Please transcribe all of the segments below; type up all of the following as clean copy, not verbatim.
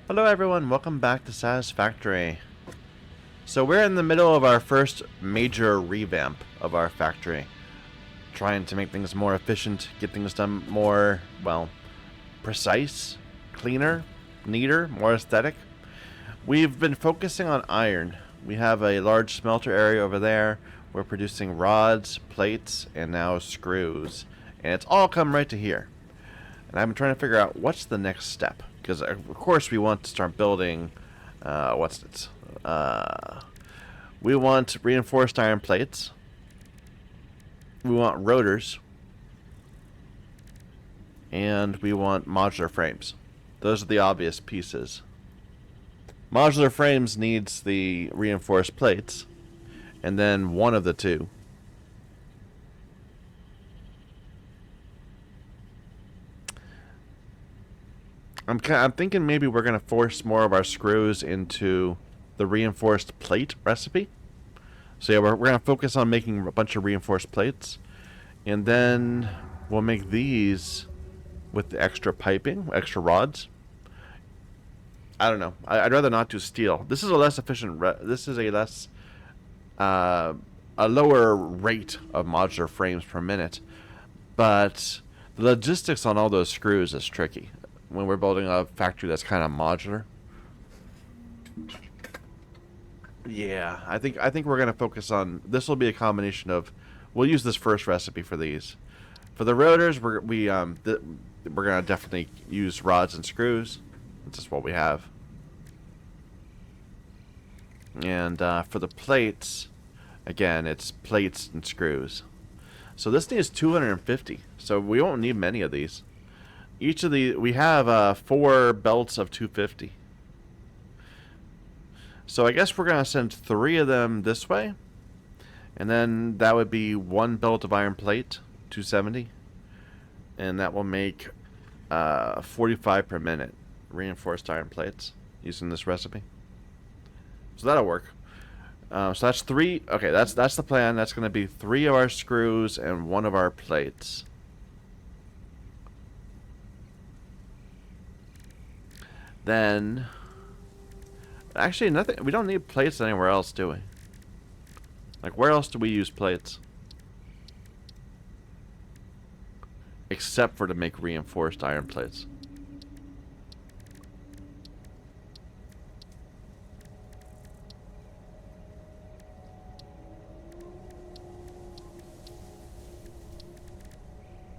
Hello everyone, welcome back to Satisfactory. So we're in the middle of our first major revamp of our factory. Trying to make things more efficient, get things done more, well, precise, cleaner, neater, more aesthetic. We've been focusing on iron. We have a large smelter area over there. We're producing rods, plates, and now screws. And it's all come right to here. And I've been trying to figure out what's the next step. Because, of course, we want to start building, we want reinforced iron plates. We want rotors. And we want modular frames. Those are the obvious pieces. Modular frames needs the reinforced plates. And then one of the two. I'm thinking maybe we're going to force more of our screws into the reinforced plate recipe. So yeah, we're going to focus on making a bunch of reinforced plates. And then we'll make these with the extra piping, extra rods. I don't know. I'd rather not do steel. This is a less efficient... this is a less... a lower rate of modular frames per minute. But the logistics on all those screws is tricky when we're building a factory that's kind of modular. Yeah, I think we're going to focus on... This will be a combination of... We'll use this first recipe for these. For the rotors, we're going to definitely use rods and screws. That's just what we have. And for the plates, again, it's plates and screws. So this needs 250. So we won't need many of these. Each of the... We have 4 belts of 250. So I guess we're going to send 3 of them this way. And then that would be 1 belt of iron plate, 270. And that will make 45 per minute reinforced iron plates using this recipe. So that'll work. So that's 3. Okay, that's the plan. That's going to be 3 of our screws and 1 of our plates. Then, actually, nothing. We don't need plates anywhere else, do we? Like, where else do we use plates? Except for to make reinforced iron plates.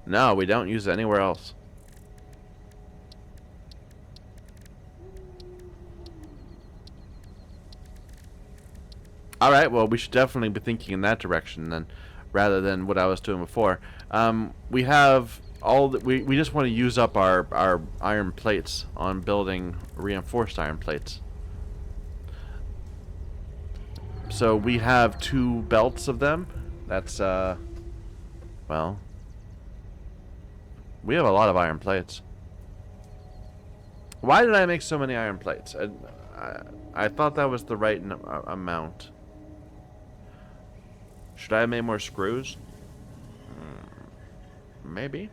No, we don't use it anywhere else. Alright, well, we should definitely be thinking in that direction then, rather than what I was doing before. We have all that we just want to use up our iron plates on building reinforced iron plates. So we have 2 belts of them. That's, well, we have a lot of iron plates. Why did I make so many iron plates? I thought that was the right amount. Should I have made more screws? Maybe.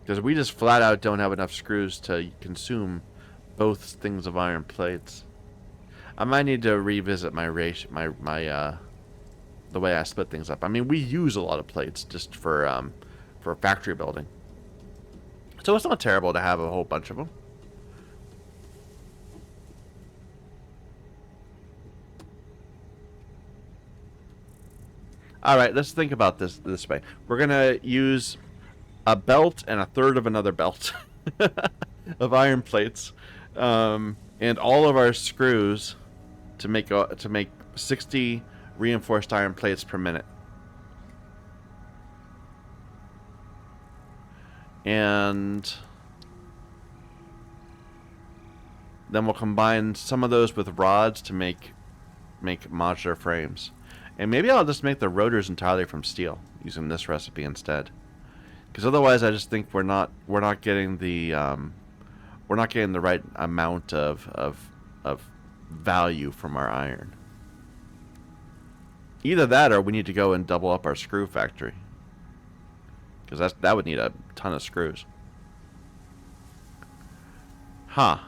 Because we just flat out don't have enough screws to consume both things of iron plates. I might need to revisit my ratio, the way I split things up. I mean, we use a lot of plates just for factory building. So it's not terrible to have a whole bunch of them. Alright, let's think about this way. We're going to use a belt and a third of another belt of iron plates. And all of our screws to make 60 reinforced iron plates per minute. And then we'll combine some of those with rods to make modular frames. And maybe I'll just make the rotors entirely from steel using this recipe instead. Because otherwise, I just think we're not getting the right amount of value from our iron. Either that, or we need to go and double up our screw factory. Because that would need a ton of screws. Huh.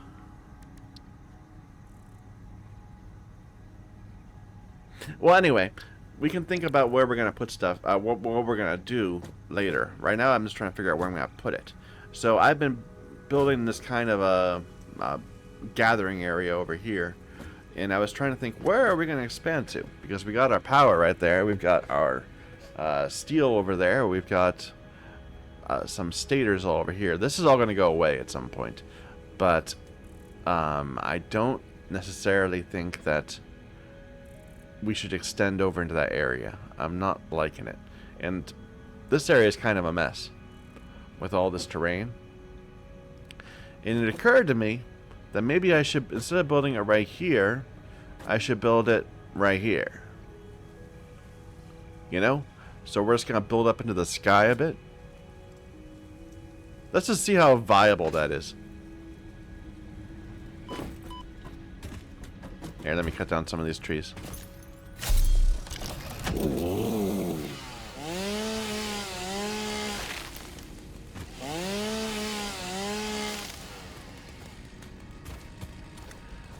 Well, anyway, we can think about where we're going to put stuff, what we're going to do later. Right now, I'm just trying to figure out where I'm going to put it. So I've been building this kind of a gathering area over here. And I was trying to think, where are we going to expand to? Because we got our power right there. We've got our steel over there. We've got some stators all over here. This is all going to go away at some point. But I don't necessarily think that we should extend over into that area. I'm not liking it. And this area is kind of a mess with all this terrain. And it occurred to me that maybe I should, instead of building it right here, I should build it right here. You know? So we're just going to build up into the sky a bit. Let's just see how viable that is. Here, let me cut down some of these trees.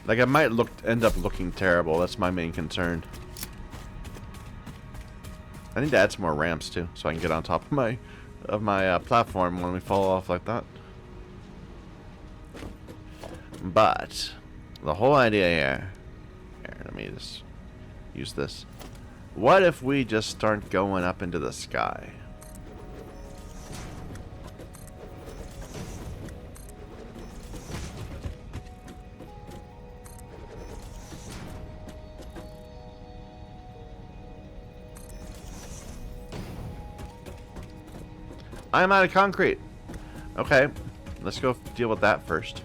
Like, it might end up looking terrible. That's my main concern. I need to add some more ramps too, so I can get on top of my platform when we fall off like that. But the whole idea here, let me just use this. What if we just start going up into the sky? I'm out of concrete. Okay, let's go deal with that first.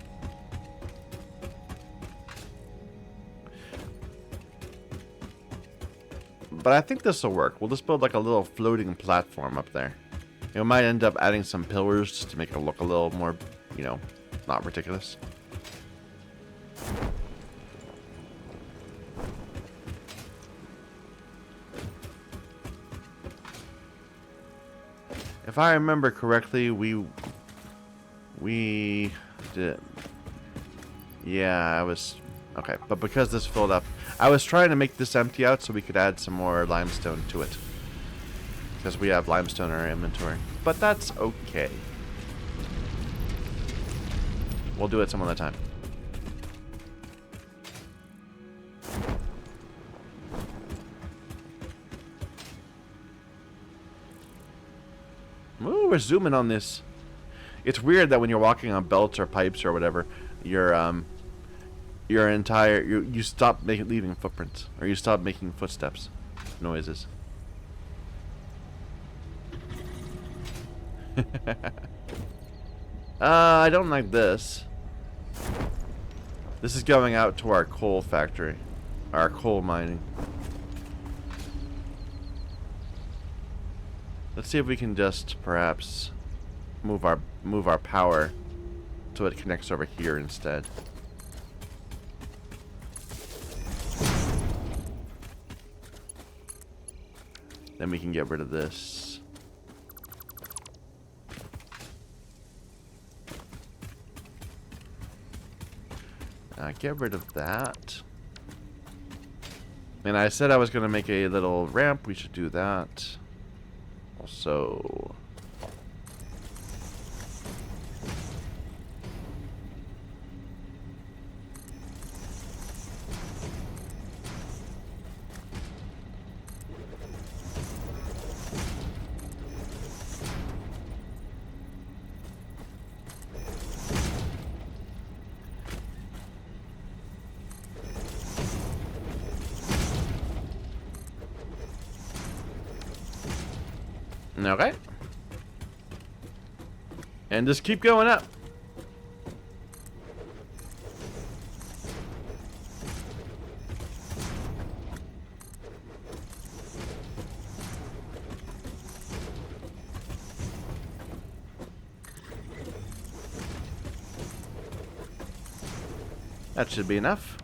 But I think this will work. We'll just build like a little floating platform up there. We might end up adding some pillars just to make it look a little more, you know, not ridiculous. If I remember correctly, we did. Yeah, I was okay, but because this filled up, I was trying to make this empty out so we could add some more limestone to it. Because we have limestone in our inventory. But that's okay. We'll do it some other time. Ooh, we're zooming on this. It's weird that when you're walking on belts or pipes or whatever, your entire you stop leaving footprints, or you stop making footsteps noises. I don't like this. This is going out to our coal factory, our coal mining. Let's see if we can just perhaps move our power so it connects over here instead. Then we can get rid of this. Get rid of that. And I said I was going to make a little ramp. We should do that. Also, okay. And just keep going up. That should be enough.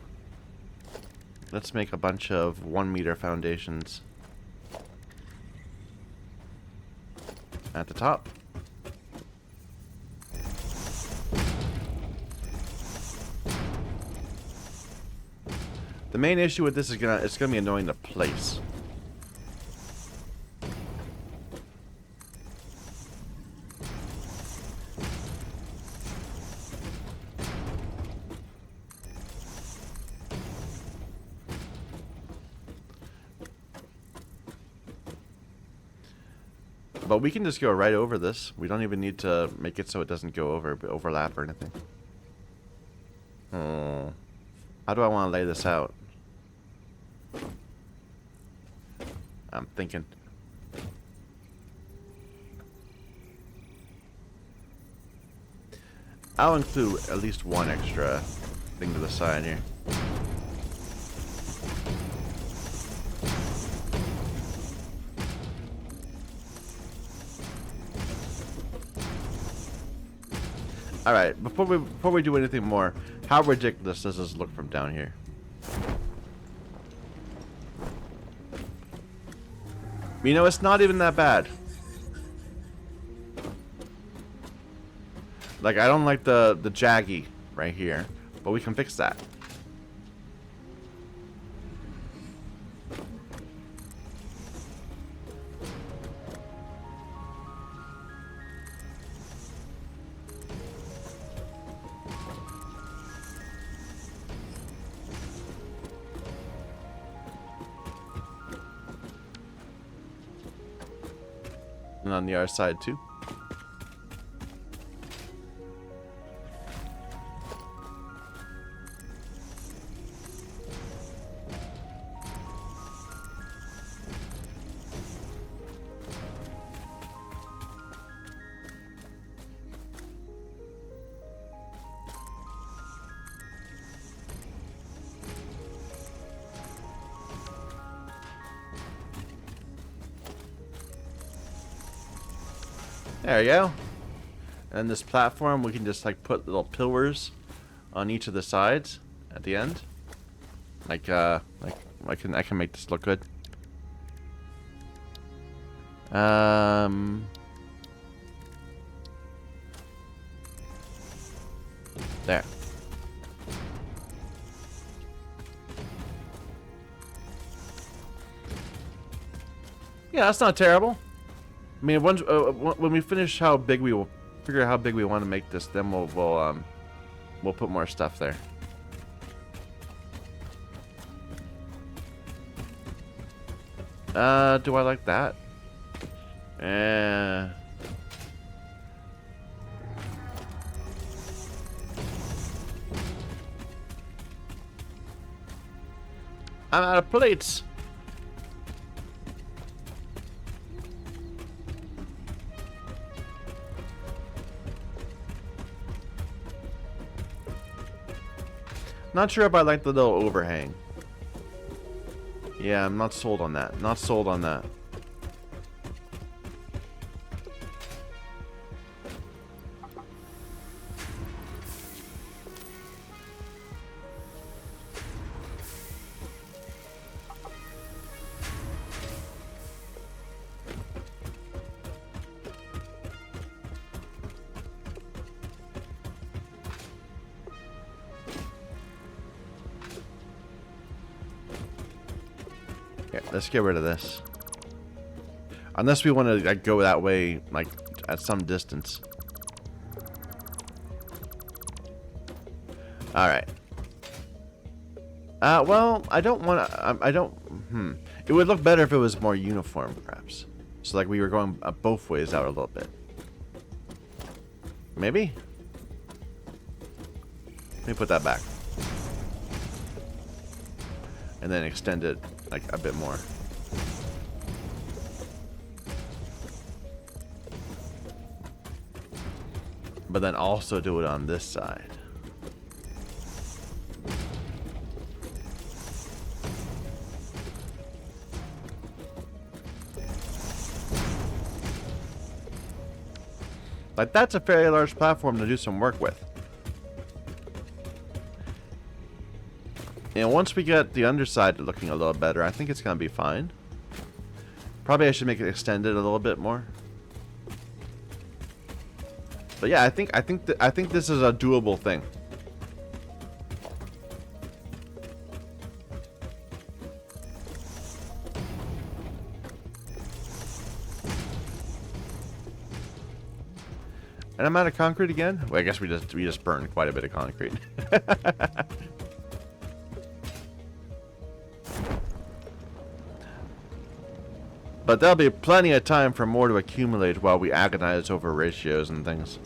Let's make a bunch of 1-meter foundations at the top. The main issue with this is it's gonna be annoying to place. But we can just go right over this. We don't even need to make it so it doesn't go overlap or anything. Oh. How do I want to lay this out? I'm thinking. I'll include at least one extra thing to the side here. All right, before we do anything more, how ridiculous does this look from down here? You know, it's not even that bad. Like, I don't like the jaggy right here, but we can fix that. And on the other side too. There you go. And this platform, we can just like put little pillars on each of the sides at the end. Like I can make this look good. There. Yeah, that's not terrible. I mean, once when we finish how big we will figure out how big we want to make this, then we'll put more stuff there. Do I like that? I'm out of plates. Not sure if I like the little overhang. Yeah, I'm not sold on that. Not sold on that. Yeah, let's get rid of this. Unless we want to like go that way, like at some distance. All right. Well, I don't want to. I don't. It would look better if it was more uniform, perhaps. So like we were going both ways out a little bit. Maybe. Let me put that back. And then extend it like a bit more. But then also do it on this side. Like that's a fairly large platform to do some work with. And once we get the underside looking a little better, I think it's going to be fine. Probably I should make it extended a little bit more. But yeah, I think this is a doable thing. And I'm out of concrete again? Well, I guess we just burned quite a bit of concrete. But there'll be plenty of time for more to accumulate while we agonize over ratios and things.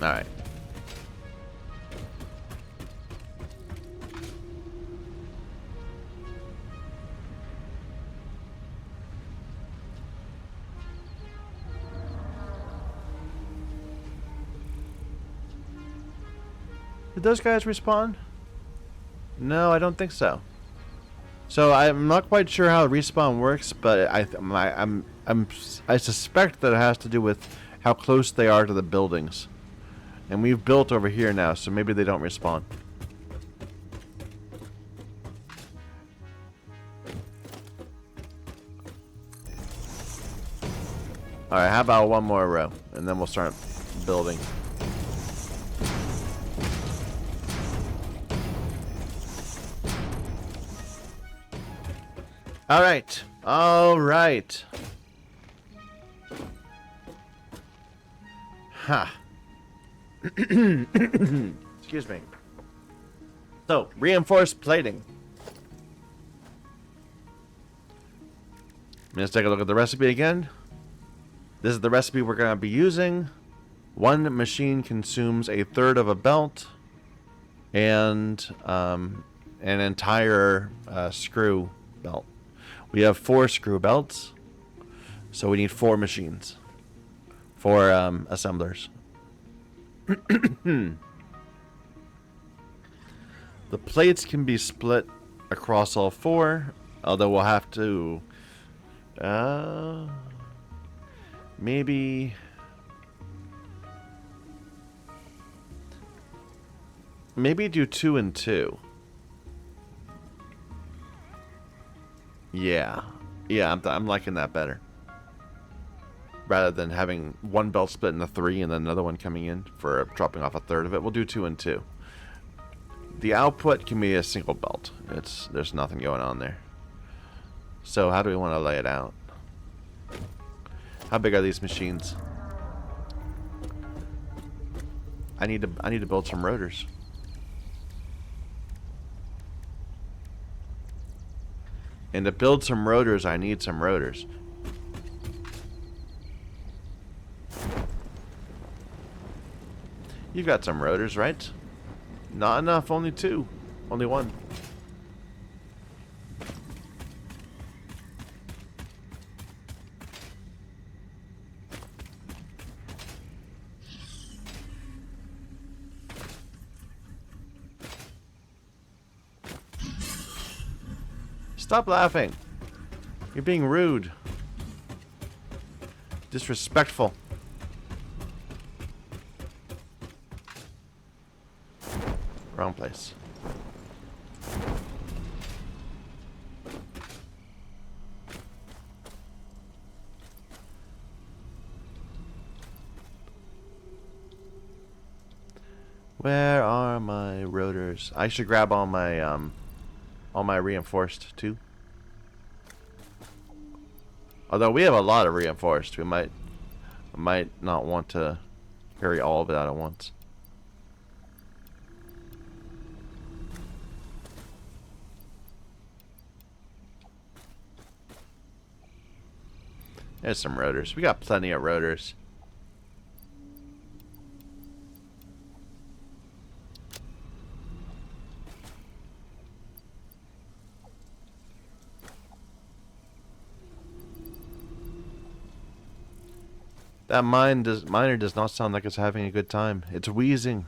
Alright. Did those guys respawn? No, I don't think so. So I'm not quite sure how respawn works, but I suspect that it has to do with how close they are to the buildings. And we've built over here now, so maybe they don't respawn. Alright, how about one more row? And then we'll start building. Alright. Alright. Ha. Excuse me. So, reinforced plating. Let's take a look at the recipe again. This is the recipe we're going to be using. One machine consumes 1/3 of a belt and an entire screw belt. We have 4 screw belts, so we need 4 machines, 4 assemblers. The plates can be split across all 4, although we'll have to maybe do 2 and 2. Yeah, I'm liking that better. Rather than having one belt split into 3 and then another one coming in for dropping off 1/3 of it, we'll do 2 and 2. The output can be a single belt. There's nothing going on there. So how do we want to lay it out? How big are these machines? I need to build some rotors. And to build some rotors, I need some rotors. You've got some rotors, right? Not enough, only 2. Only 1. Stop laughing. You're being rude. Disrespectful. Wrong place. Where are my rotors? I should grab all my reinforced too. Although we have a lot of reinforced, we might not want to carry all of it out at once. There's some rotors. We got plenty of rotors. That miner does not sound like it's having a good time. It's wheezing.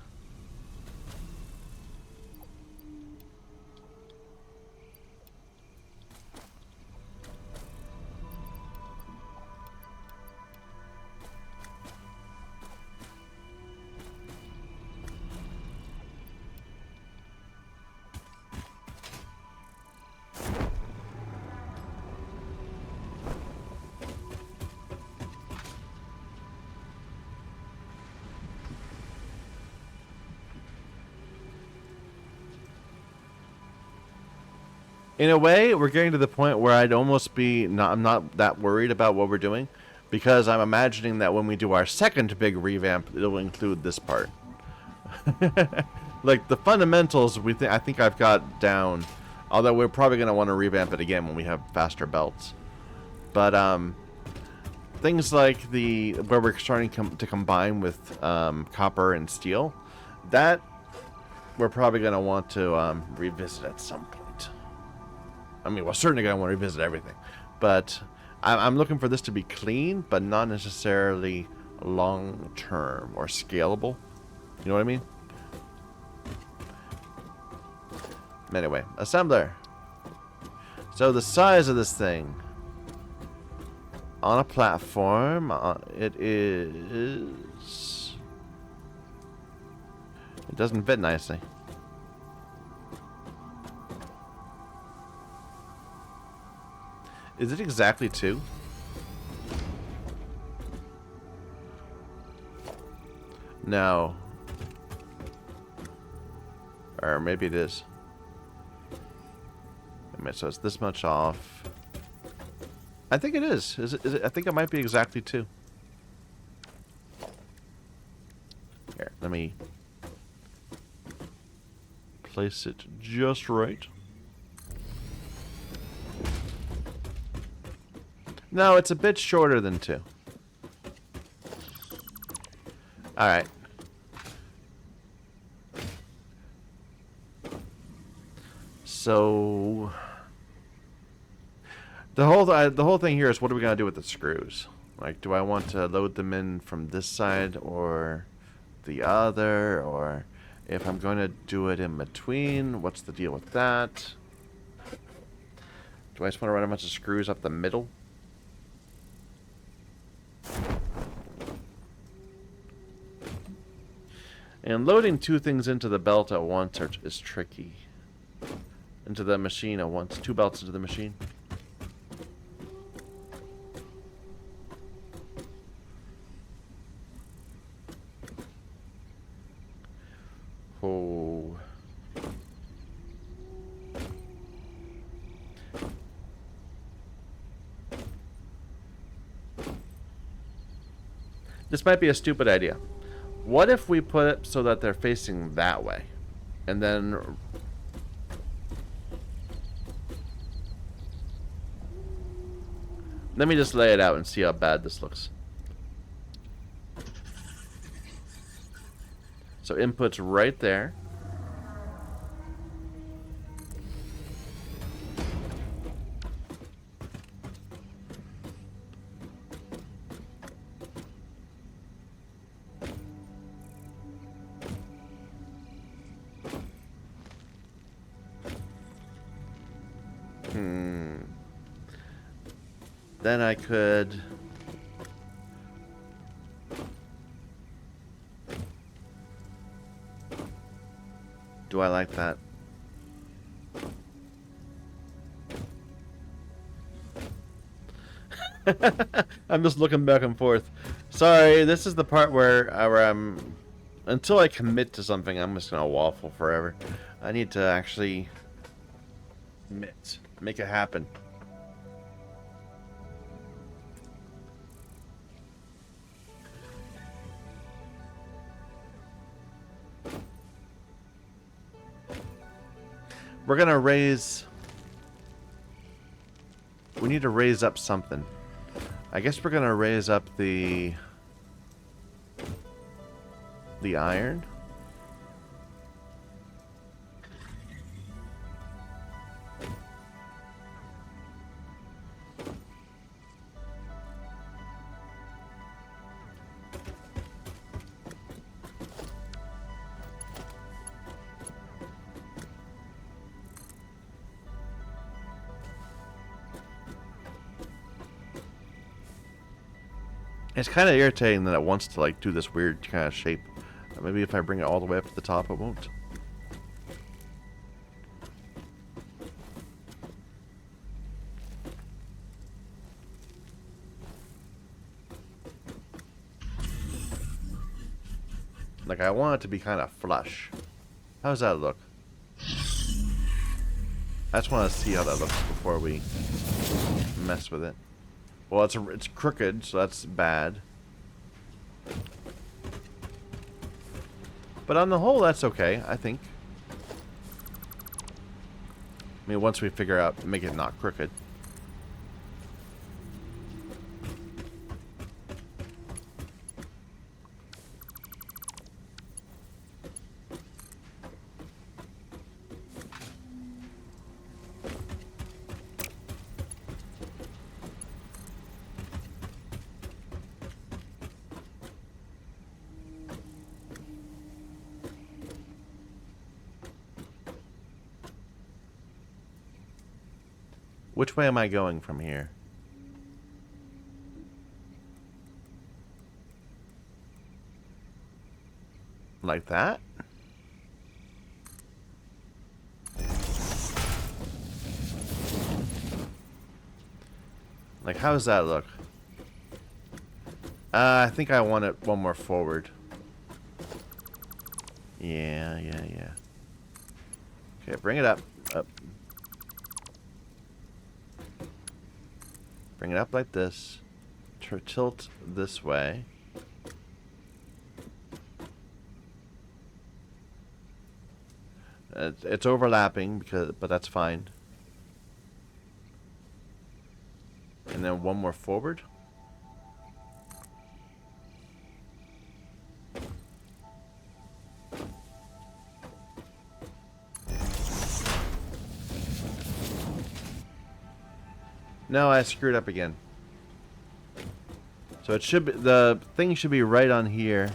In a way, we're getting to the point where I'd almost be not. I'm not that worried about what we're doing, because I'm imagining that when we do our second big revamp, it'll include this part. Like the fundamentals, I think I've got down. Although we're probably gonna want to revamp it again when we have faster belts. But things like where we're starting to combine with copper and steel, that we're probably gonna want to revisit at some point. I mean, we're certainly gonna want to revisit everything, but I'm looking for this to be clean, but not necessarily long term or scalable. You know what I mean? Anyway, assembler. So the size of this thing on a platform, it doesn't fit nicely. Is it exactly 2? No. Or maybe it is. So it's this much off. I think it is. Is it? I think it might be exactly 2. Here, let me place it just right. No, it's a bit shorter than 2. Alright. So the whole thing here is, what are we gonna do with the screws? Like, do I want to load them in from this side or the other, or if I'm going to do it in between, what's the deal with that? Do I just want to run a bunch of screws up the middle? And loading 2 things into the belt at once is tricky. Into the machine at once. 2 belts into the machine. Oh. This might be a stupid idea. What if we put it so that they're facing that way? And then let me just lay it out and see how bad this looks. So input's right there. Then I could do I like that? I'm just looking back and forth. Sorry, this is the part where I'm until I commit to something, I'm just gonna waffle forever. I need to actually commit, make it happen. We're gonna raise. We need to raise up something. I guess we're gonna raise up the iron. It's kind of irritating that it wants to like do this weird kind of shape. Maybe if I bring it all the way up to the top, it won't. Like, I want it to be kind of flush. How does that look? I just want to see how that looks before we mess with it. Well, it's crooked, so that's bad. But on the whole, that's okay, I think. I mean, once we figure out, make it not crooked. Which way am I going from here? Like that? Like, how does that look? I think I want it one more forward. Yeah. Okay, bring it up. Bring it up like this. Tilt this way. It's overlapping but that's fine. And then one more forward. No, I screwed up again. So it should be, the thing should be right on here.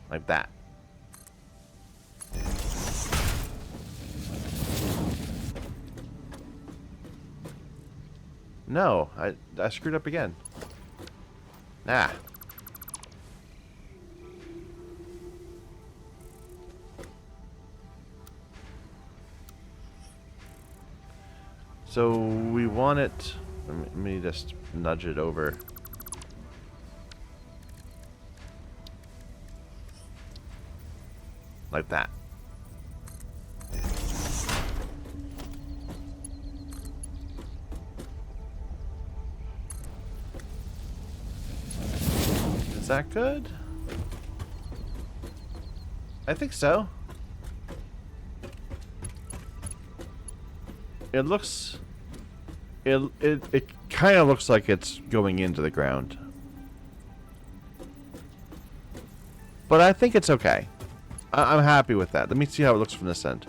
Like that. No, I screwed up again. Ah. So we want it. Let me just nudge it over. Like that. Is that good? I think so. It looks... It kind of looks like it's going into the ground. But I think it's okay. I'm happy with that. Let me see how it looks from this end.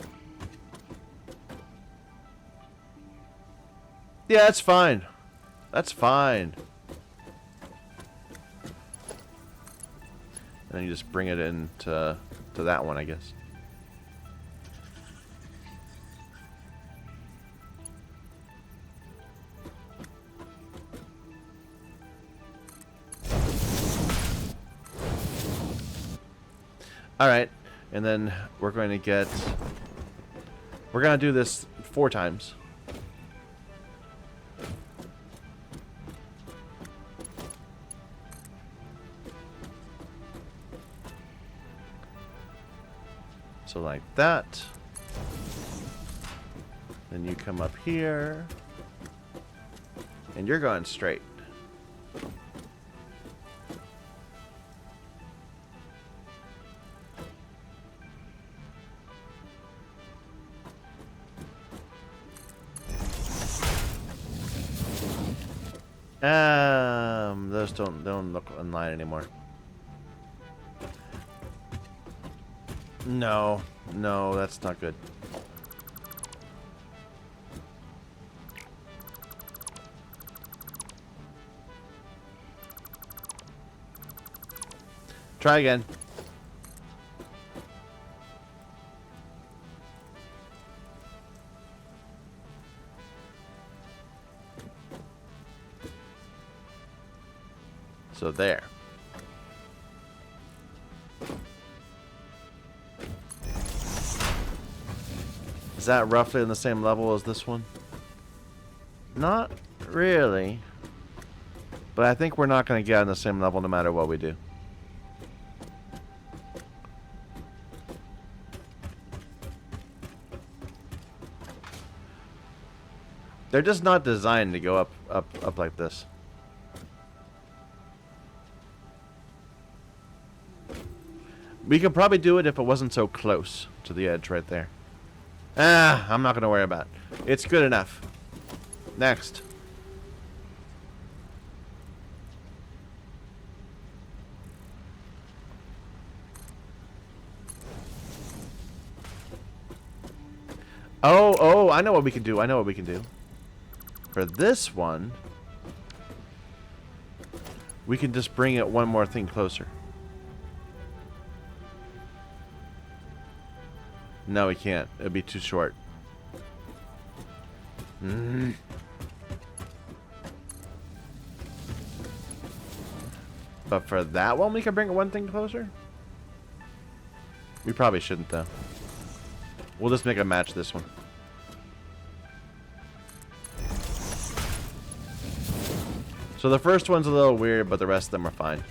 Yeah, that's fine. That's fine. And then you just bring it into that one, I guess. Alright, and then we're going to get... We're going to do this 4 times. So like that. Then you come up here. And you're going straight. Those don't look in line anymore. No, that's not good. Try again. So there. Is that roughly on the same level as this one? Not really. But I think we're not going to get on the same level no matter what we do. They're just not designed to go up like this. We could probably do it if it wasn't so close to the edge right there. Ah, I'm not going to worry about it. It's good enough. Next. Oh, I know what we can do. I know what we can do. For this one, we can just bring it one more thing closer. No, we can't. It'd be too short. But for that one, we can bring it one thing closer? We probably shouldn't, though. We'll just make it match this one. So the first one's a little weird, but the rest of them are fine.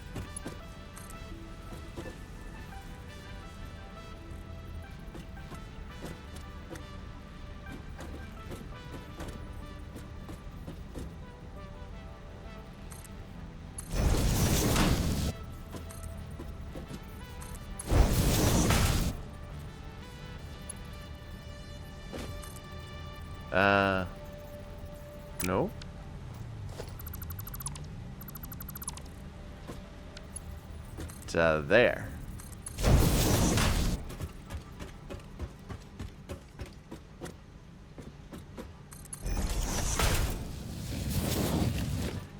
No. To there.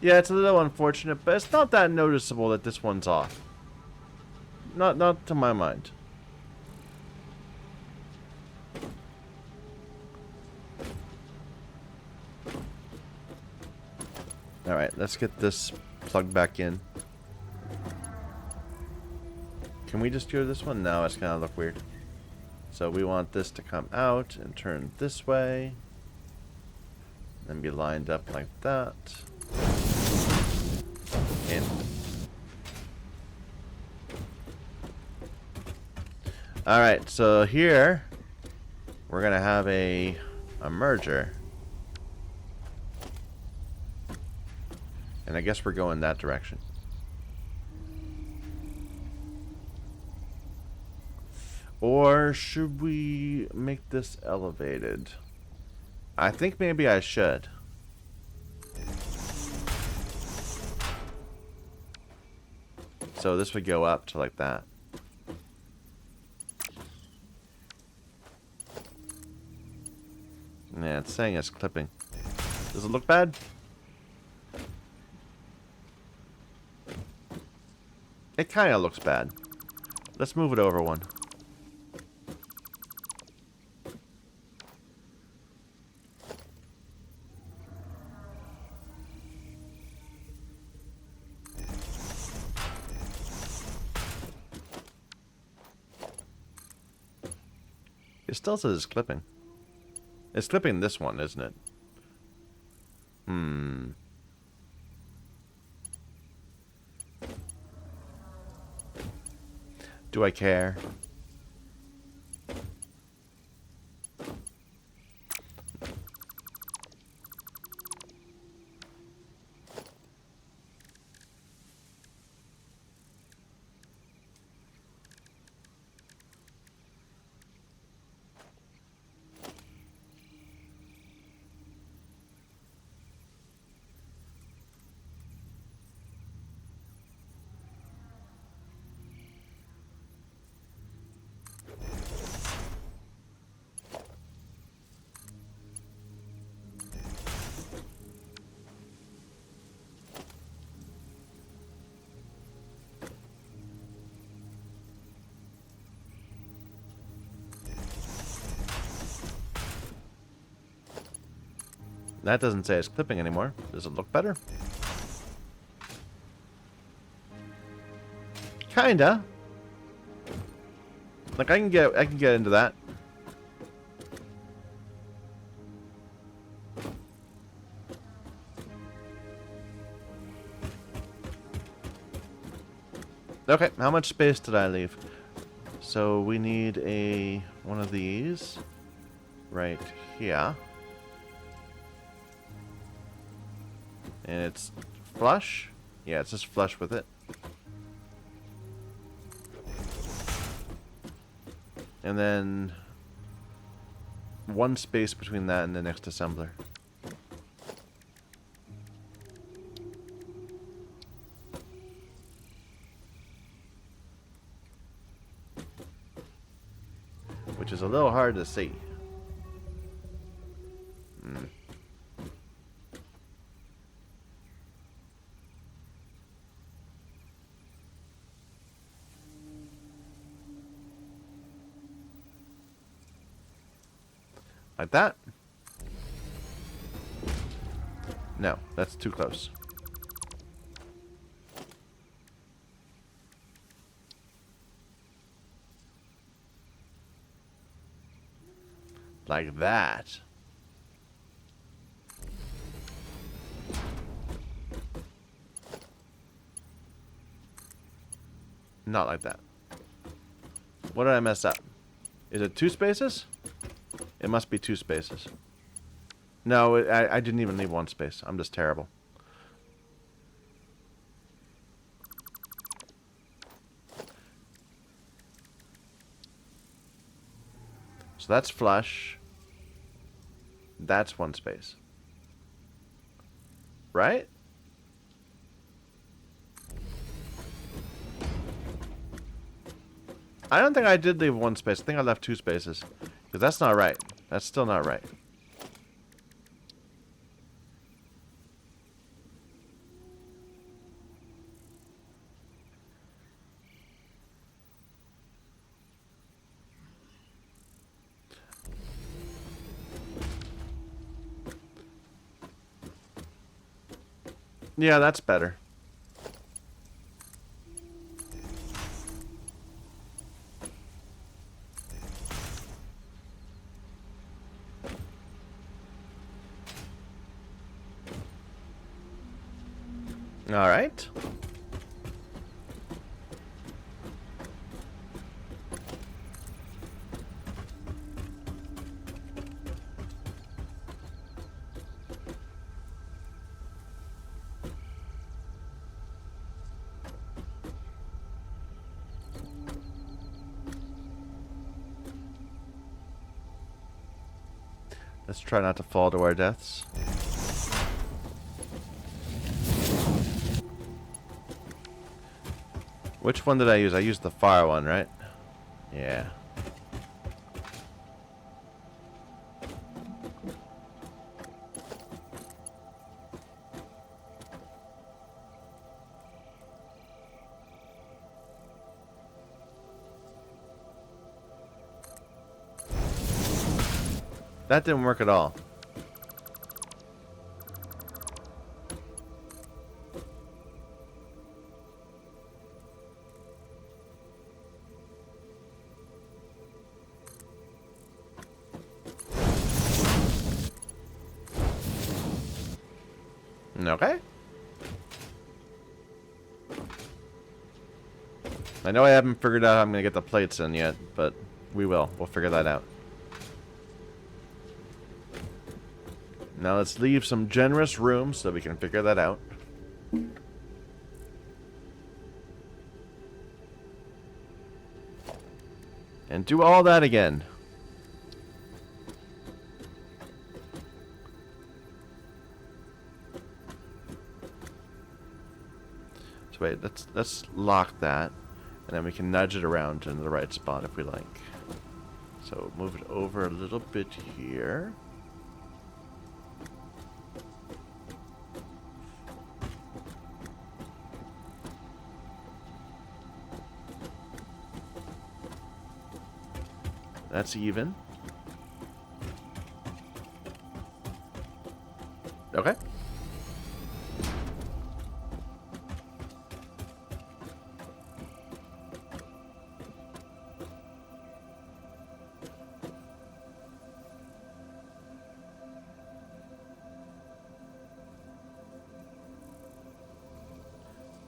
Yeah, it's a little unfortunate, but it's not that noticeable that this one's off. Not to my mind. Alright, let's get this plugged back in. Can we just do this one? No, it's gonna look weird. So we want this to come out and turn this way. And be lined up like that. In. Alright, so here we're gonna have a merger. And I guess we're going that direction. Or should we make this elevated? I think maybe I should. So this would go up to like that. Yeah, it's saying it's clipping. Does it look bad? It kind of looks bad. Let's move it over one. It still says it's clipping. It's clipping this one, isn't it? Do I care? That doesn't say it's clipping anymore. Does it look better? Kinda. Like I can get into that. Okay, how much space did I leave? So we need one of these right here. And it's flush? Yeah, it's just flush with it. And then one space between that and the next assembler. Which is a little hard to see. Like that? No, that's too close. Like that. Not like that. What did I mess up? Is it 2 spaces? It must be 2 spaces. No, I didn't even leave 1 space. I'm just terrible. So that's flush. That's 1 space. Right? I don't think I did leave 1 space. I think I left 2 spaces. Because that's not right. That's still not right. Yeah, that's better. All right. Let's try not to fall to our deaths. Which one did I use? I used the fire one, right? Yeah. That didn't work at all. Okay. I know I haven't figured out how I'm going to get the plates in yet, but we will. We'll figure that out. Now let's leave some generous room so we can figure that out. And do all that again. So wait, let's lock that, and then we can nudge it around into the right spot if we like. So move it over a little bit here. That's even. Okay.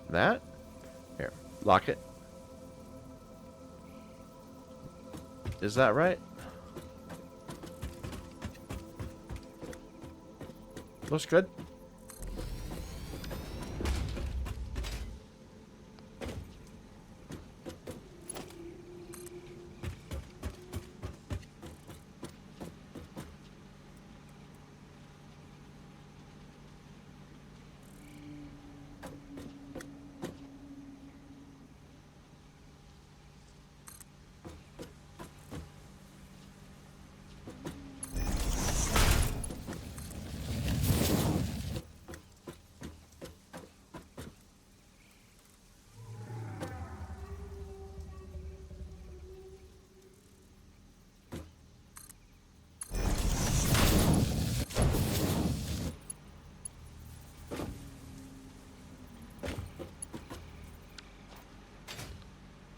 That. Here, lock it. Is that right? Looks good.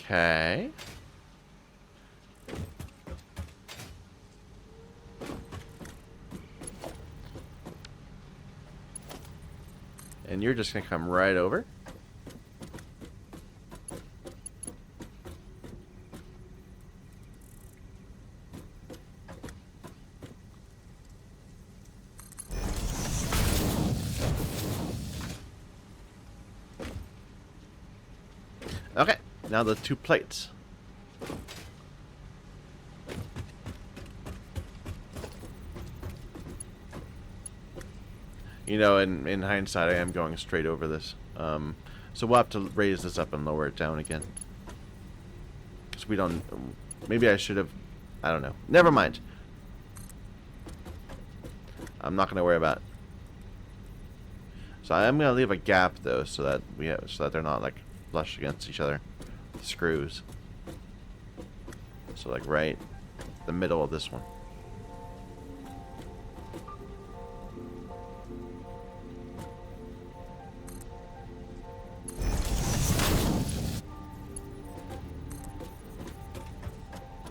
Okay. And you're just gonna come right over. Okay, now the 2 plates. You know, in hindsight, I am going straight over this. So we'll have to raise this up and lower it down again. Because we don't... Maybe I should have... I don't know. Never mind. I'm not going to worry about it. So I am going to leave a gap, though, so that they're not, like, flush against each other. The screws. So, like, right the middle of this one.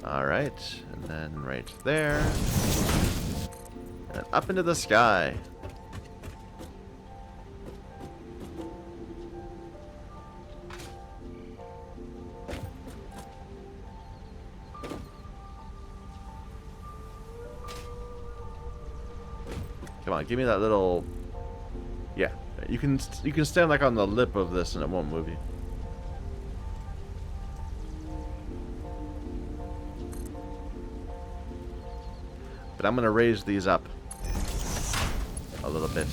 Alright, and then right there. And up into the sky. Come on, give me that little... Yeah, you can stand like on the lip of this and it won't move you. But I'm going to raise these up a little bit.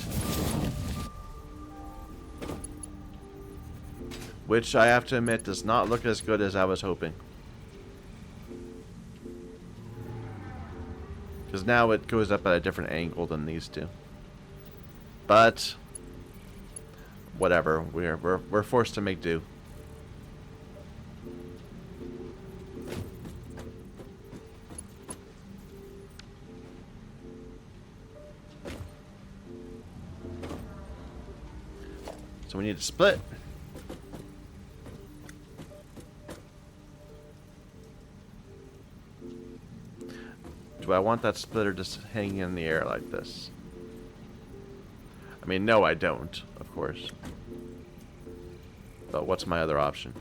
Which I have to admit does not look as good as I was hoping. Because now it goes up at a different angle than these two. But whatever, we're forced to make do. So we need to split. Do I want that splitter just hanging in the air like this? I mean, no, I don't, of course. But what's my other option?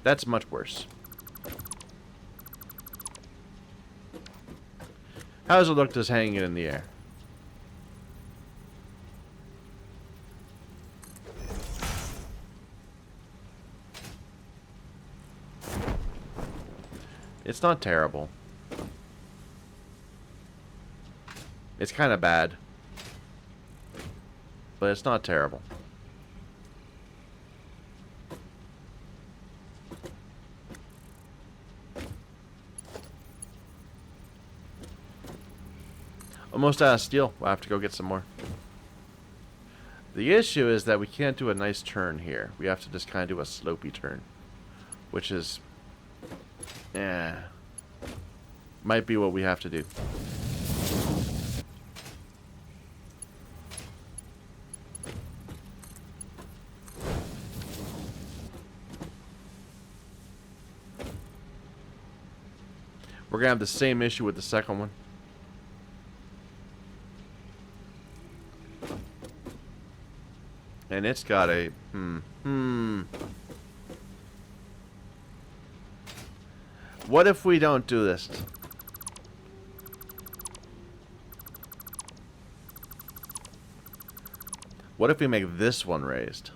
That's much worse. How does it look just hanging it in the air? It's not terrible. It's kind of bad. But it's not terrible. Almost out of steel. We'll have to go get some more. The issue is that we can't do a nice turn here. We have to just kind of do a slopey turn. Which is... might be what we have to do. We're going to have the same issue with the second one. And it's got a... What if we don't do this? What if we make this one raised?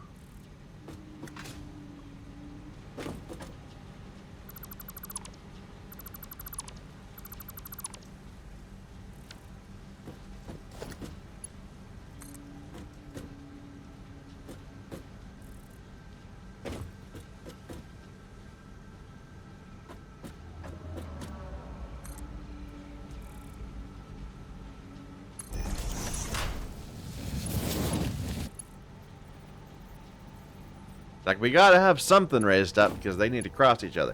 Like, we gotta have something raised up because they need to cross each other.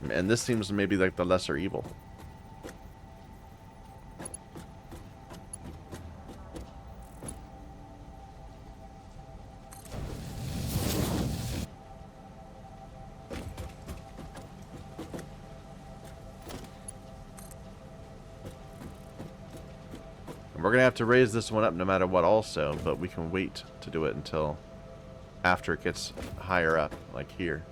And this seems maybe like the lesser evil. And we're gonna have to raise this one up no matter what also, but we can wait to do it until after it gets higher up, like here.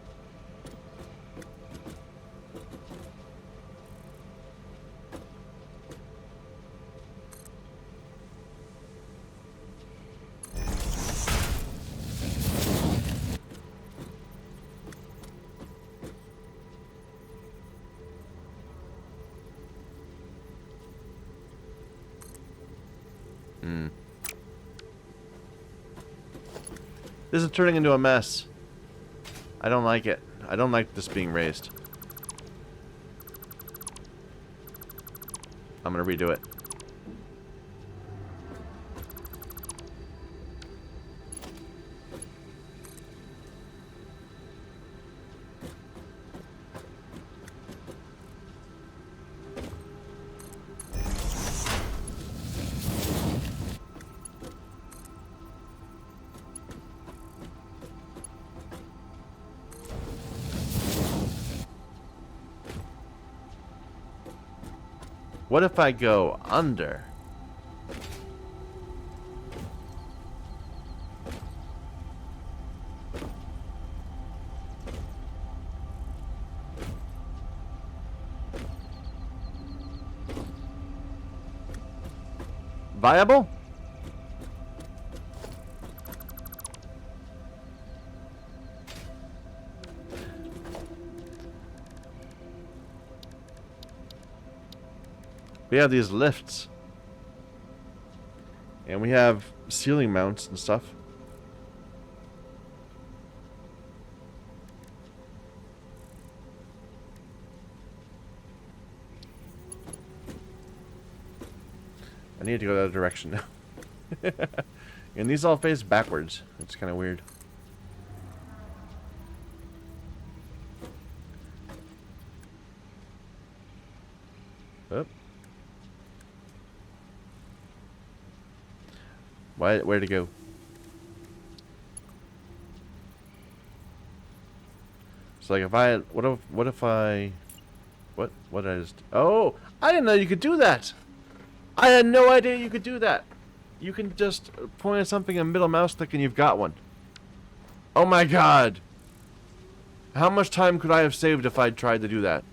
This is turning into a mess. I don't like it. I don't like this being raised. I'm gonna redo it. What if I go under? Viable? We have these lifts. And we have ceiling mounts and stuff. I need to go that direction now. And these all face backwards. It's kind of weird. Oh. Where'd it go? So like if I what if I what did I just oh, I didn't know you could do that. I had no idea you could do that. You can just point at something and middle mouse click and you've got one. Oh my god. How much time could I have saved if I'd tried to do that?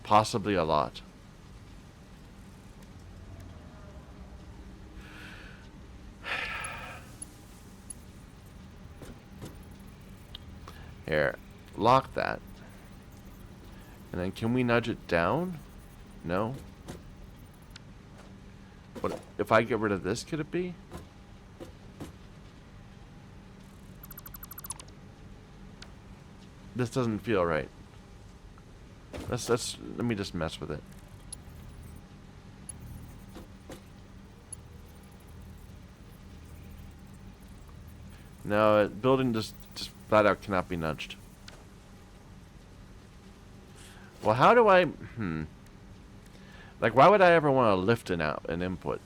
Possibly a lot. Here, lock that. And then can we nudge it down? No. What if I get rid of this, could it be? This doesn't feel right. Let me just mess with it. No, building just flat out cannot be nudged. Well, how do I... Like, why would I ever want to lift an input?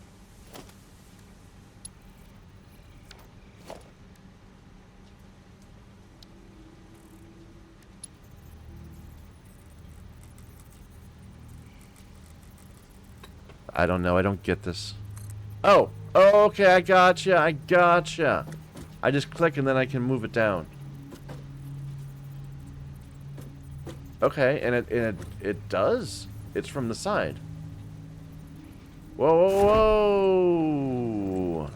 I don't know. I don't get this. Oh, Okay, I gotcha. I gotcha. I just click and then I can move it down. Okay, and it does. It's from the side. Whoa, whoa, whoa.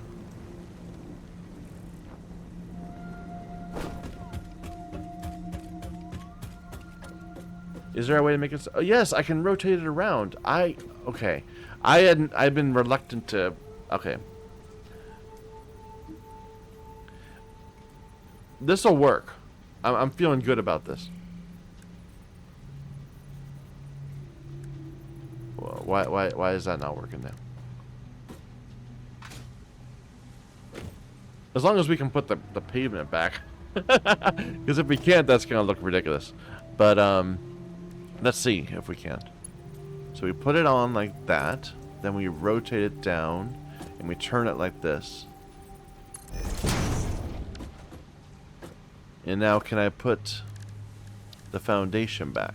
Is there a way to make it? Oh, yes, I can rotate it around. Okay. I've been reluctant to. Okay. This will work. I'm feeling good about this. Why is that not working now? As long as we can put the pavement back. Because if we can't, that's gonna look ridiculous. But let's see if we can. So we put it on like that, then we rotate it down, and we turn it like this. And now can I put the foundation back?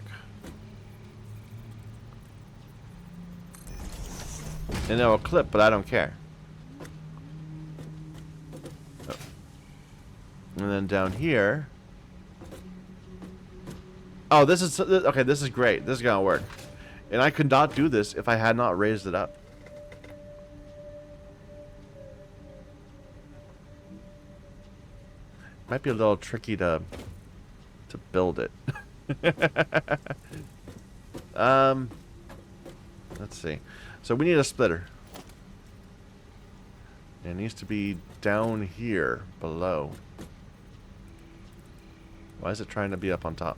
And it'll clip, but I don't care. Oh. And then down here. Oh, this is okay. This is great. This is gonna work. And I could not do this if I had not raised it up. Might be a little tricky to build it. Let's see. So we need a splitter. It needs to be down here below. Why is it trying to be up on top?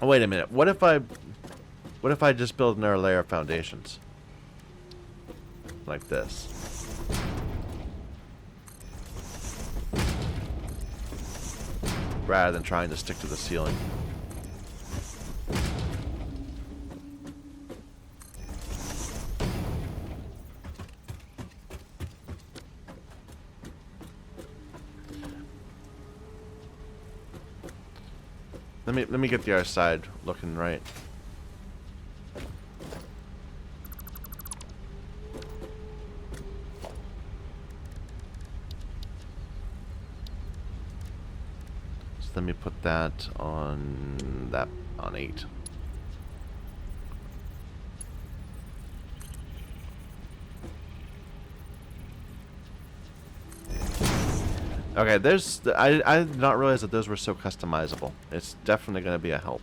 Oh, wait a minute. What if I just build another layer of foundations? Like this. Rather than trying to stick to the ceiling. Let me get the other side looking right. So let me put that on 8. Okay, I did not realize that those were so customizable. It's definitely going to be a help.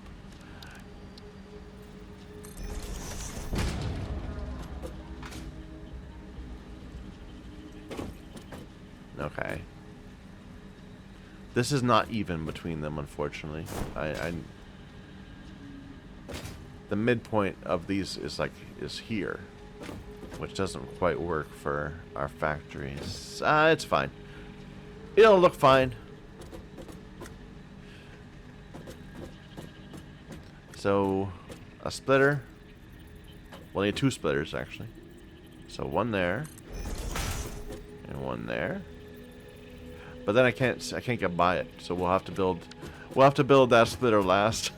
Okay. This is not even between them, unfortunately. The midpoint of these is here, which doesn't quite work for our factories. It's fine. It'll look fine. So, a splitter. We'll need 2 splitters, actually. So one there, and one there. But then I can't get by it. So we'll have to build that splitter last.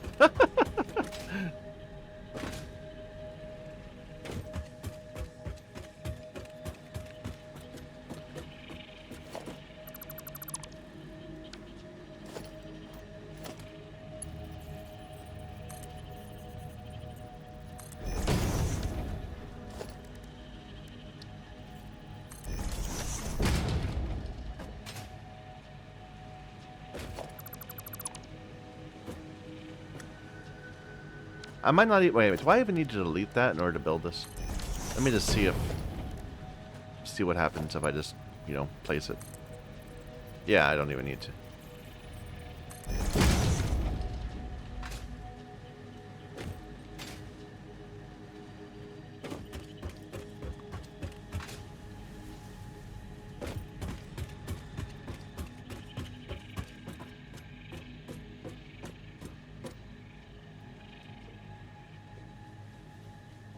I might not wait, do I even need to delete that in order to build this? Let me just see what happens if I just, place it. Yeah, I don't even need to.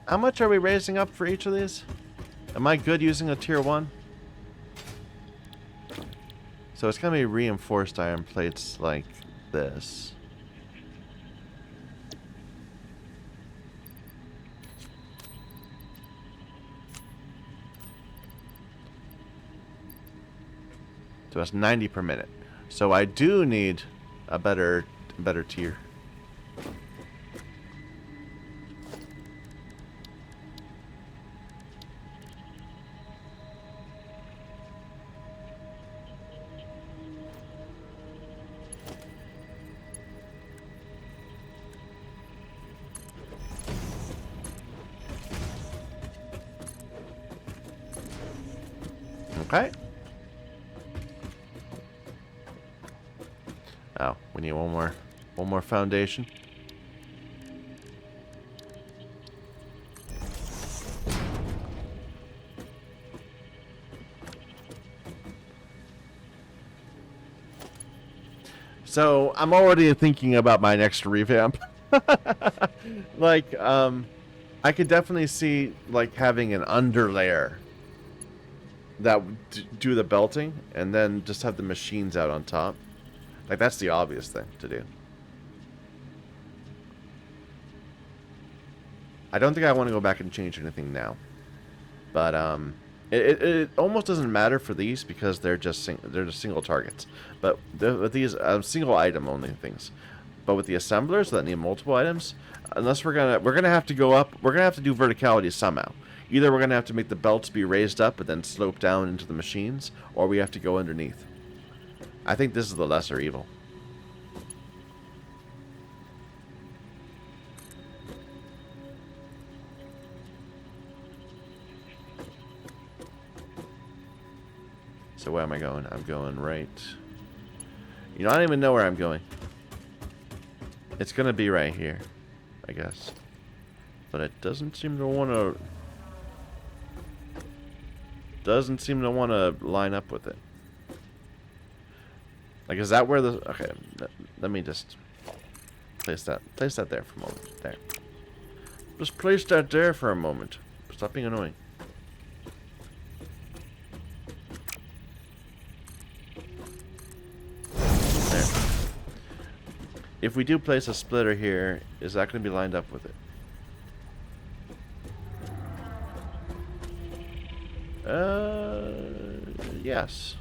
How much are we raising up for each of these? Am I good using a tier 1? So it's going to be reinforced iron plates like this. So that's 90 per minute. So I do need a better tier. Okay. Oh, we need one more foundation. So I'm already thinking about my next revamp. Like, I could definitely see like having an underlayer that would do the belting, and then just have the machines out on top. Like, that's the obvious thing to do. I don't think I want to go back and change anything now. But it almost doesn't matter for these because they're just single targets. But with these single item only things. But with the assemblers that need multiple items, unless we're gonna have to go up, we're gonna have to do verticality somehow. Either we're gonna have to make the belts be raised up and then slope down into the machines, or we have to go underneath. I think this is the lesser evil. So where am I going? I'm going right. You know, I don't even know where I'm going. It's gonna be right here, I guess. But it doesn't seem to want to. Doesn't seem to want to line up with it. Like, is that where the... Okay, let me just place that there for a moment. There. Just place that there for a moment. Stop being annoying. There. If we do place a splitter here, is that going to be lined up with it? Yes.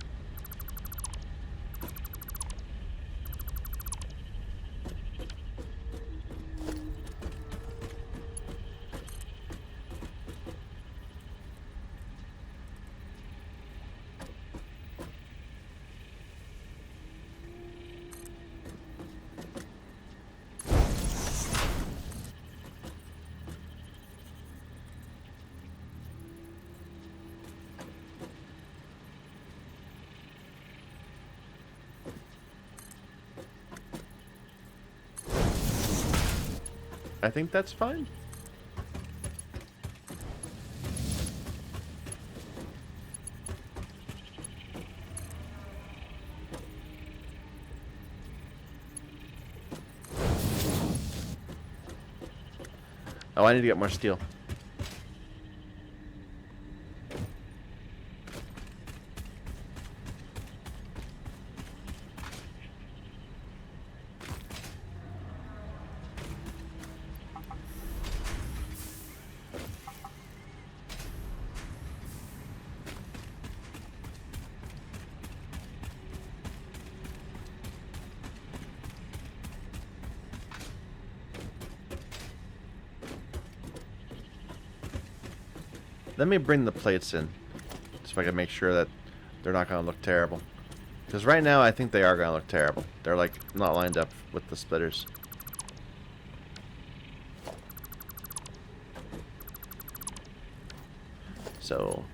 I think that's fine. Oh, I need to get more steel. Let me bring the plates in, so I can make sure that they're not going to look terrible. Because right now, I think they are going to look terrible. They're, like, not lined up with the splitters. So,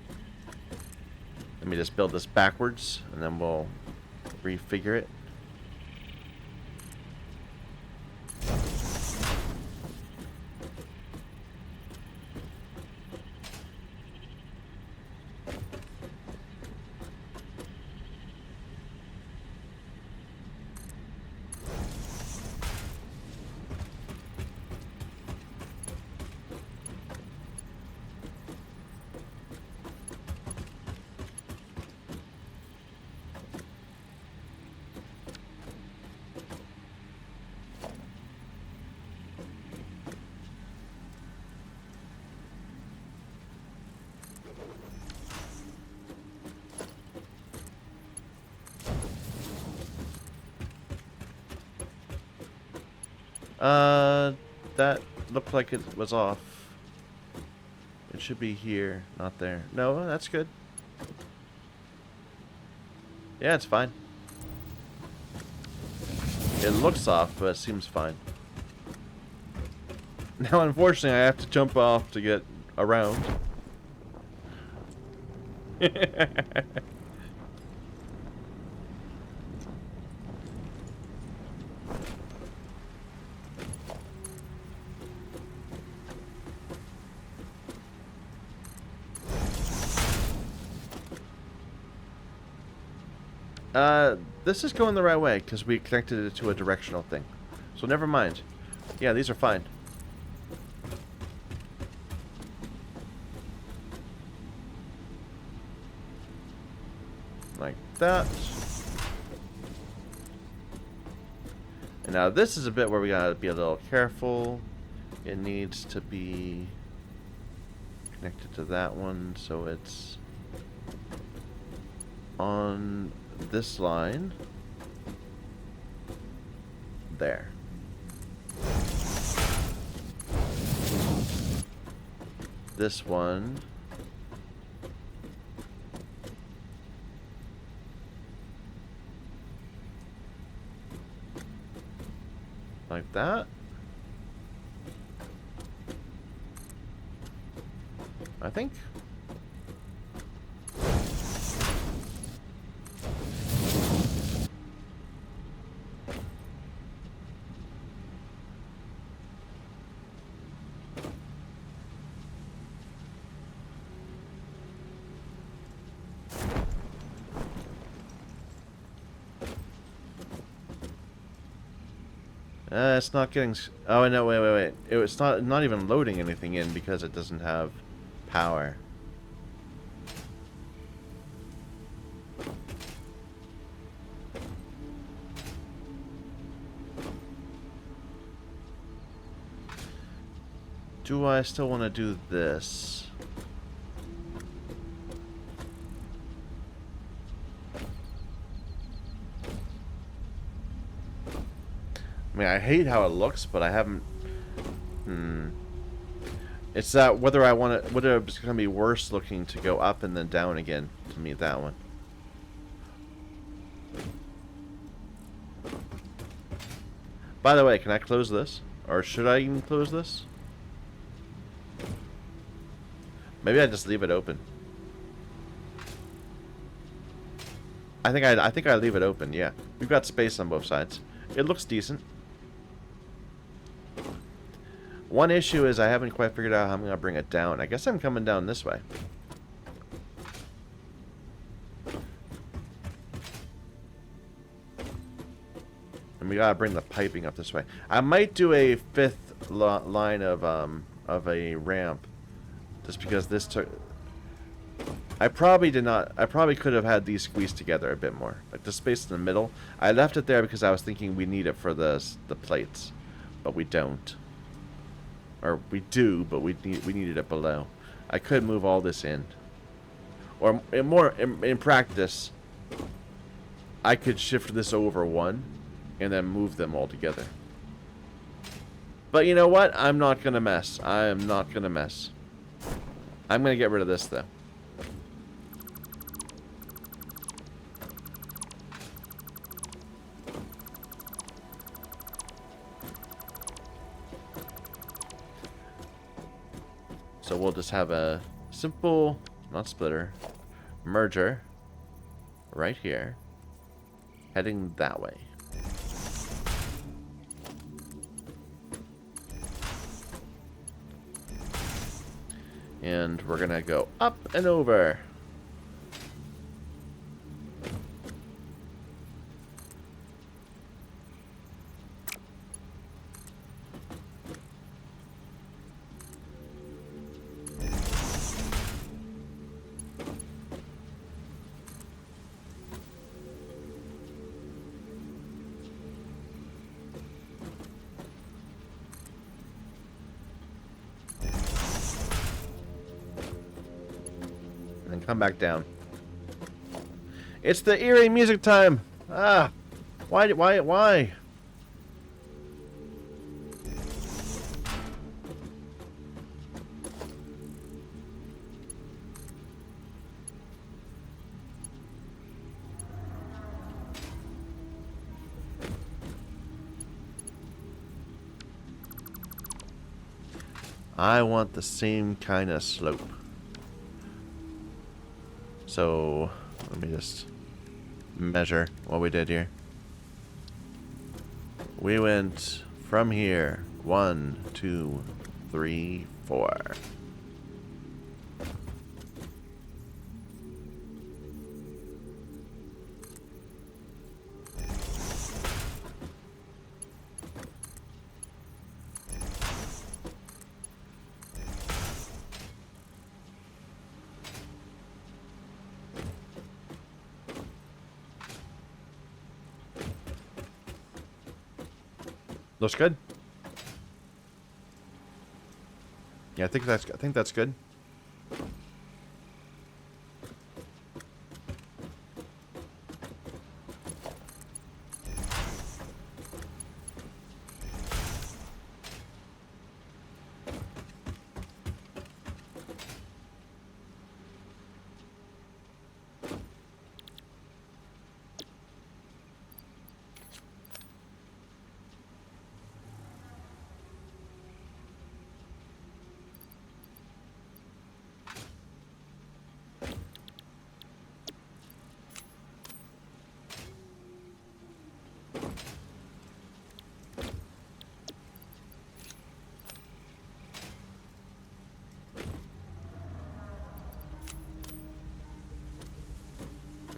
let me just build this backwards, and then we'll refigure it. That looked like it was off. It should be here, not there. No, that's good. Yeah, it's fine. It looks off, but it seems fine. Now, unfortunately, I have to jump off to get around. This is going the right way, because we connected it to a directional thing. So never mind. Yeah, these are fine. Like that. And now this is a bit where we gotta be a little careful. It needs to be connected to that one, so it's on this line. There. This one. Like that. I think. It's not getting... Oh, no, wait. It's not even loading anything in because it doesn't have power. Do I still want to do this? I mean, I hate how it looks, but I haven't... It's that whether I want it, whether it's going to be worse looking to go up and then down again. To me, that one. By the way, can I close this? Or should I even close this? Maybe I just leave it open. I think I leave it open, yeah. We've got space on both sides. It looks decent. One issue is I haven't quite figured out how I'm going to bring it down. I guess I'm coming down this way. And we gotta bring the piping up this way. I might do a fifth line of a ramp, just because this took. I probably could have had these squeezed together a bit more, like the space in the middle. I left it there because I was thinking we need it for the plates, but we don't. Or we do, but we needed it below. I could move all this in, or in practice, I could shift this over one, and then move them all together. But you know what? I'm not gonna mess. I am not gonna mess. I'm gonna get rid of this though. So we'll just have a simple, not splitter, merger right here, heading that way. And we're gonna go up and over. Come back down. It's the eerie music time. Ah, why? I want the same kind of slope. So, let me just measure what we did here. We went from here. 1, 2, 3, 4. Looks good. Yeah, I think that's good.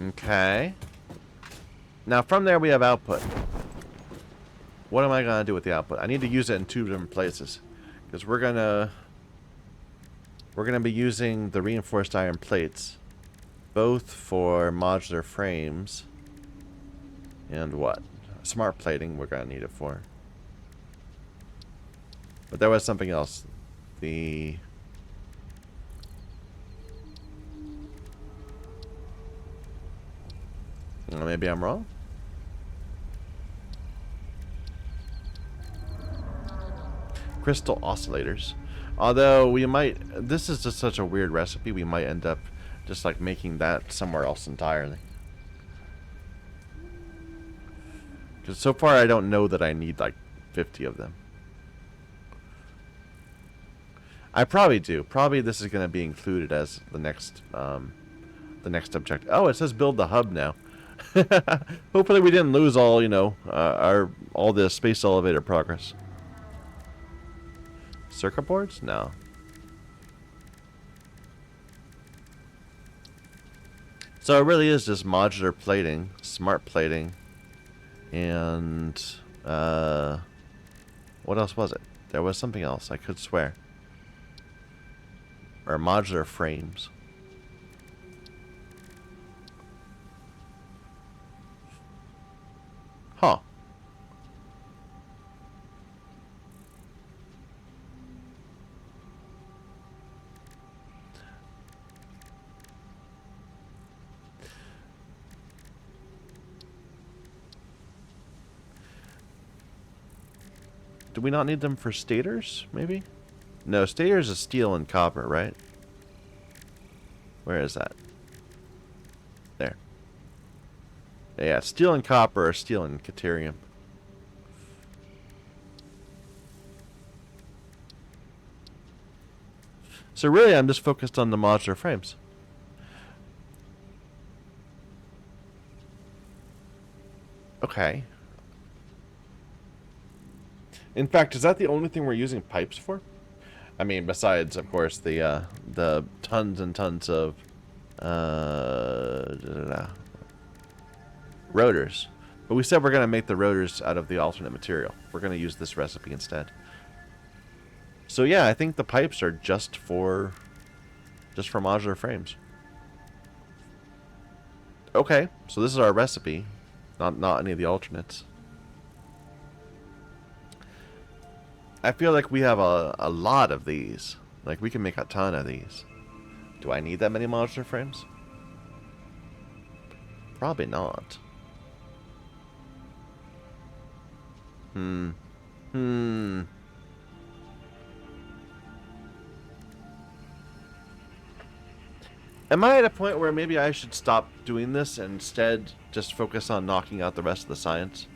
Okay. Now from there we have output. What am I gonna do with the output? I need to use it in 2 different places, because we're gonna be using the reinforced iron plates, both for modular frames and what? Smart plating we're gonna need it for. But there was something else. The maybe I'm wrong. Crystal oscillators. Although we might, this is just such a weird recipe, we might end up just like making that somewhere else entirely. Because so far I don't know that I need like 50 of them. I probably do. Probably this is going to be included as the next objective. Oh, it says build the hub now. Hopefully we didn't lose all, you know, all the space elevator progress. Circuit boards? No. So it really is just modular plating, smart plating, and what else was it? There was something else, I could swear. Or modular frames. Huh. Do we not need them for stators, maybe? No, stators is steel and copper, right? Where is that? There. Yeah, steel and copper or steel and caterium. So really, I'm just focused on the modular frames. Okay. In fact, is that the only thing we're using pipes for? I mean, besides, of course, the tons and tons of rotors. But we said we're going to make the rotors out of the alternate material. We're going to use this recipe instead. So yeah, I think the pipes are just for modular frames. Okay, so this is our recipe, not any of the alternates. I feel like we have a lot of these. Like, we can make a ton of these. Do I need that many modular frames? Probably not. Am I at a point where maybe I should stop doing this and instead just focus on knocking out the rest of the science?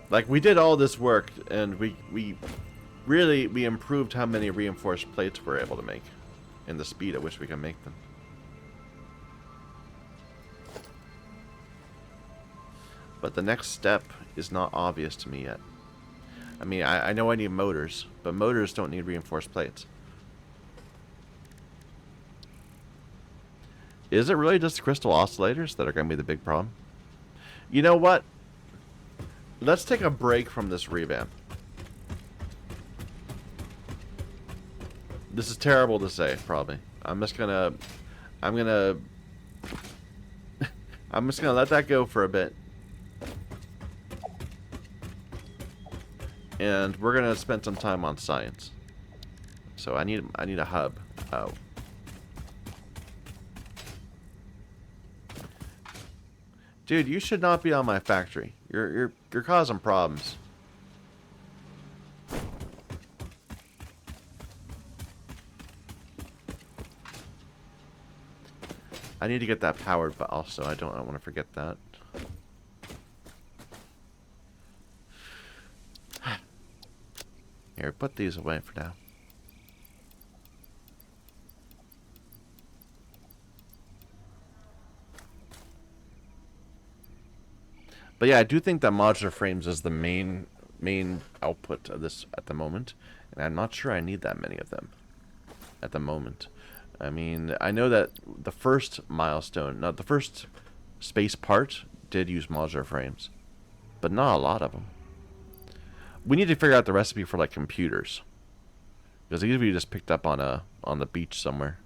Like, we did all this work, and we really, we improved how many reinforced plates we're able to make. And the speed at which we can make them. But the next step is not obvious to me yet. I mean, I know I need motors, but motors don't need reinforced plates. Is it really just crystal oscillators that are going to be the big problem? You know what? Let's take a break from this revamp. This is terrible to say, probably. I'm just gonna let that go for a bit. And we're gonna spend some time on science. So I need a hub. Oh. Dude, you should not be on my factory. You're causing problems. I need to get that powered, but also I don't want to forget that. Here, put these away for now. But yeah, I do think that modular frames is the main output of this at the moment, and I'm not sure I need that many of them at the moment. I mean, I know that the first milestone, not the first space part, did use modular frames, but not a lot of them. We need to figure out the recipe for like computers, because these we just picked up on the beach somewhere.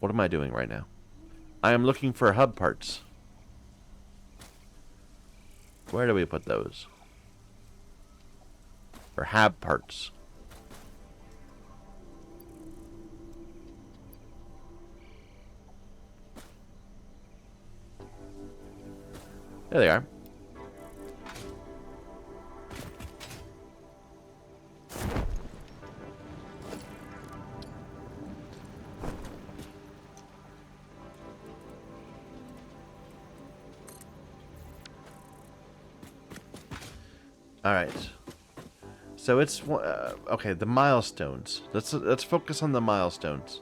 What am I doing right now? I am looking for hub parts. Where do we put those? Or hab parts? There they are. All right. So it's okay. The milestones. Let's focus on the milestones.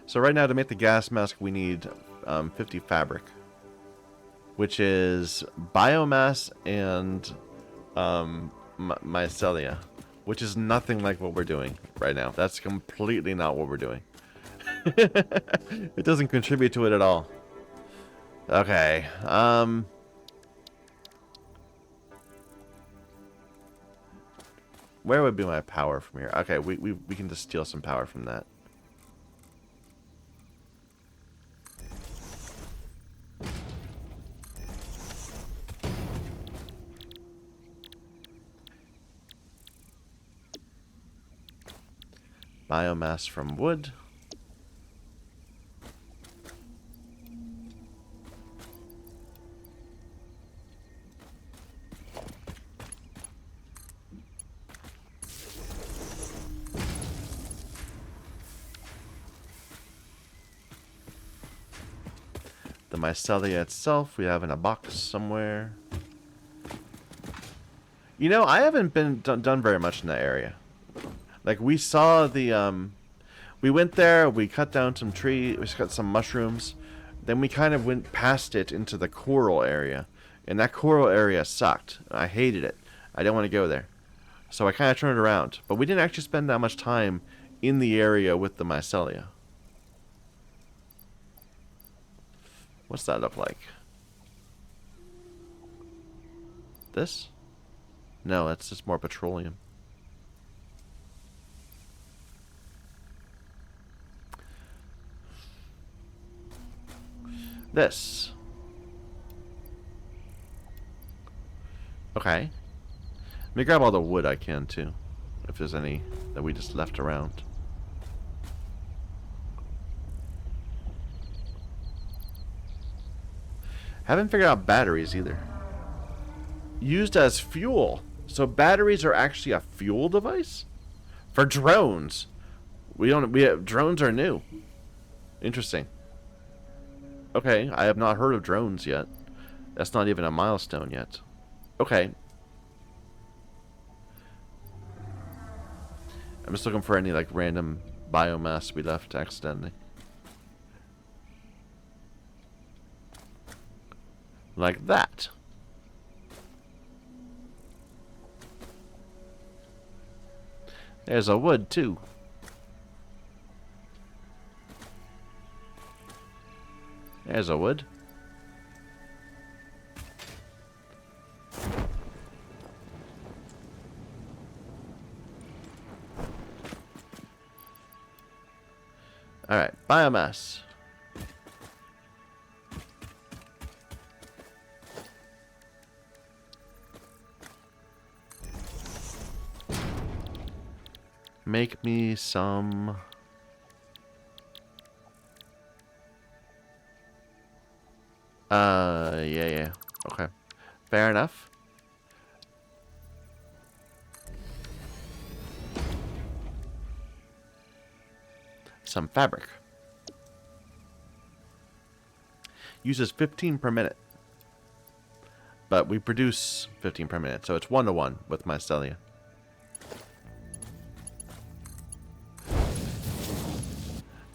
So right now, to make the gas mask, we need 50 fabric, which is biomass and mycelia, which is nothing like what we're doing right now. That's completely not what we're doing. It doesn't contribute to it at all. Okay. Where would be my power from here? Okay, we can just steal some power from that. Biomass from wood. The mycelia itself we have in a box somewhere. You know, I haven't been done very much in that area. Like, we saw the, we went there, we cut down some trees, we cut some mushrooms, then we kind of went past it into the coral area, and that coral area sucked. I hated it. I didn't want to go there. So I kind of turned around, but we didn't actually spend that much time in the area with the mycelia. What's that look like? This? No, that's just more petroleum. This. Okay. Let me grab all the wood I can too, if there's any that we just left around. Haven't figured out batteries either. Used as fuel. So batteries are actually a fuel device? For drones. Drones are new. Interesting. Okay, I have not heard of drones yet. That's not even a milestone yet. Okay. I'm just looking for any like random biomass we left accidentally. Like that. There's a wood too. There's a wood. Alright, biomass. Make me some... yeah. Okay. Fair enough. Some fabric. Uses 15 per minute. But we produce 15 per minute, so it's 1-to-1 with mycelia.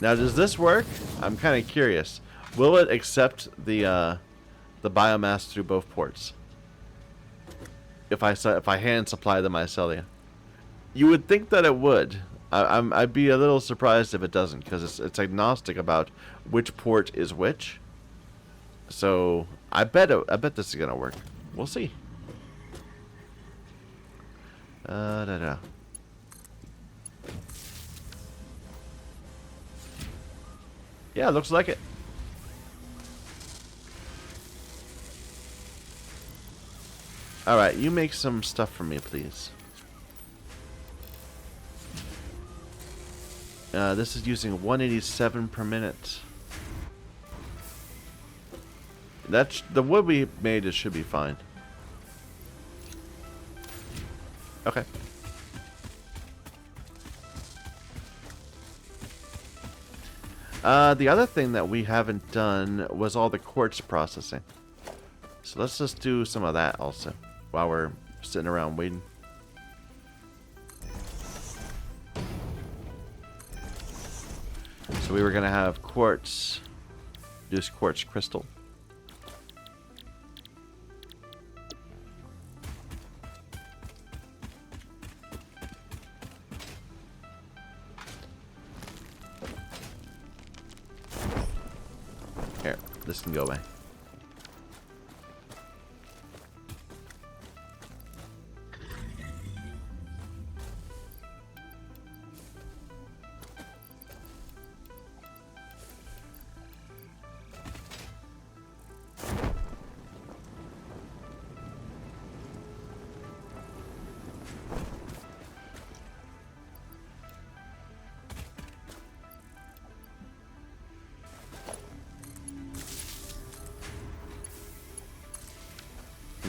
Now, does this work? I'm kind of curious. Will it accept the biomass through both ports? If I hand supply the mycelia, you would think that it would. I'd be a little surprised if it doesn't, because it's agnostic about which port is which. So I bet this is gonna work. We'll see. Yeah, looks like it. Alright, you make some stuff for me, please. This is using 187 per minute. That's the wood we made. It should be fine. Okay. The other thing that we haven't done was all the quartz processing. So let's just do some of that also while we're sitting around waiting. So we were gonna have quartz, produce quartz crystal. Here, this can go away.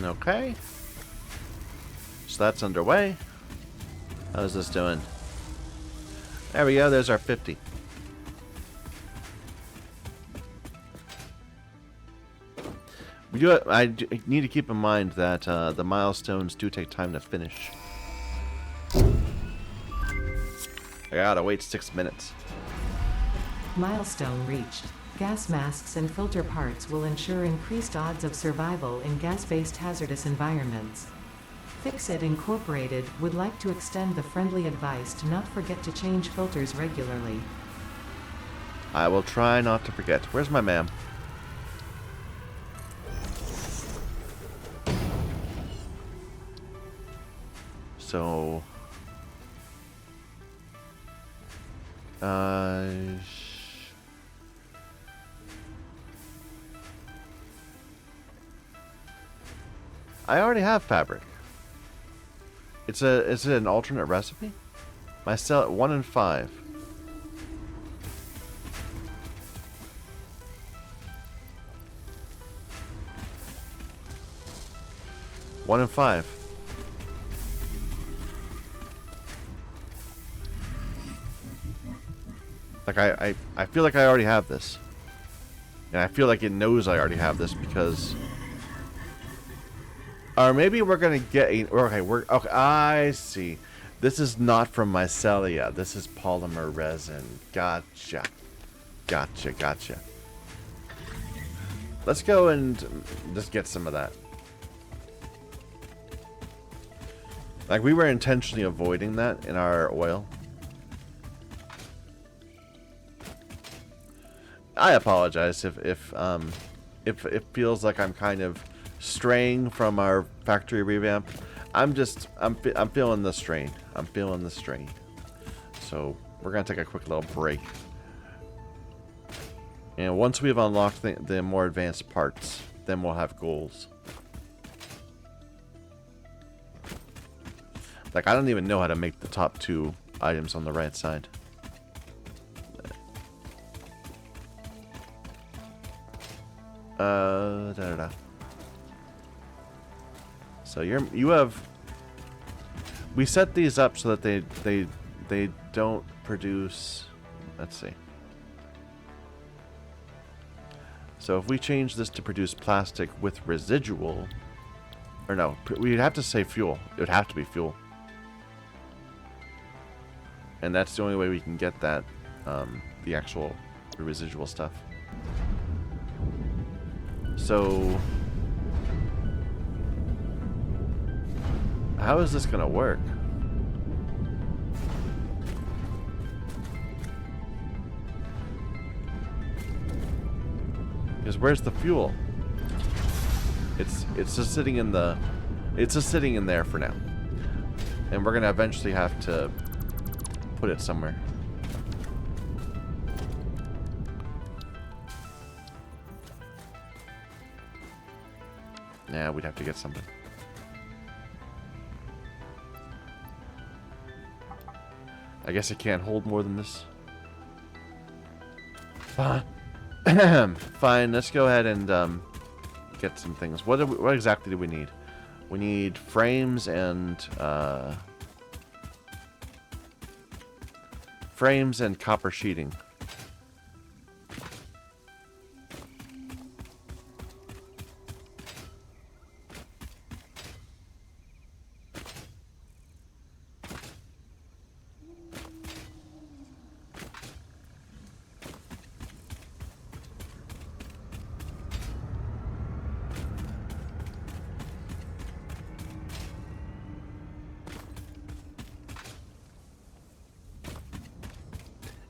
Okay. So that's underway. How's this doing? There we go. There's our 50. I need to keep in mind that the milestones do take time to finish. I gotta wait 6 minutes. Milestone reached. Gas masks and filter parts will ensure increased odds of survival in gas-based hazardous environments. Fixit Incorporated would like to extend the friendly advice to not forget to change filters regularly. I will try not to forget. Where's my ma'am? So... I already have fabric. Is it an alternate recipe? My cell at 1 and 5. One and 5. Like I feel like I already have this. And I feel like it knows I already have this because Or maybe we're gonna get a, okay. Okay. I see. This is not from mycelia. This is polymer resin. Gotcha. Gotcha. Gotcha. Let's go and just get some of that. Like, we were intentionally avoiding that in our oil. I apologize if it feels like I'm kind of straying from our factory revamp. I'm feeling the strain. I'm feeling the strain. So we're gonna take a quick little break. And once we've unlocked the more advanced parts, then we'll have goals. Like, I don't even know how to make the top 2 items on the right side. So you have. We set these up so that they don't produce. Let's see. So if we change this to produce plastic with residual, or no, we'd have to say fuel. It would have to be fuel, and that's the only way we can get that, the actual residual stuff. So, how is this gonna work? Because where's the fuel? It's just sitting in the, it's just sitting in there for now, and we're gonna eventually have to put it somewhere. Yeah, we'd have to get something. I guess it can't hold more than this. Fine. Fine, let's go ahead and get some things. What exactly do we need? We need frames and copper sheeting.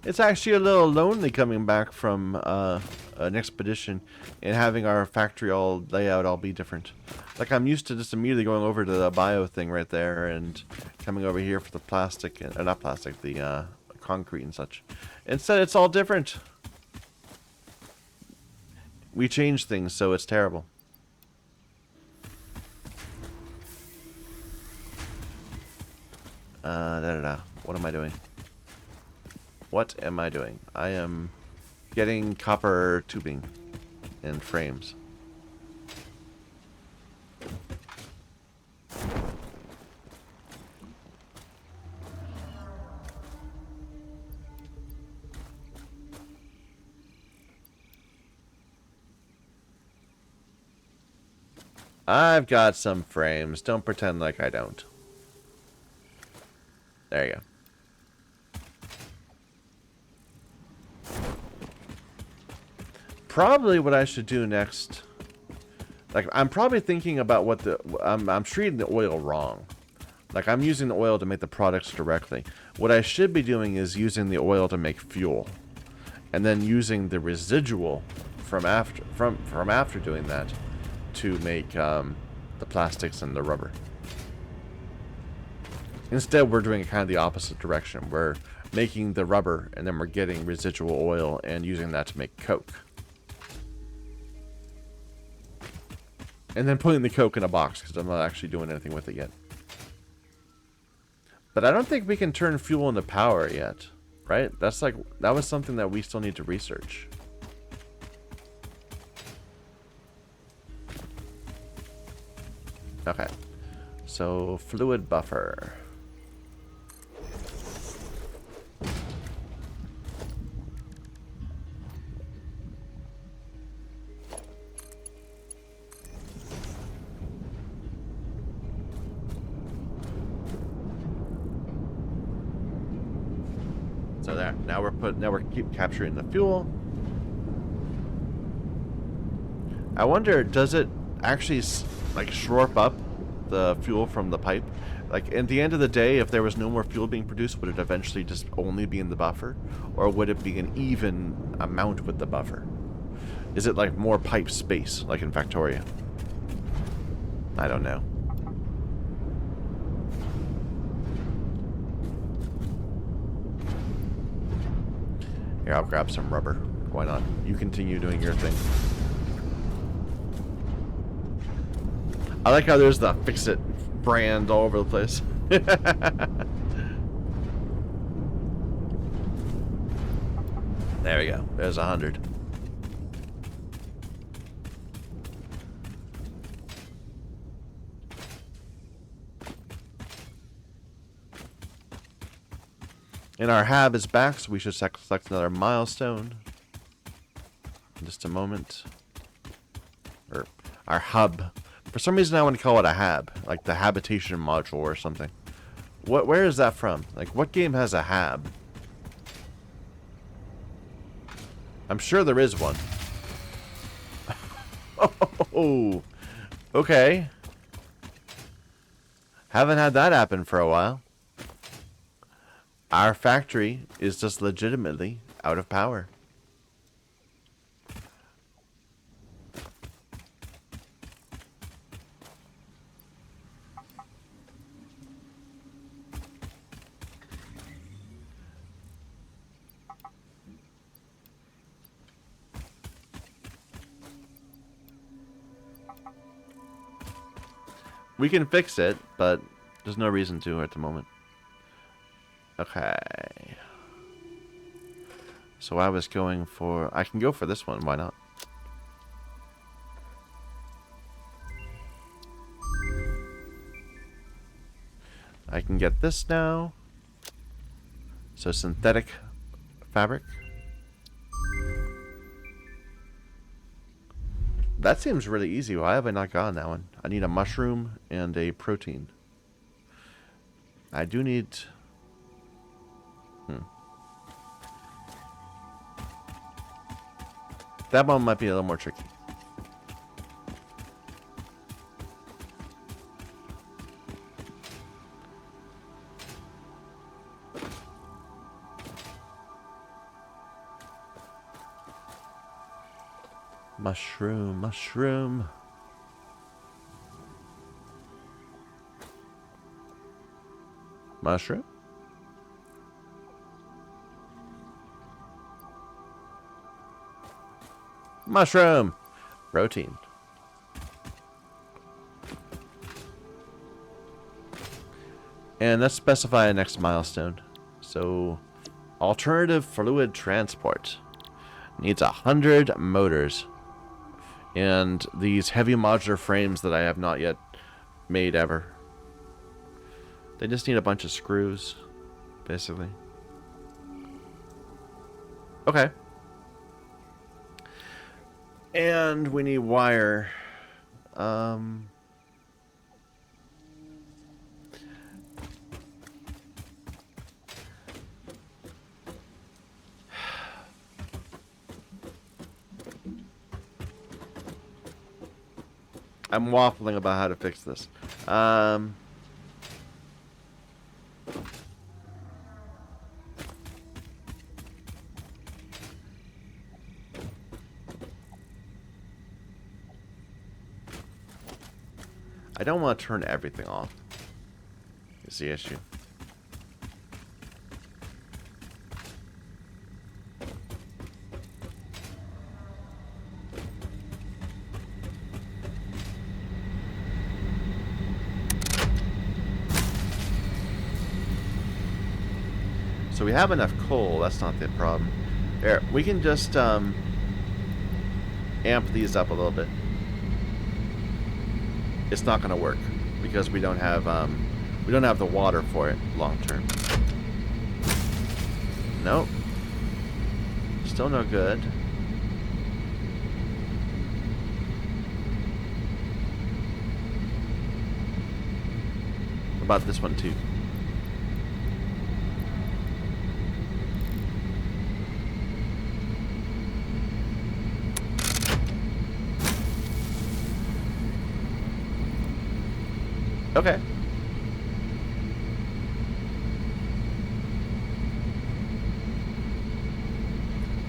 It's actually a little lonely coming back from an expedition and having our factory layout all be different. Like, I'm used to just immediately going over to the bio thing right there and coming over here for the plastic, not plastic, the concrete and such. Instead, it's all different. We changed things, so it's terrible. What am I doing? What am I doing? I am getting copper tubing and frames. I've got some frames. Don't pretend like I don't. There you go. Probably what I should do next, like, I'm probably thinking about what I'm treating the oil wrong. Like, I'm using the oil to make the products directly. What I should be doing is using the oil to make fuel, and then using the residual from after doing that to make the plastics and the rubber. Instead, we're doing kind of the opposite direction. We're making the rubber, and then we're getting residual oil and using that to make coke. And then putting the coke in a box, because I'm not actually doing anything with it yet. But I don't think we can turn fuel into power yet, right? That was something that we still need to research. Okay. So, fluid buffer. Now we're keep capturing the fuel. I wonder, does it actually like shorp up the fuel from the pipe? Like, at the end of the day, if there was no more fuel being produced, would it eventually just only be in the buffer? Or would it be an even amount with the buffer? Is it like more pipe space, like in Factoria? I don't know. Here, I'll grab some rubber. Why not? You continue doing your thing. I like how there's the Fix-It brand all over the place. There we go. There's 100. And our hab is back, so we should select another milestone. In just a moment. Or our hub. For some reason I want to call it a hab. Like the habitation module or something. Where is that from? Like, what game has a hab? I'm sure there is one. Oh, okay. Haven't had that happen for a while. Our factory is just legitimately out of power. We can fix it, but there's no reason to at the moment. Okay. So I was going for... I can go for this one. Why not? I can get this now. So synthetic fabric. That seems really easy. Why have I not gotten that one? I need a mushroom and a protein. I do need... That one might be a little more tricky. Mushroom, mushroom. Mushroom? Mushroom! Protein. And let's specify a next milestone. So, alternative fluid transport. Needs 100 motors. And these heavy modular frames that I have not yet made ever. They just need a bunch of screws, basically. Okay. And we need wire. I'm waffling about how to fix this. I don't want to turn everything off. Is the issue. So we have enough coal, that's not the problem. There, we can just amp these up a little bit. It's not going to work because we don't have the water for it long term. Nope. Still no good. What about this one too? Okay.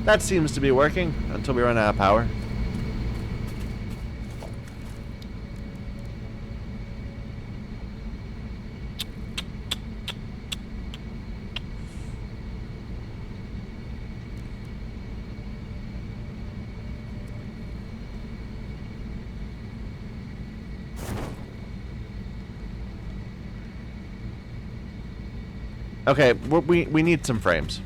That seems to be working until we run out of power. Okay, we need some frames.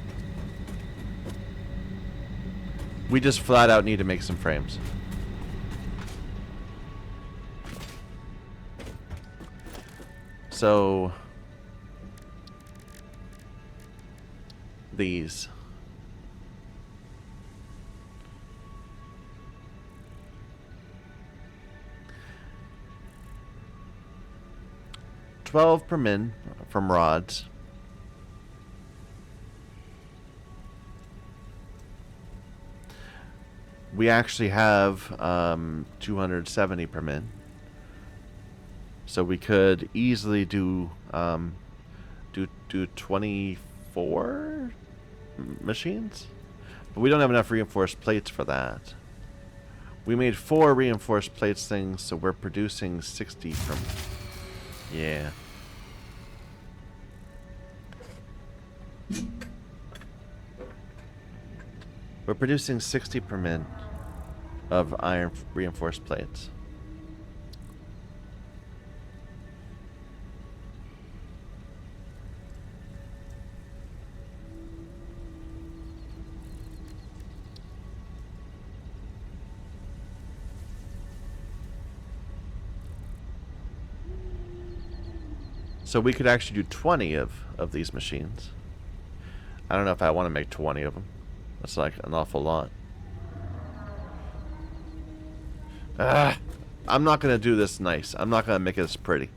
We just flat out need to make some frames. So these. $12 per min from rods. We actually have 270 per min. So we could easily do 24 machines, but we don't have enough reinforced plates for that. We made 4 reinforced plates things, so we're producing 60 from. Yeah. We're producing 60 per min of iron reinforced plates. So we could actually do 20 of these machines. I don't know if I want to make 20 of them. That's like an awful lot. I'm not going to do this nice. I'm not going to make this pretty.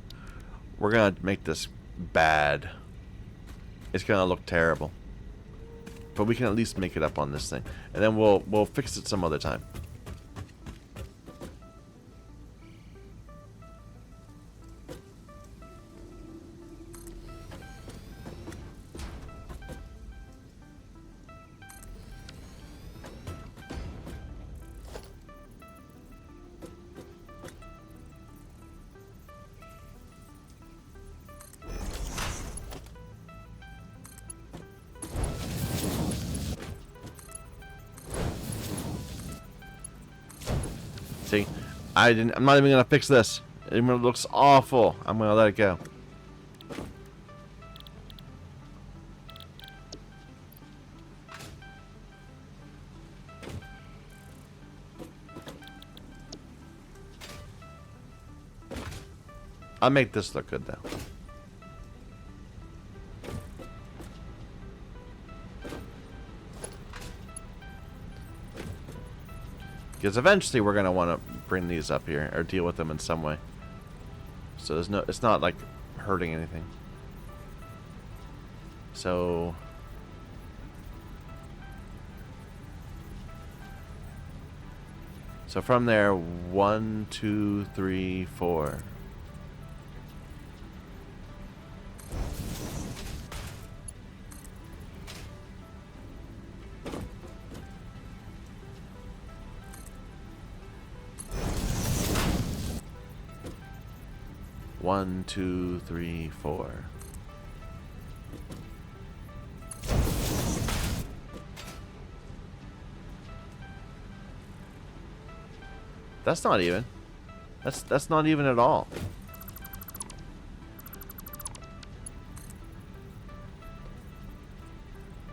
We're going to make this bad. It's going to look terrible. But we can at least make it up on this thing. And then we'll fix it some other time. See, I'm not even gonna fix this. It looks awful. I'm gonna let it go. I'll make this look good though. Because eventually we're gonna want to bring these up here or deal with them in some way. So there's no, it's not like hurting anything. So from there, 1, 2, 3, 4. One, 2, 3, 4. That's not even. That's not even at all.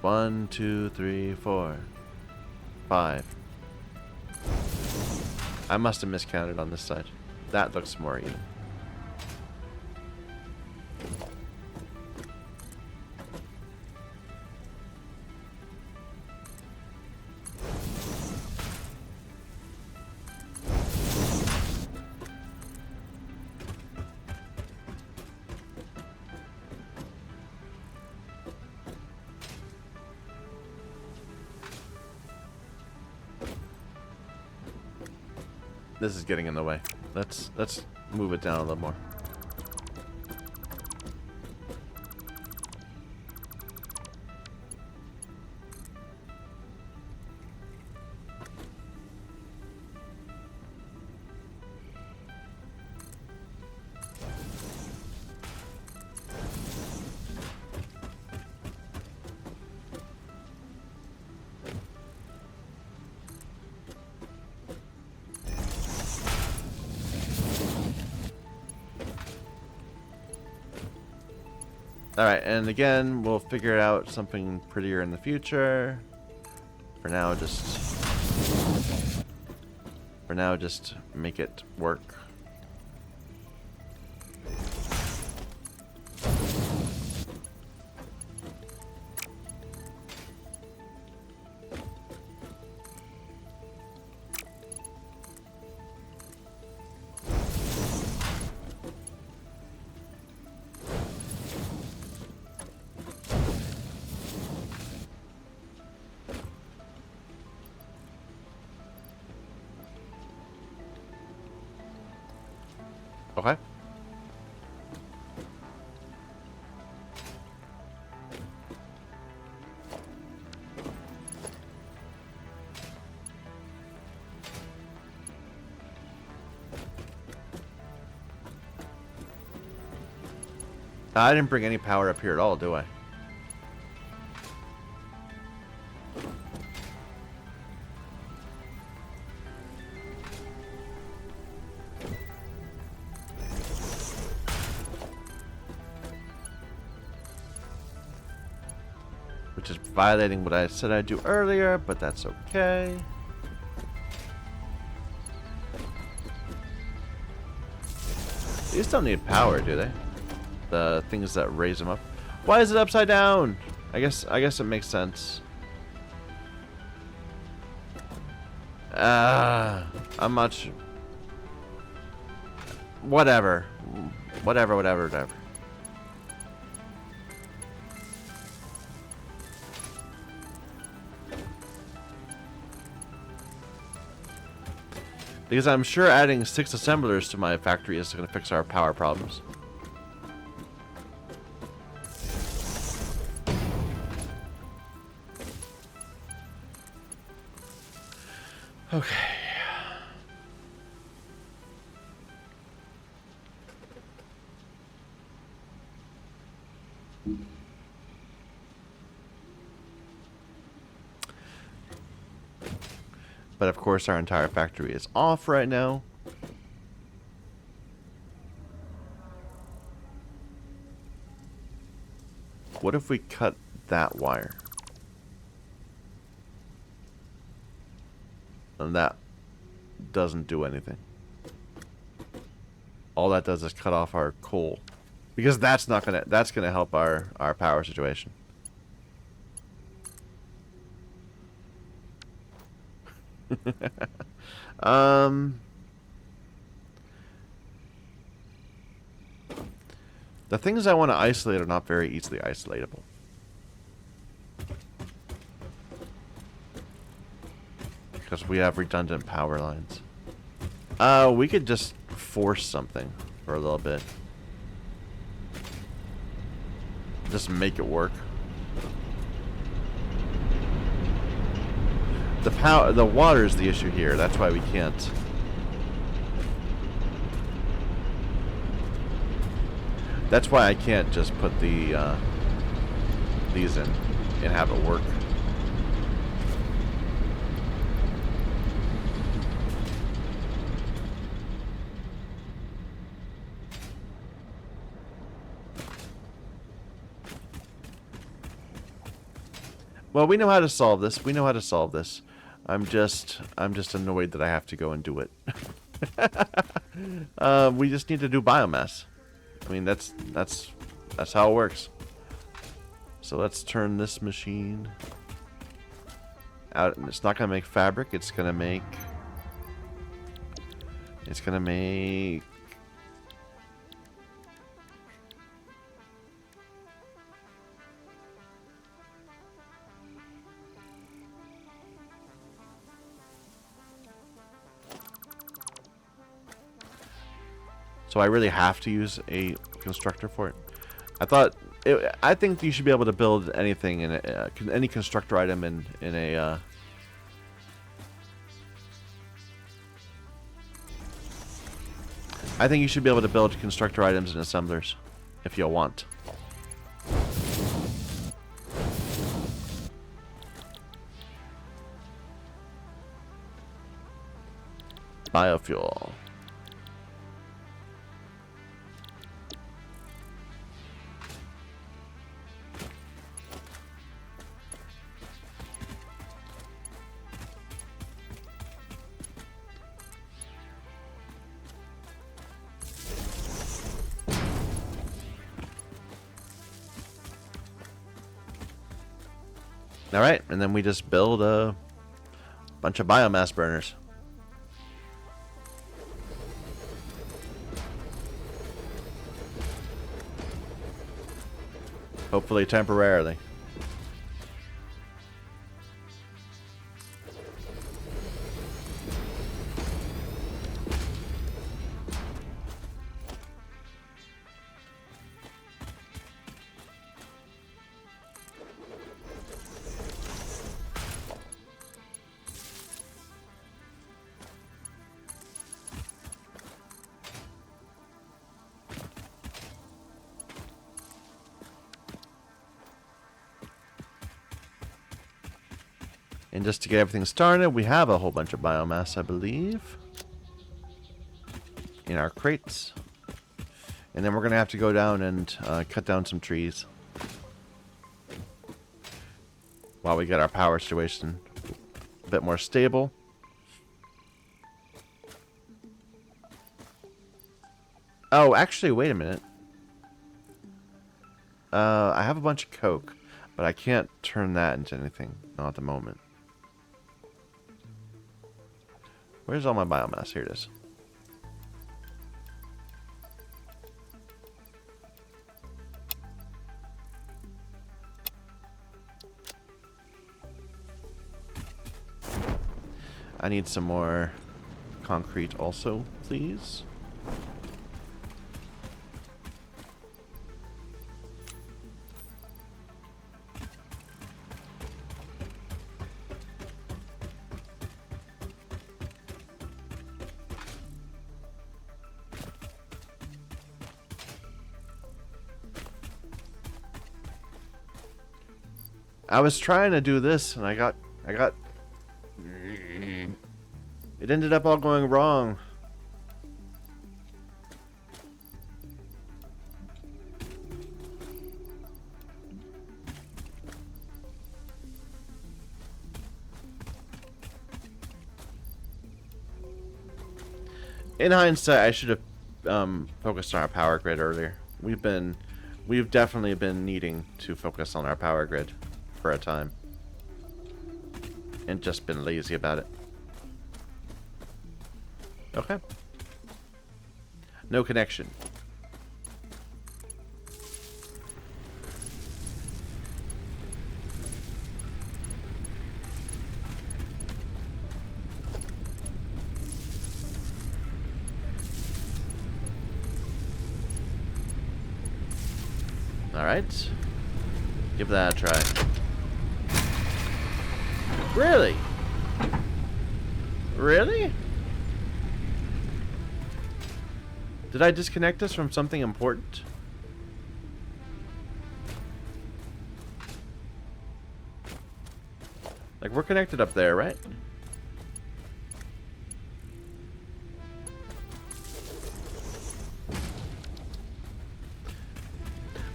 One, 2, 3, 4, 5. I must have miscounted on this side. That looks more even. This is getting in the way. Let's move it down a little more. Alright, and again, we'll figure out something prettier in the future. For now, just make it work. Okay. I didn't bring any power up here at all, do I? Which is violating what I said I'd do earlier, but that's okay. These don't need power, do they? The things that raise them up. Why is it upside down? I guess it makes sense. I'm not sure. Whatever. Whatever. Because I'm sure adding 6 assemblers to my factory is going to fix our power problems. Okay. But of course our entire factory is off right now. What if we cut that wire? And that doesn't do anything. All that does is cut off our coal. Because that's gonna help our power situation. The things I want to isolate are not very easily isolatable. Because we have redundant power lines. We could just force something for a little bit. Just make it work. The water is the issue here. That's why we can't. That's why I can't just put these in and have it work. Well, we know how to solve this. I'm just annoyed that I have to go and do it. We just need to do biomass. I mean, that's how it works. So let's turn this machine out. It's not gonna make fabric. It's gonna make. So I really have to use a constructor for it. I think you should be able to build anything in any constructor item in a. I think you should be able to build constructor items and assemblers if you want. Biofuel. Alright, and then we just build a bunch of biomass burners. Hopefully temporarily. And just to get everything started, we have a whole bunch of biomass, I believe, in our crates. And then we're going to have to go down and cut down some trees while we get our power situation a bit more stable. Oh, actually, wait a minute. I have a bunch of coke, but I can't turn that into anything. Not at the moment. Where's all my biomass? Here it is. I need some more concrete also, please. I was trying to do this and I got it ended up all going wrong. In hindsight, I should have focused on our power grid earlier. We've definitely been needing to focus on our power grid for a time. And just been lazy about it. Okay. No connection. Alright. Give that a try. Really? Really? Did I disconnect us from something important? Like, we're connected up there, right?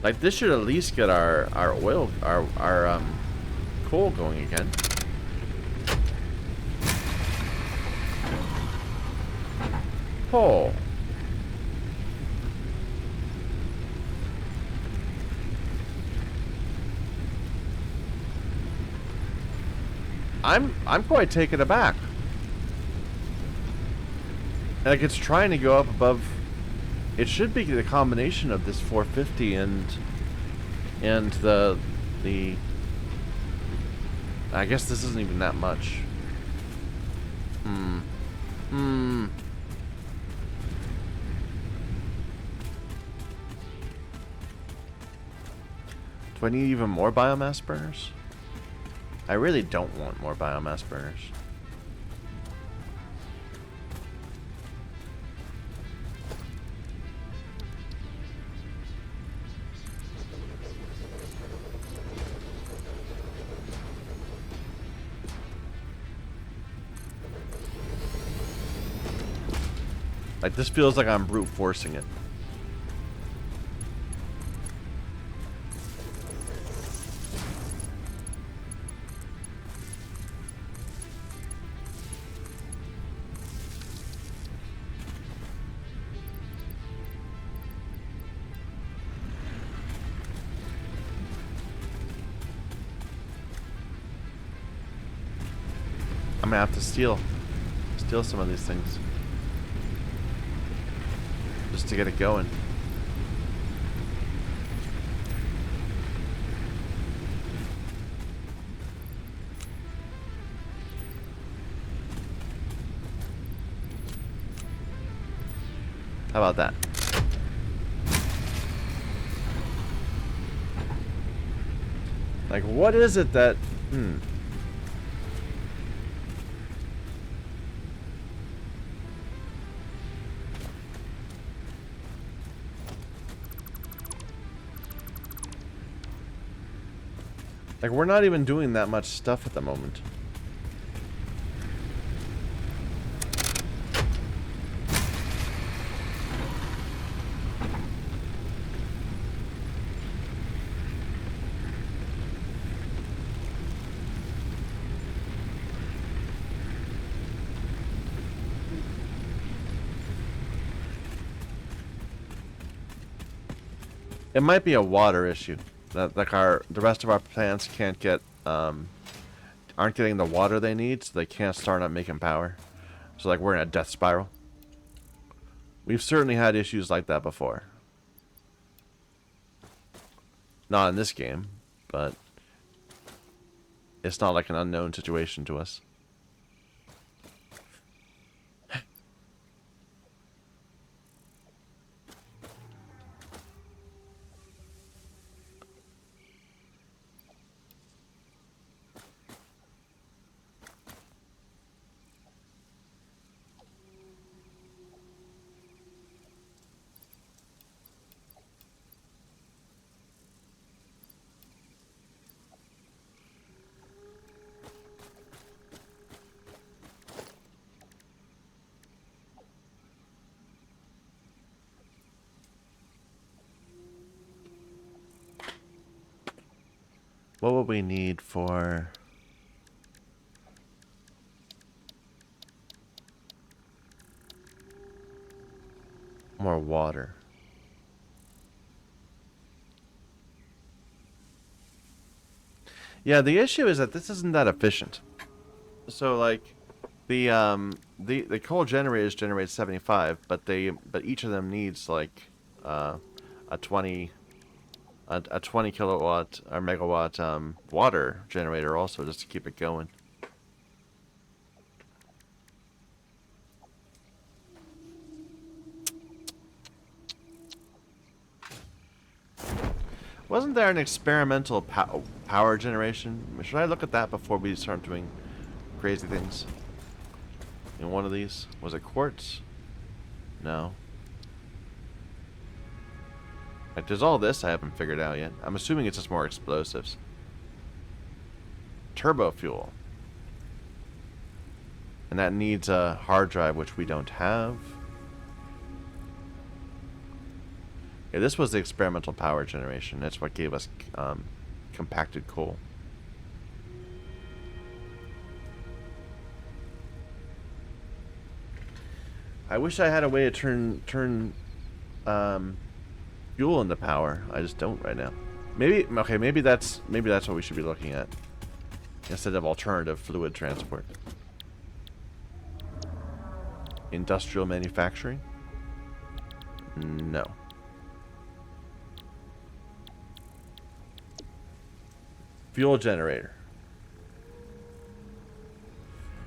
Like, this should at least get our oil, our coal going again. Oh. I'm quite taken aback. Like, it's trying to go up above. It should be the combination of this 450 and the I guess this isn't even that much. Do I need even more biomass burners? I really don't want more biomass burners. Like, this feels like I'm brute forcing it. I'm gonna have to steal some of these things just to get it going. How about that? Like, what is it that... Like, we're not even doing that much stuff at the moment. It might be a water issue. That like the rest of our plants can't get aren't getting the water they need, so they can't start up making power. So like we're in a death spiral. We've certainly had issues like that before. Not in this game, but it's not like an unknown situation to us. What would we need for... more water? Yeah, the issue is that this isn't that efficient. So like the coal generators generate 75, but each of them needs like a 20 kilowatt or megawatt water generator also just to keep it going. Wasn't there an experimental power generation? Should I look at that before we start doing crazy things? In one of these? Was it quartz? No. Like, there's all this I haven't figured out yet. I'm assuming it's just more explosives. Turbo fuel. And that needs a hard drive, which we don't have. Yeah, this was the experimental power generation. That's what gave us compacted coal. I wish I had a way to turn fuel into power. I just don't right now. Maybe that's what we should be looking at instead of alternative fluid transport. Industrial manufacturing? No. Fuel generator.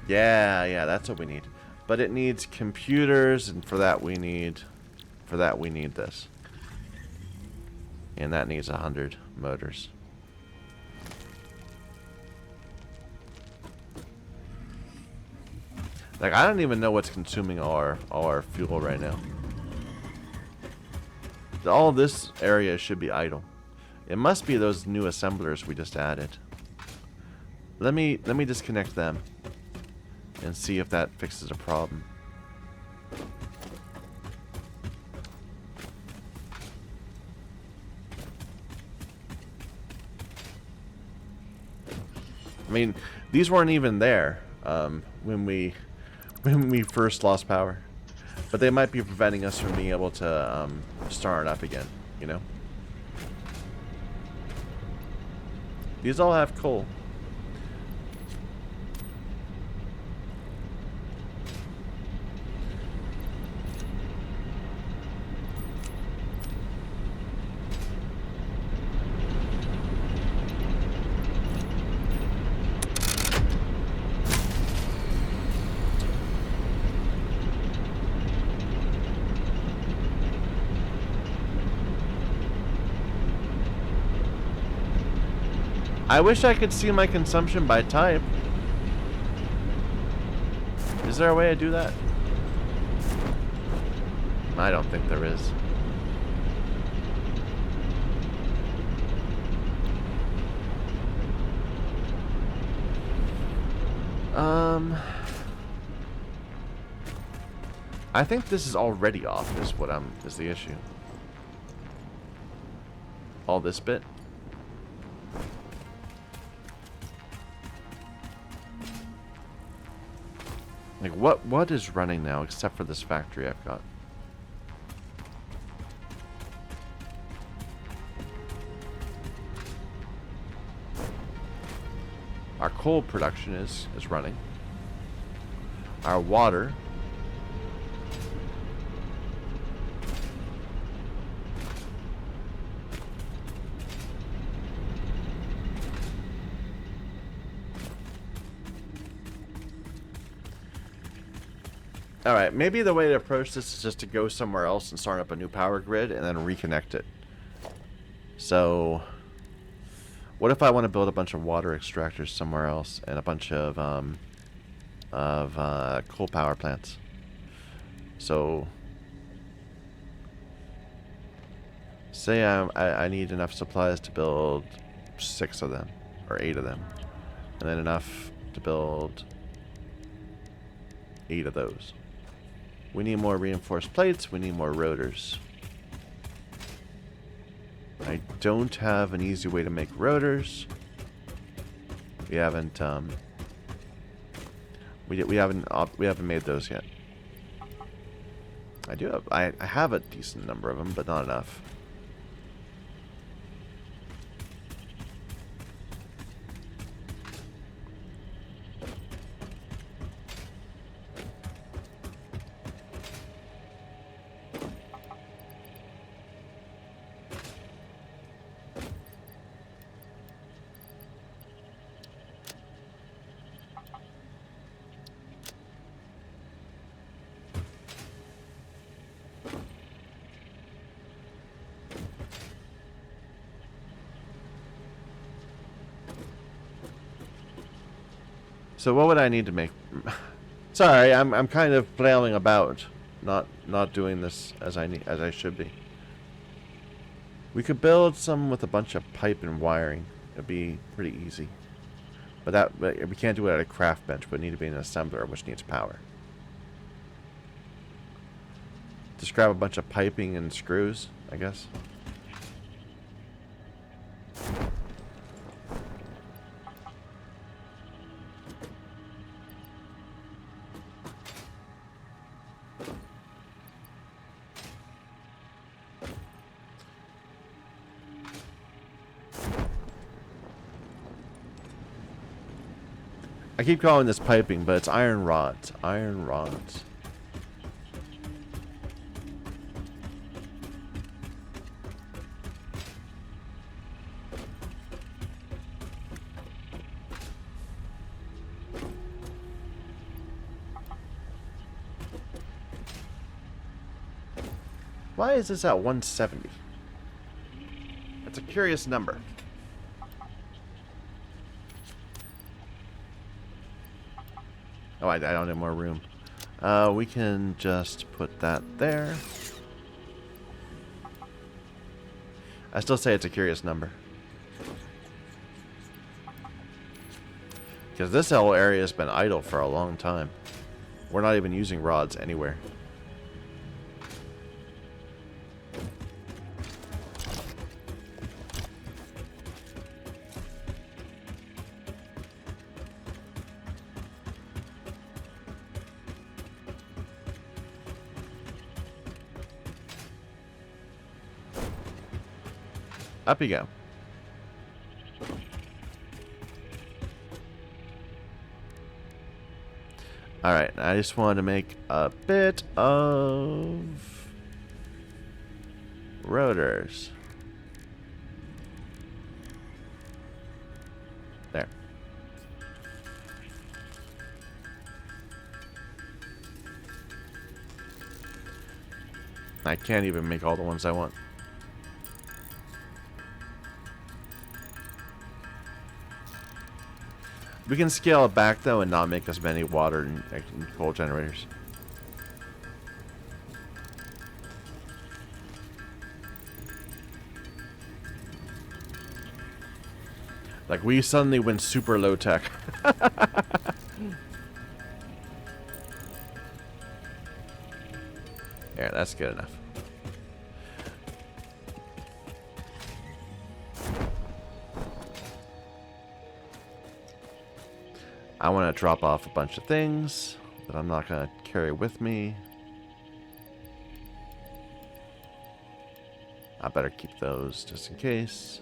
Yeah, that's what we need. But it needs computers, and for that we need this. And that needs 100 motors. Like, I don't even know what's consuming all our fuel right now. All this area should be idle. It must be those new assemblers we just added. Let me disconnect them and see if that fixes a problem. I mean, these weren't even there when we first lost power, but they might be preventing us from being able to start it up again. You know, these all have coal. I wish I could see my consumption by type. Is there a way to do that? I don't think there is. I think this is already off, is the issue. All this bit. Like, what is running now except for this factory I've got? Our coal production is running. Our water. Alright, maybe the way to approach this is just to go somewhere else and start up a new power grid and then reconnect it. So, what if I want to build a bunch of water extractors somewhere else and a bunch of coal power plants? So, say I need enough supplies to build 6 of them, or 8 of them, and then enough to build 8 of those. We need more reinforced plates, we need more rotors. I don't have an easy way to make rotors. We haven't we haven't made those yet. I have a decent number of them, but not enough. So what would I need to make? Sorry, I'm kind of flailing about, not doing this as I should be. We could build some with a bunch of pipe and wiring. It'd be pretty easy. But we can't do it at a craft bench. But need to be an assembler, which needs power. Just grab a bunch of piping and screws, I guess. I keep calling this piping, but it's iron rods. Iron rods. Why is this at 170? That's a curious number. Oh, I don't have more room. We can just put that there. I still say it's a curious number. Because this whole area has been idle for a long time. We're not even using rods anywhere. Up you go. Alright, I just wanted to make a bit of rotors. There. I can't even make all the ones I want. We can scale it back though and not make as many water and coal generators. Like we suddenly went super low tech. Yeah, that's good enough. I want to drop off a bunch of things that I'm not going to carry with me. I better keep those just in case.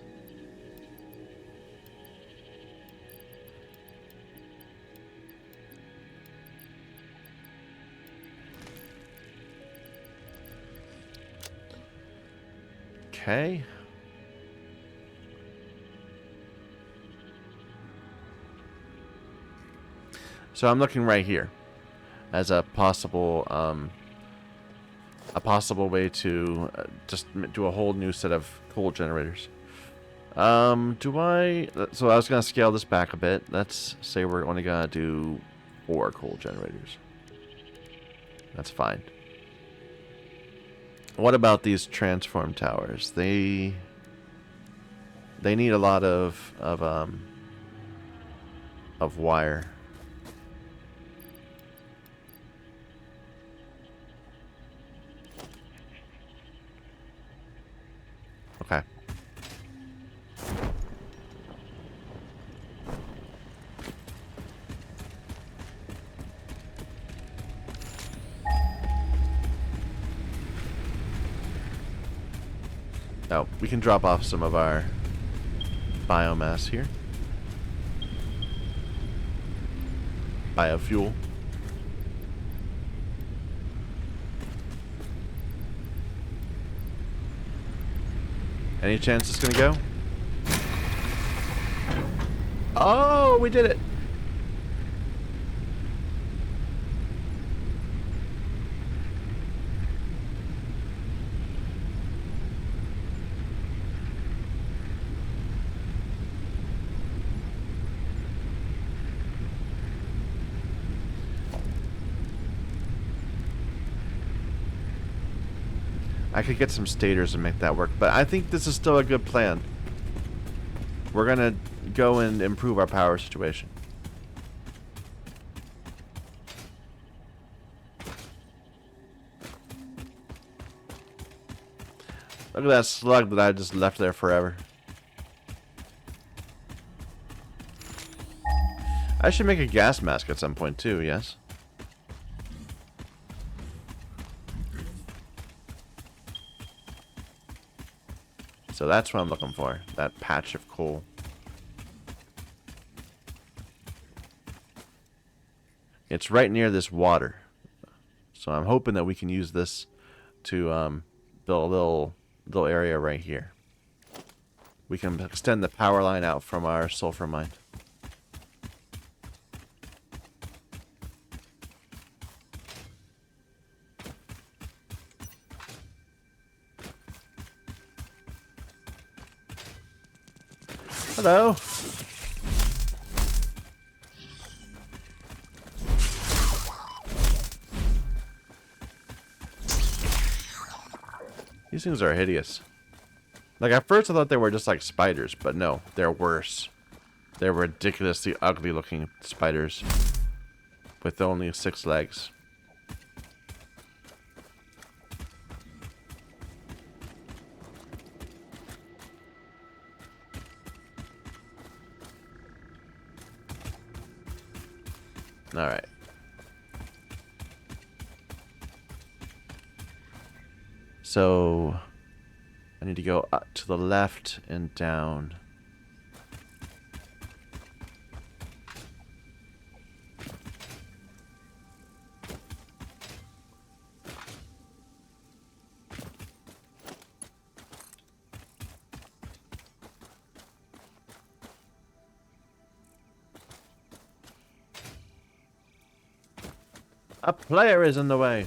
Okay. So I'm looking right here as a possible way to just do a whole new set of coal generators. So I was gonna scale this back a bit. Let's say we're only gonna do 4 coal generators. That's fine. What about these transform towers? They need a lot of wire. Okay. Now, we can drop off some of our biomass here. Biofuel. Any chance it's gonna go? Oh, we did it! I could get some stators and make that work, but I think this is still a good plan. We're gonna go and improve our power situation. Look at that slug that I just left there forever. I should make a gas mask at some point too, yes? So that's what I'm looking for, that patch of coal. It's right near this water. So I'm hoping that we can use this to build a little area right here. We can extend the power line out from our sulfur mine. Hello. These things are hideous. Like, at first I thought they were just like spiders, but no, they're worse. They're ridiculously ugly looking spiders with only 6 legs. Alright. So I need to go up to the left and down. A player is in the way.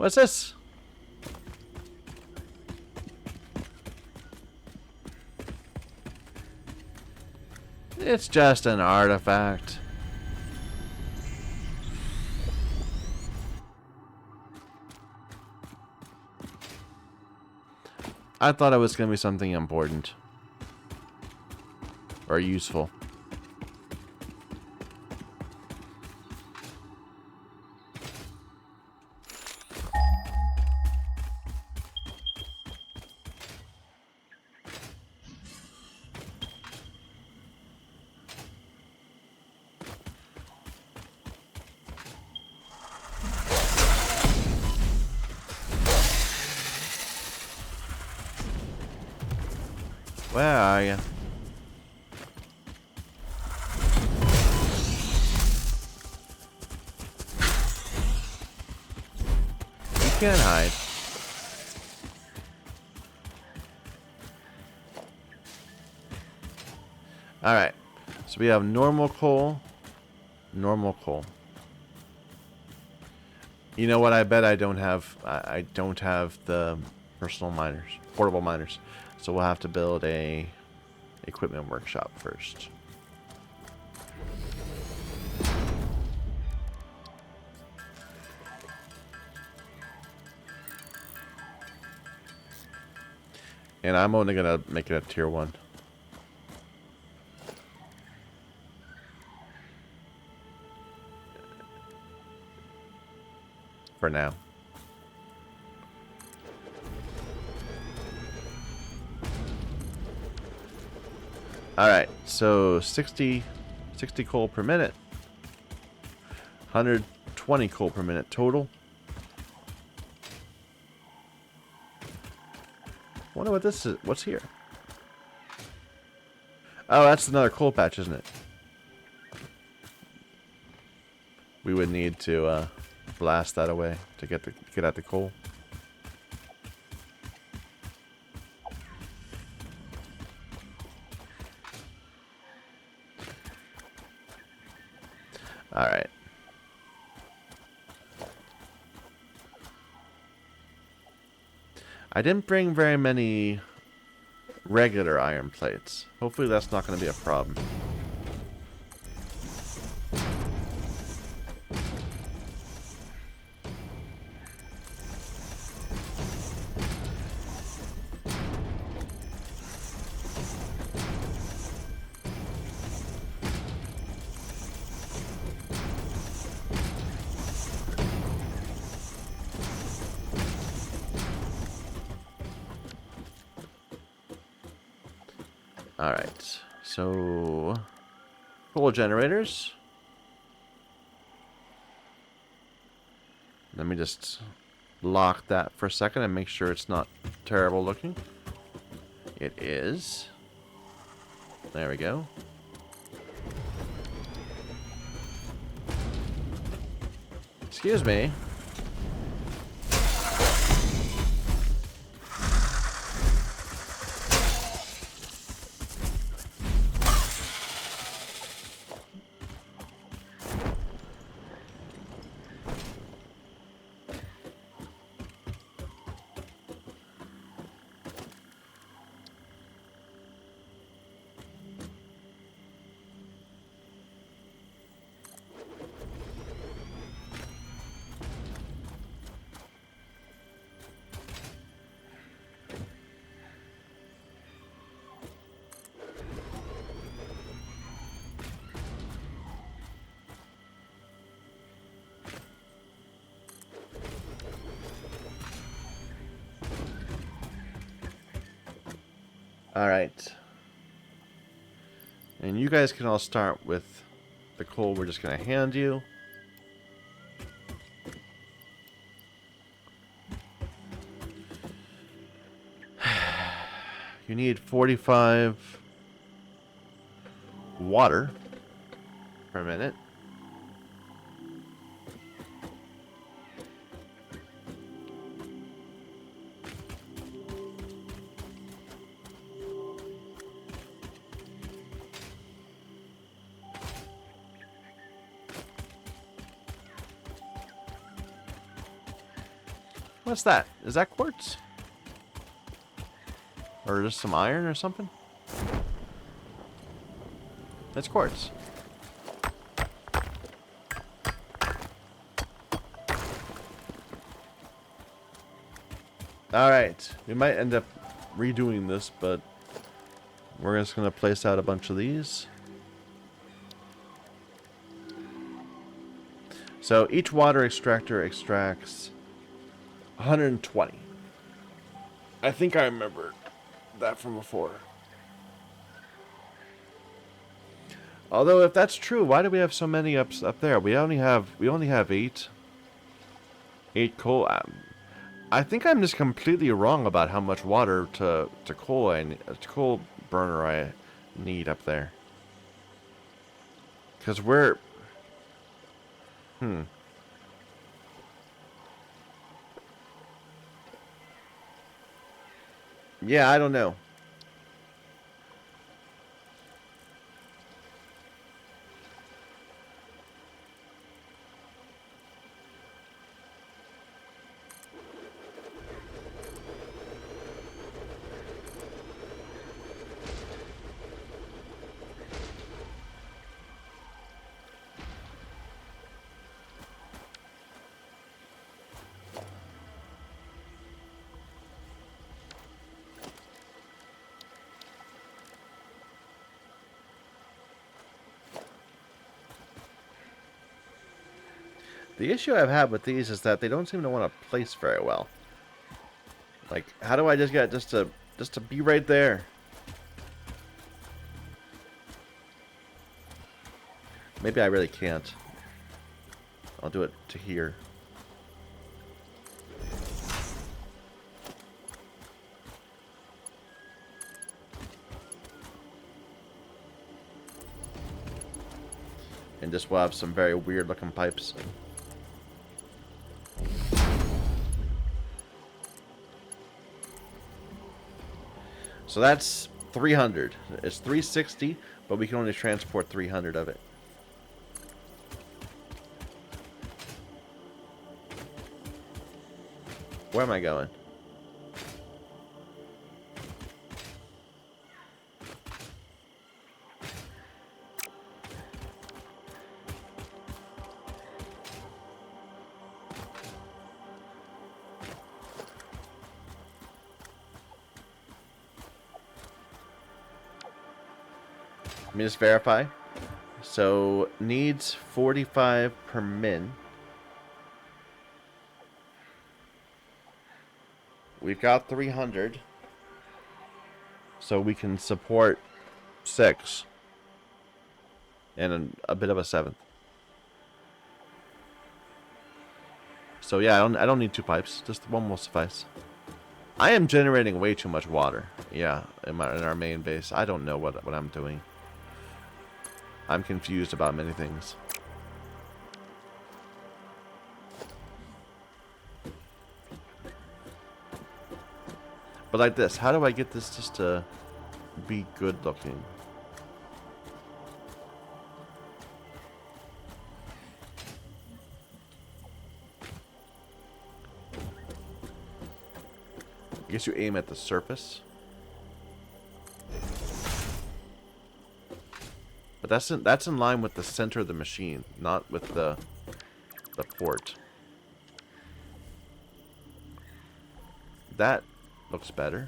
What's this? It's just an artifact. I thought it was going to be something important. Or useful. Where are you? You can't hide. Alright. So we have normal coal. Normal coal. You know what? I bet I don't have... I don't have the personal miners. Portable miners. So we'll have to build a equipment workshop first. And I'm only going to make it a tier 1. For now. Alright, so 60 coal per minute. 120 coal per minute total. Wonder what this is. What's here? Oh, that's another coal patch, isn't it? We would need to blast that away to get at the coal. All right. I didn't bring very many regular iron plates. Hopefully that's not going to be a problem. Alright, so coal generators. Let me just lock that for a second and make sure it's not terrible looking. It is. There we go. Excuse me. Alright. And you guys can all start with the coal we're just going to hand you. You need 45 water per minute. What's that? Is that quartz? Or just some iron or something? That's quartz. Alright. We might end up redoing this, but we're just going to place out a bunch of these. So each water extractor extracts 120. I think I remember that from before. Although if that's true, why do we have so many up there? We only have 8. 8 coal. I think I'm just completely wrong about how much water to coal burner I need up there. Cause we're Yeah, I don't know. The issue I've had with these is that they don't seem to want to place very well. Like, how do I just get just to be right there? Maybe I really can't. I'll do it to here. And just we'll have some very weird looking pipes. So that's 300. It's 360, but we can only transport 300 of it. Where am I going? Let me just verify. So, needs 45 per min. We've got 300. So we can support 6. And a bit of a 7th. So yeah, I don't need 2 pipes. Just one will suffice. I am generating way too much water. Yeah, in our main base. I don't know what I'm doing. I'm confused about many things. But like this, how do I get this just to be good looking? I guess you aim at the surface. But that's in line with the center of the machine, not with the port. That looks better.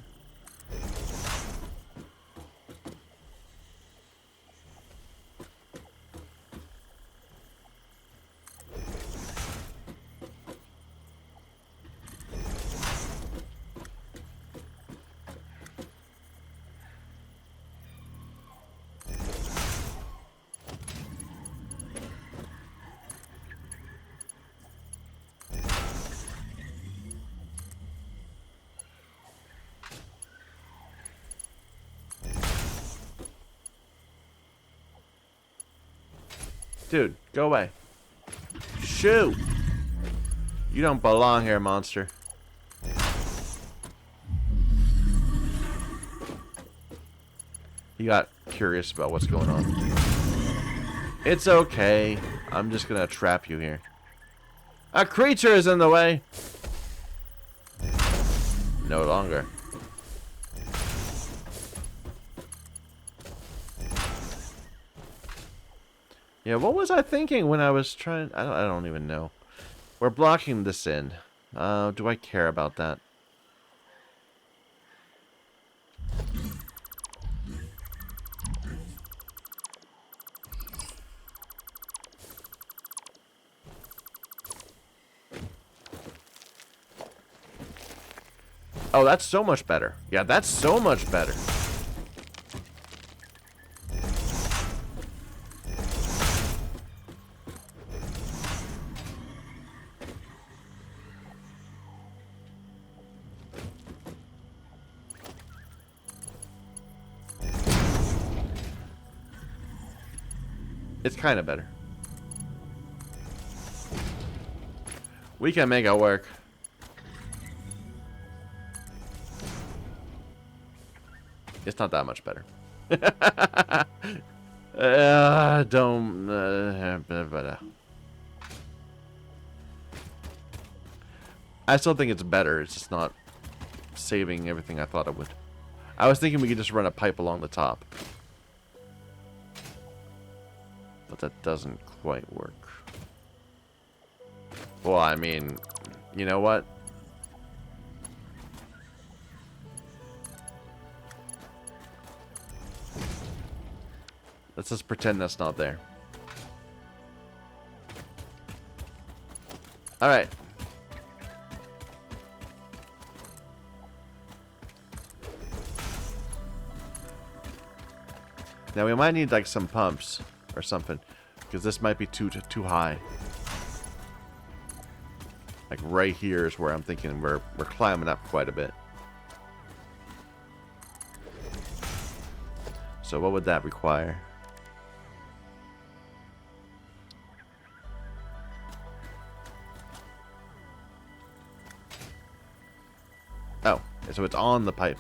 Dude, go away. Shoot! You don't belong here, monster. He got curious about what's going on. It's okay. I'm just gonna trap you here. A creature is in the way! no longer. Yeah, what was I thinking when I was trying... I don't even know. We're blocking this in. Do I care about that? Oh, that's so much better. Yeah, that's so much better. It's kind of better. We can make it work. It's not that much better. Don't... I still think it's better. It's just not saving everything I thought it would. I was thinking we could just run a pipe along the top. But that doesn't quite work. Well, I mean, you know what? Let's just pretend that's not there. Alright. Now we might need like some pumps or something, because this might be too high. Like right here is where I'm thinking we're climbing up quite a bit. So what would that require? Oh, so it's on the pipe.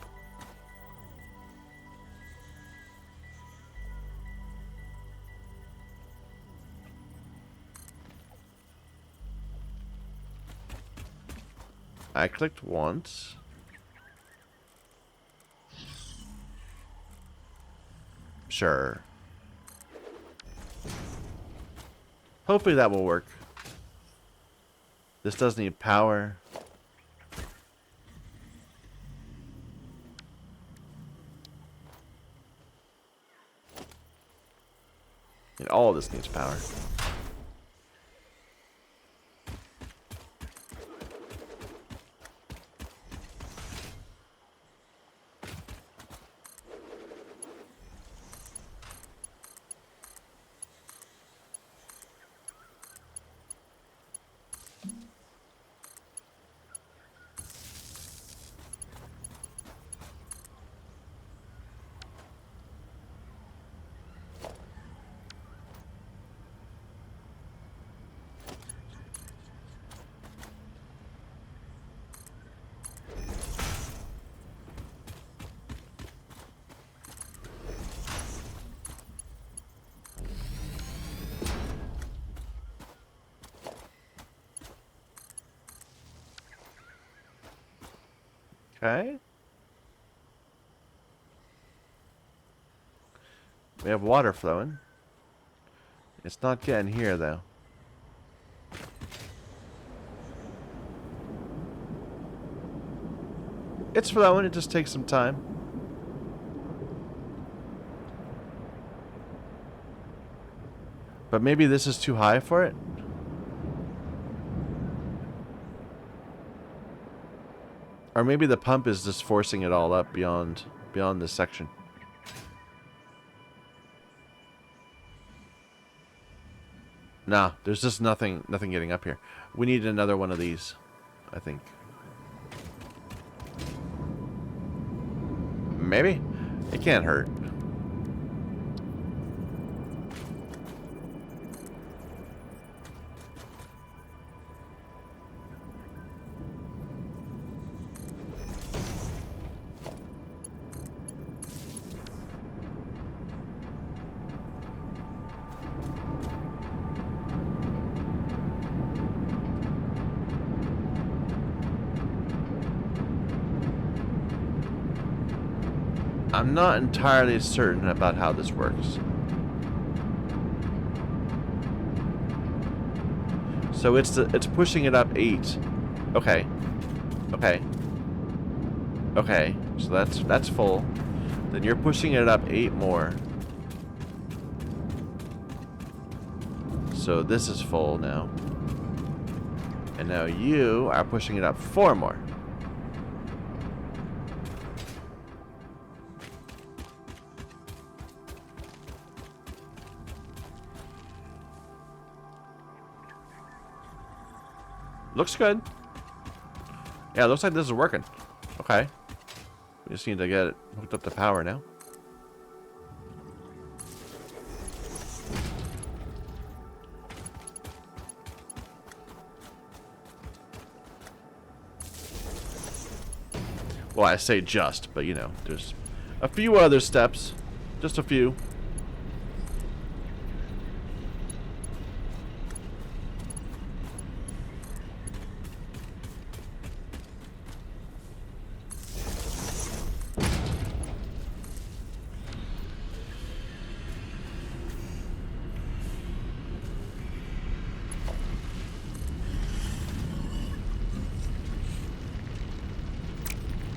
I clicked once. Sure. Hopefully that will work. This does need power. And all of this needs power. Okay. We have water flowing. It's not getting here, though. It's flowing, it just takes some time. But maybe this is too high for it? Or maybe the pump is just forcing it all up beyond this section. Nah, there's just nothing getting up here. We need another one of these, I think. Maybe? It can't hurt. I'm not entirely certain about how this works. So it's pushing it up 8. Okay. Okay. Okay. So that's full. Then you're pushing it up 8 more. So this is full now. And now you are pushing it up 4 more. Looks good. Yeah, it looks like this is working. Okay. We just need to get it hooked up to power now. Well, I say just, but you know, there's a few other steps. Just a few.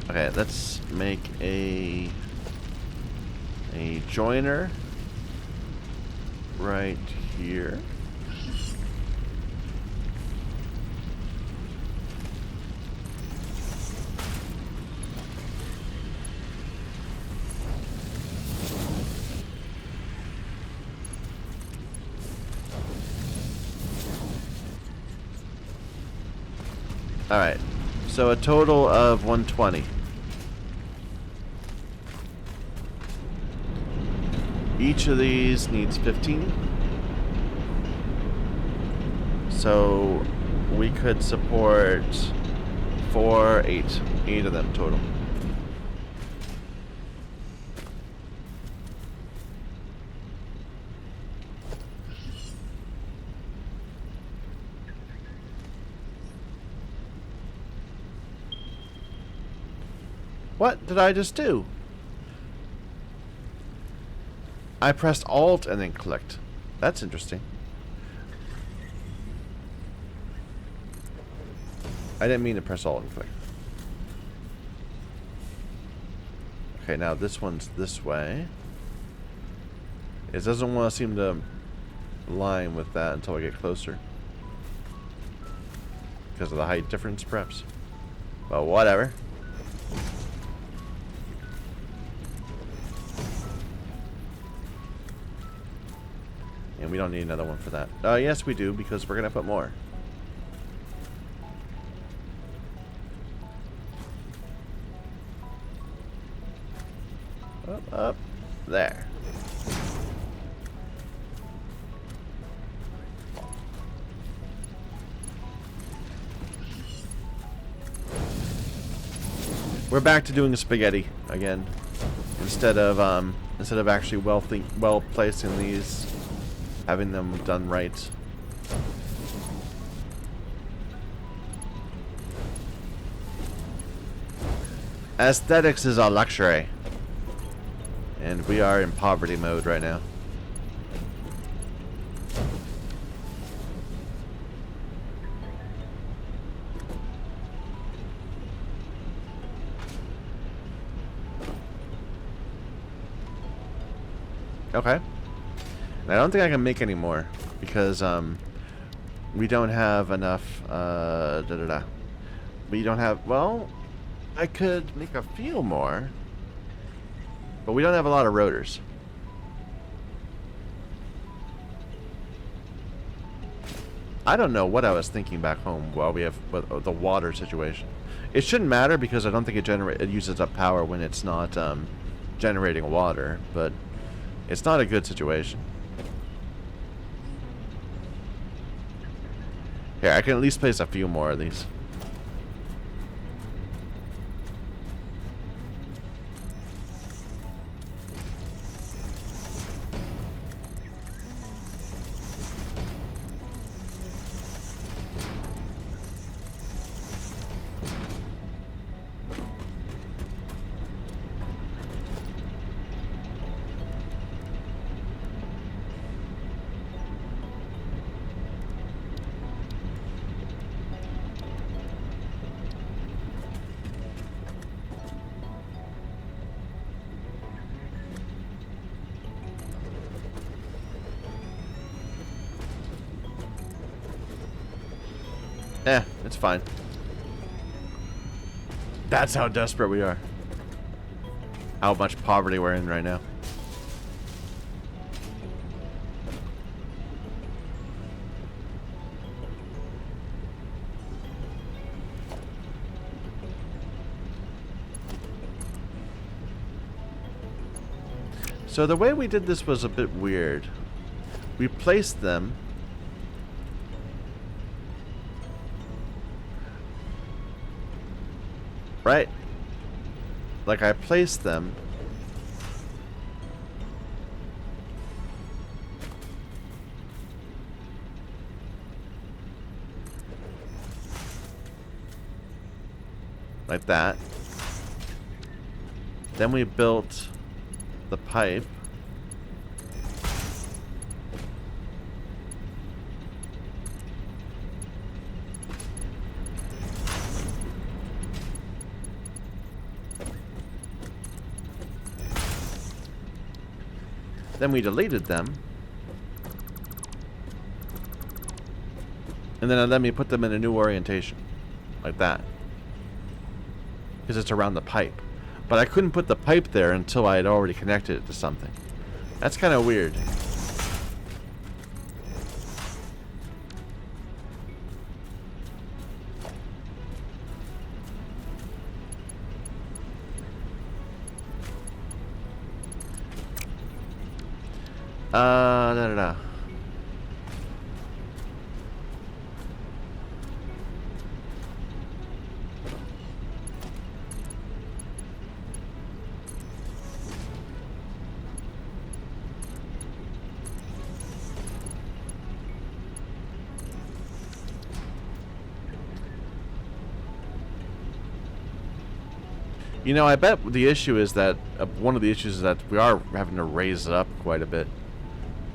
Okay, let's make a joiner right here. All right. So a total of 120. Each of these needs 15. So we could support 4, 8. 8 of them total. What did I just do? I pressed Alt and then clicked. That's interesting. I didn't mean to press Alt and click. Okay, now this one's this way. It doesn't want to seem to align with that until I get closer. Because of the height difference, perhaps. But whatever. And we don't need another one for that. Yes, we do, because we're going to put more. Up, there. We're back to doing the spaghetti again, instead of actually well placing these, having them done right. Aesthetics is a luxury. And we are in poverty mode right now. Okay. And I don't think I can make any more because we don't have enough We don't have, well, I could make a few more. But we don't have a lot of rotors. I don't know what I was thinking back home while we have the water situation. It shouldn't matter because I don't think it uses up power when it's not generating water, but it's not a good situation. Here, I can at least place a few more of these. It's fine. That's how desperate we are. How much poverty we're in right now. So the way we did this was a bit weird. We placed them right. Like I placed them like that. Then we built the pipe. Then we deleted them. And then it let me put them in a new orientation. Like that. Because it's around the pipe. But I couldn't put the pipe there until I had already connected it to something. That's kind of weird. Da da da. You know, I bet the issue is that one of the issues is that we are having to raise it up quite a bit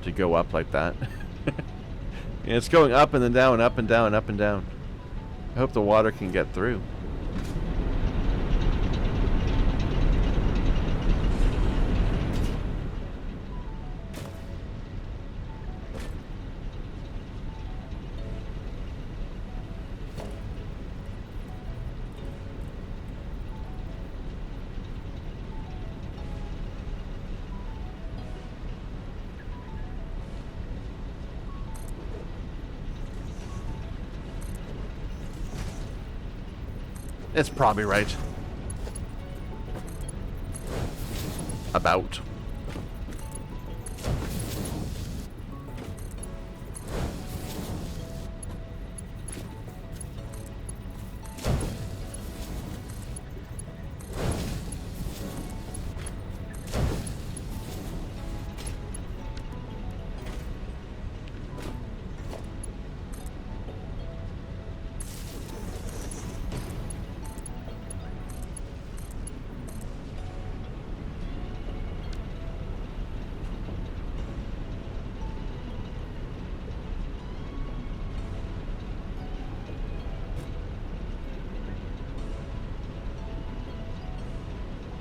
to go up like that. And it's going up and then down, up and down, up and down. I hope the water can get through. It's probably right. About.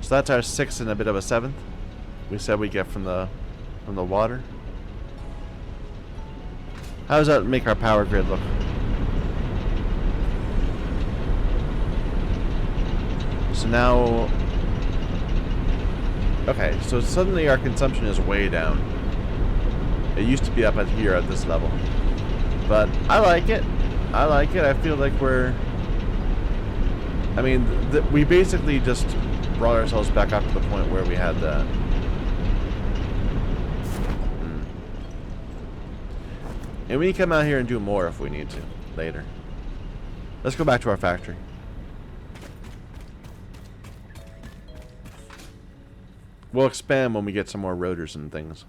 So that's our 6th and a bit of a 7th. We said we get from the water. How does that make our power grid look? So now, okay, so suddenly our consumption is way down. It used to be up at here at this level, but I like it. I like it. I feel like we're, I mean, we basically just brought ourselves back up to the point where we had that. And we can come out here and do more if we need to later. Let's go back to our factory. We'll expand when we get some more rotors and things.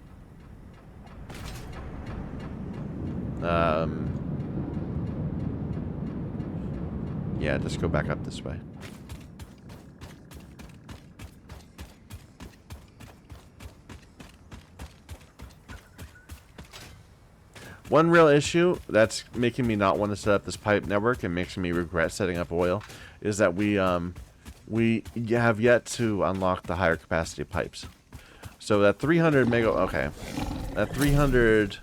Yeah, just go back up this way. One real issue that's making me not want to set up this pipe network and makes me regret setting up oil is that we have yet to unlock the higher capacity pipes. So that 300 mega, okay, that 300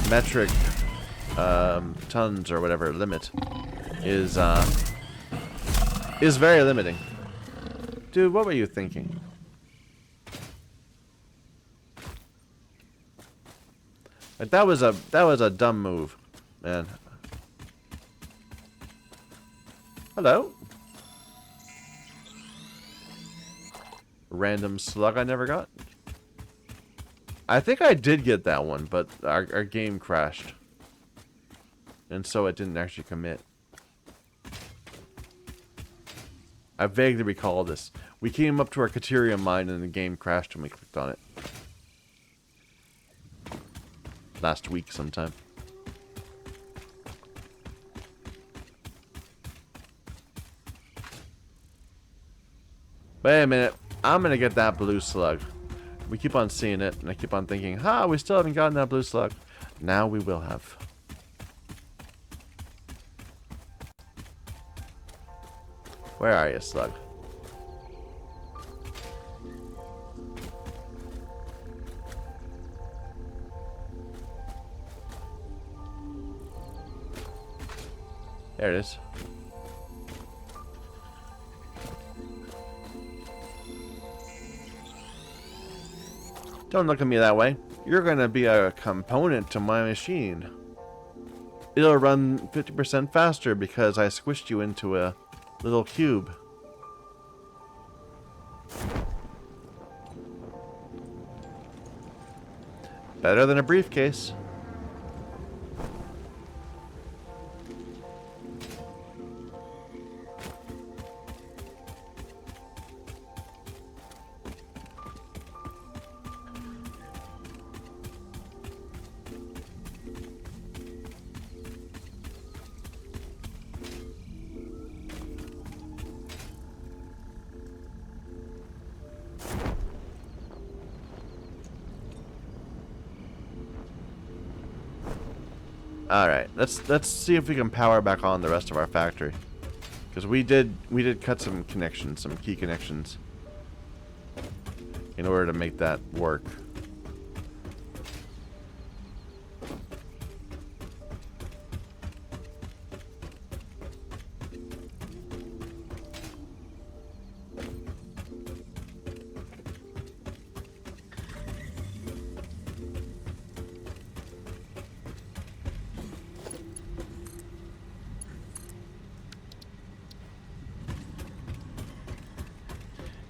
metric tons or whatever limit is very limiting. Dude, what were you thinking? Like, that was a dumb move, man. Hello. Random slug I never got. I think I did get that one, but our game crashed. And so it didn't actually commit. I vaguely recall this. We came up to our Caterium mine and the game crashed when we clicked on it. Last week sometime. Wait a minute. I'm gonna get that blue slug. We keep on seeing it, and I keep on thinking, ha, we still haven't gotten that blue slug. Now we will have. Where are you, slug? There it is. Don't look at me that way. You're gonna be a component to my machine. It'll run 50% faster because I squished you into a little cube. Better than a briefcase. Alright, let's see if we can power back on the rest of our factory. Because we did cut some connections, some key connections, in order to make that work.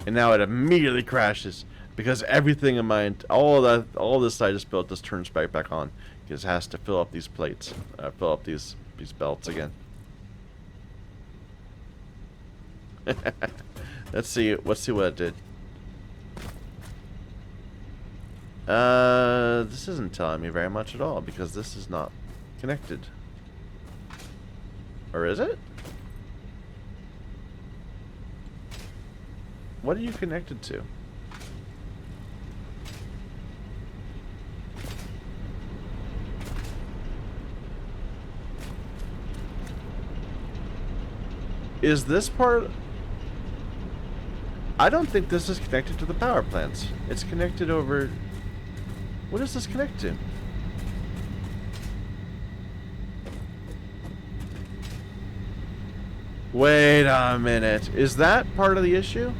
And now it immediately crashes because everything in my all this I just built just turns back on because it has to fill up these plates, fill up these belts again. Let's see what it did. This isn't telling me very much at all because this is not connected. Or is it? What are you connected to? Is this part... I don't think this is connected to the power plants. It's connected over... What does this connect to? Wait a minute. Is that part of the issue?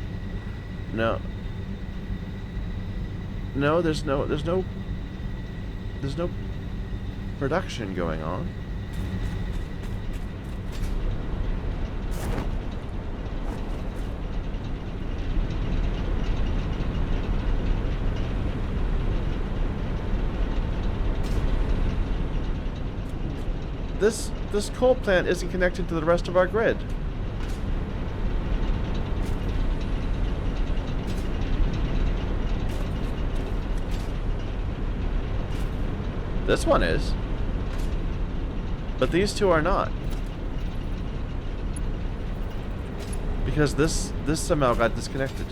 No. No, there's no production going on. This coal plant isn't connected to the rest of our grid. This one is. But these two are not. Because this somehow got disconnected.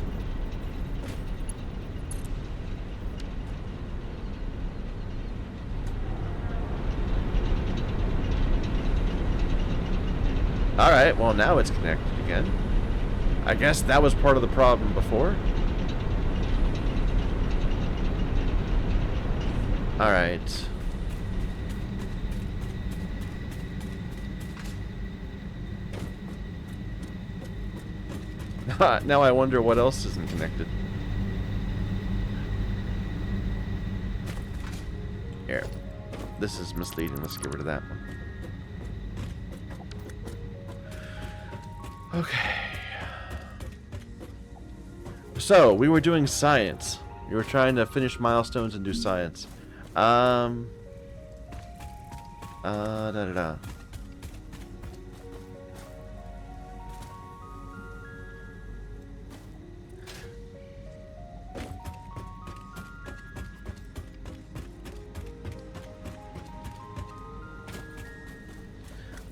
Alright, well now it's connected again. I guess that was part of the problem before. Alright. Now I wonder what else isn't connected. Here. This is misleading. Let's get rid of that one. Okay. So, we were doing science. You were trying to finish milestones and do science. Da-da-da.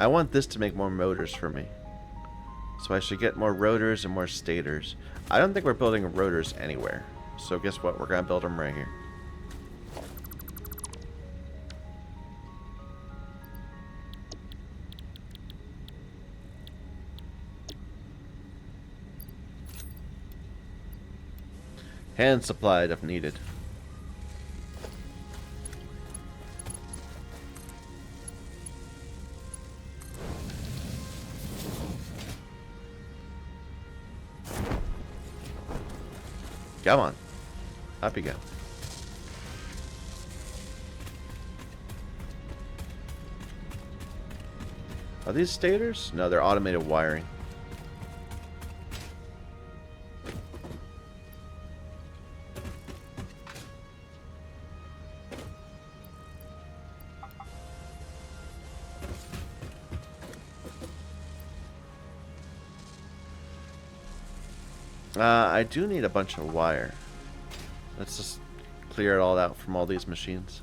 I want this to make more motors for me. So I should get more rotors and more stators. I don't think we're building rotors anywhere. So guess what? We're going to build them right here. Hand supplied if needed. Come on. Up you go. Are these stators? No, they're automated wiring. I do need a bunch of wire. Let's just clear it all out from all these machines.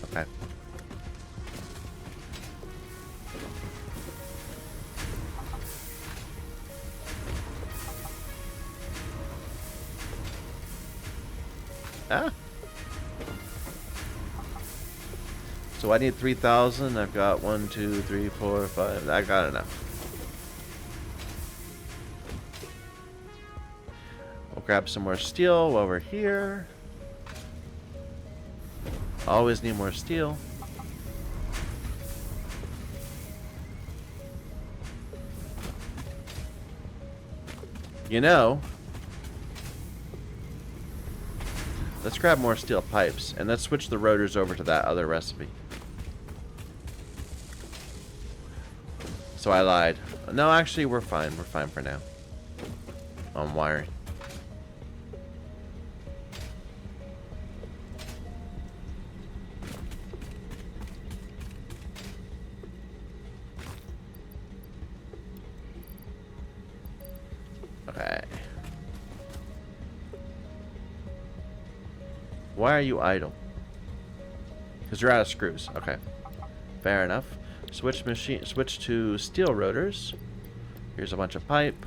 Okay. Ah. So I need 3,000. I've got 1, 2, 3, 4, 5. I got enough. We'll grab some more steel while we're here. Always need more steel. You know, let's grab more steel pipes, and let's switch the rotors over to that other recipe. So I lied. No, actually, we're fine. We're fine for now. On wiring. Okay. Why are you idle? Because you're out of screws. Okay. Fair enough. Switch to steel rotors. Here's a bunch of pipe.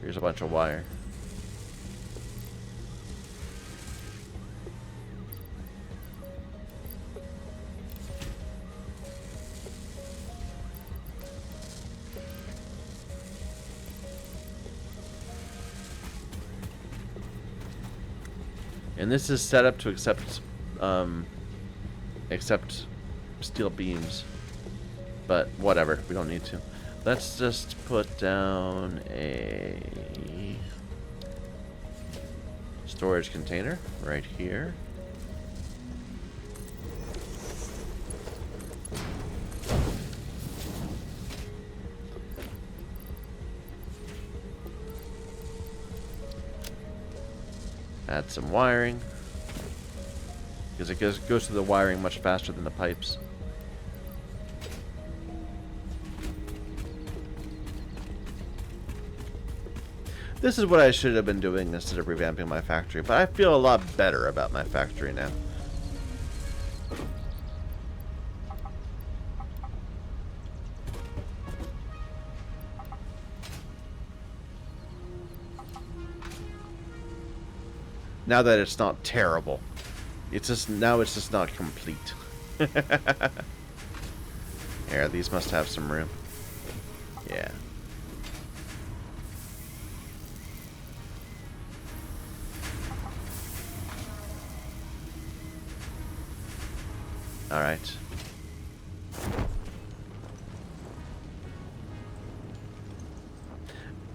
Here's a bunch of wire. And this is set up to accept steel beams. But whatever, we don't need to. Let's just put down a storage container right here. Add some wiring, because it goes through the wiring much faster than the pipes. This is what I should have been doing instead of revamping my factory, but I feel a lot better about my factory now. Now that it's not terrible. It's just not complete. Here, these must have some room. Yeah. All right.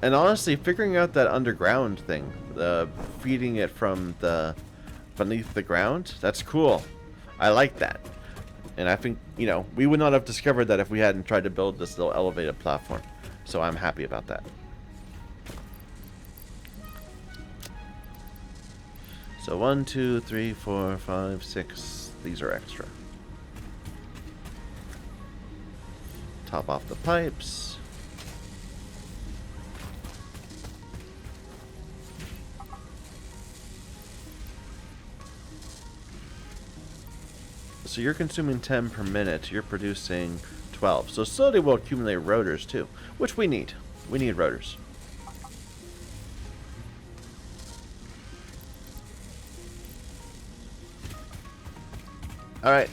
And honestly, figuring out that underground thing, feeding it from the beneath the ground, that's cool. I like that. And I think, you know, we would not have discovered that if we hadn't tried to build this little elevated platform. So I'm happy about that. So 1, 2, 3, 4, 5, 6. These are extra. Top off the pipes. So you're consuming 10 per minute. You're producing 12. So slowly we'll accumulate rotors too, which we need. We need rotors. All right.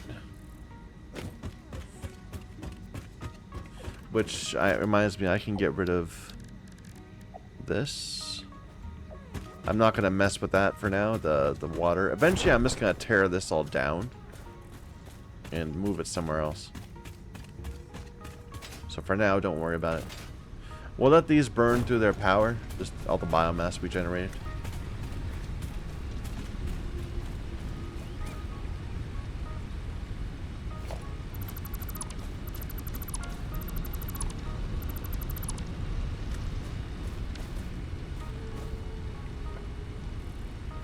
Which reminds me, I can get rid of this. I'm not gonna mess with that for now. The water. Eventually, I'm just gonna tear this all down and move it somewhere else. So for now, don't worry about it. We'll let these burn through their power, just all the biomass we generated.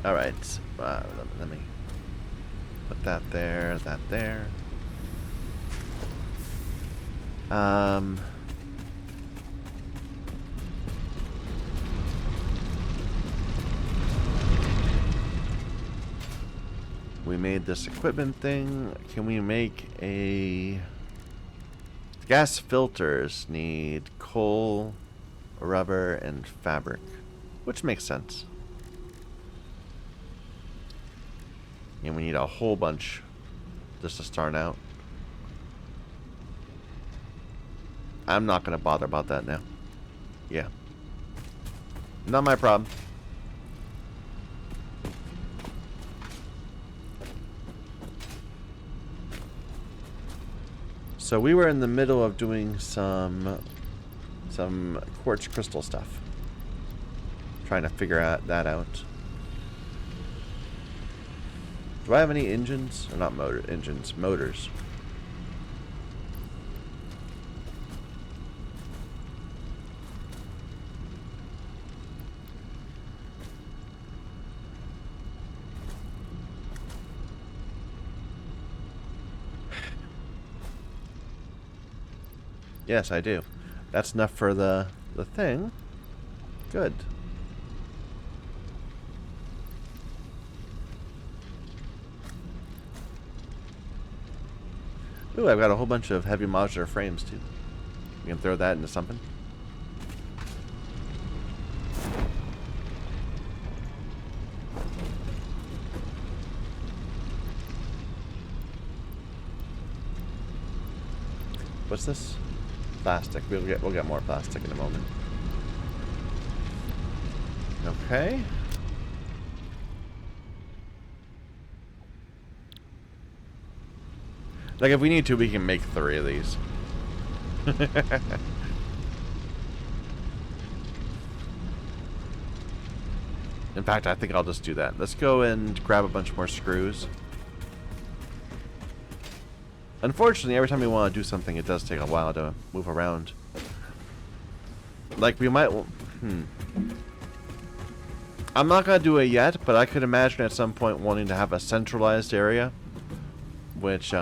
All right, let me put that there, that there. We made this equipment thing. Can we make a... Gas filters need coal, rubber, and fabric, which makes sense. And we need a whole bunch just to start out. I'm not going to bother about that now. Yeah. Not my problem. So we were in the middle of doing some quartz crystal stuff. Trying to figure that out. Do I have any engines? Or not engines, motors. Yes, I do. That's enough for the thing. Good. Ooh, I've got a whole bunch of heavy modular frames too. You can throw that into something. What's this? Plastic. We'll get more plastic in a moment. Okay. Like, if we need to, we can make 3 of these. In fact, I think I'll just do that. Let's go and grab a bunch more screws. Unfortunately, every time we want to do something, it does take a while to move around. Like, we might... I'm not going to do it yet, but I could imagine at some point wanting to have a centralized area. Which,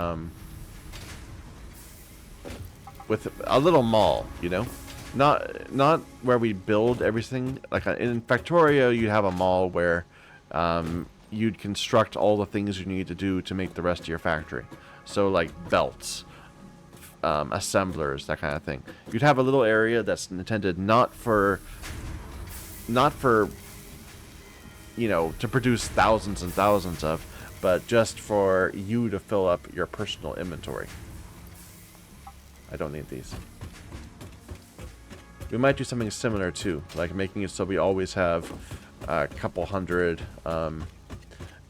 with a little mall, you know? Not where we build everything. Like, in Factorio, you'd have a mall where you'd construct all the things you need to do to make the rest of your factory. So, like, belts, assemblers, that kind of thing. You'd have a little area that's intended not for, you know, to produce thousands and thousands of, but just for you to fill up your personal inventory. I don't need these. We might do something similar too, like making it so we always have a couple hundred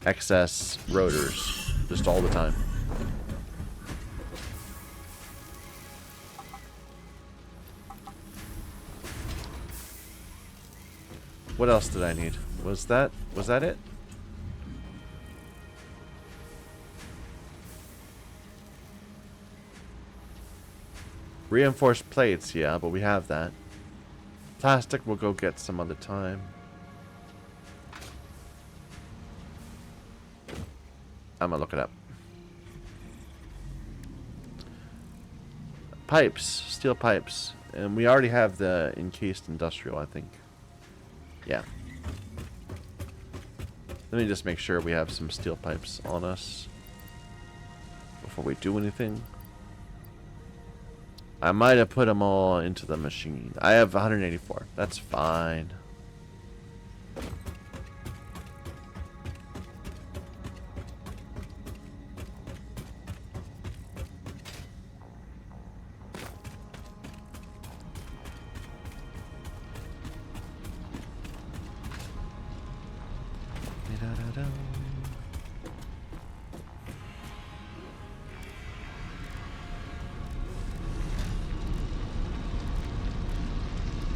excess rotors just all the time. What else did I need? Was that it? Reinforced plates, yeah, but we have that. Plastic we'll go get some other time. I'm gonna look it up. Pipes, steel pipes. And we already have the encased industrial, I think. Yeah. Let me just make sure we have some steel pipes on us before we do anything. I might have put them all into the machine. I have 184. That's fine.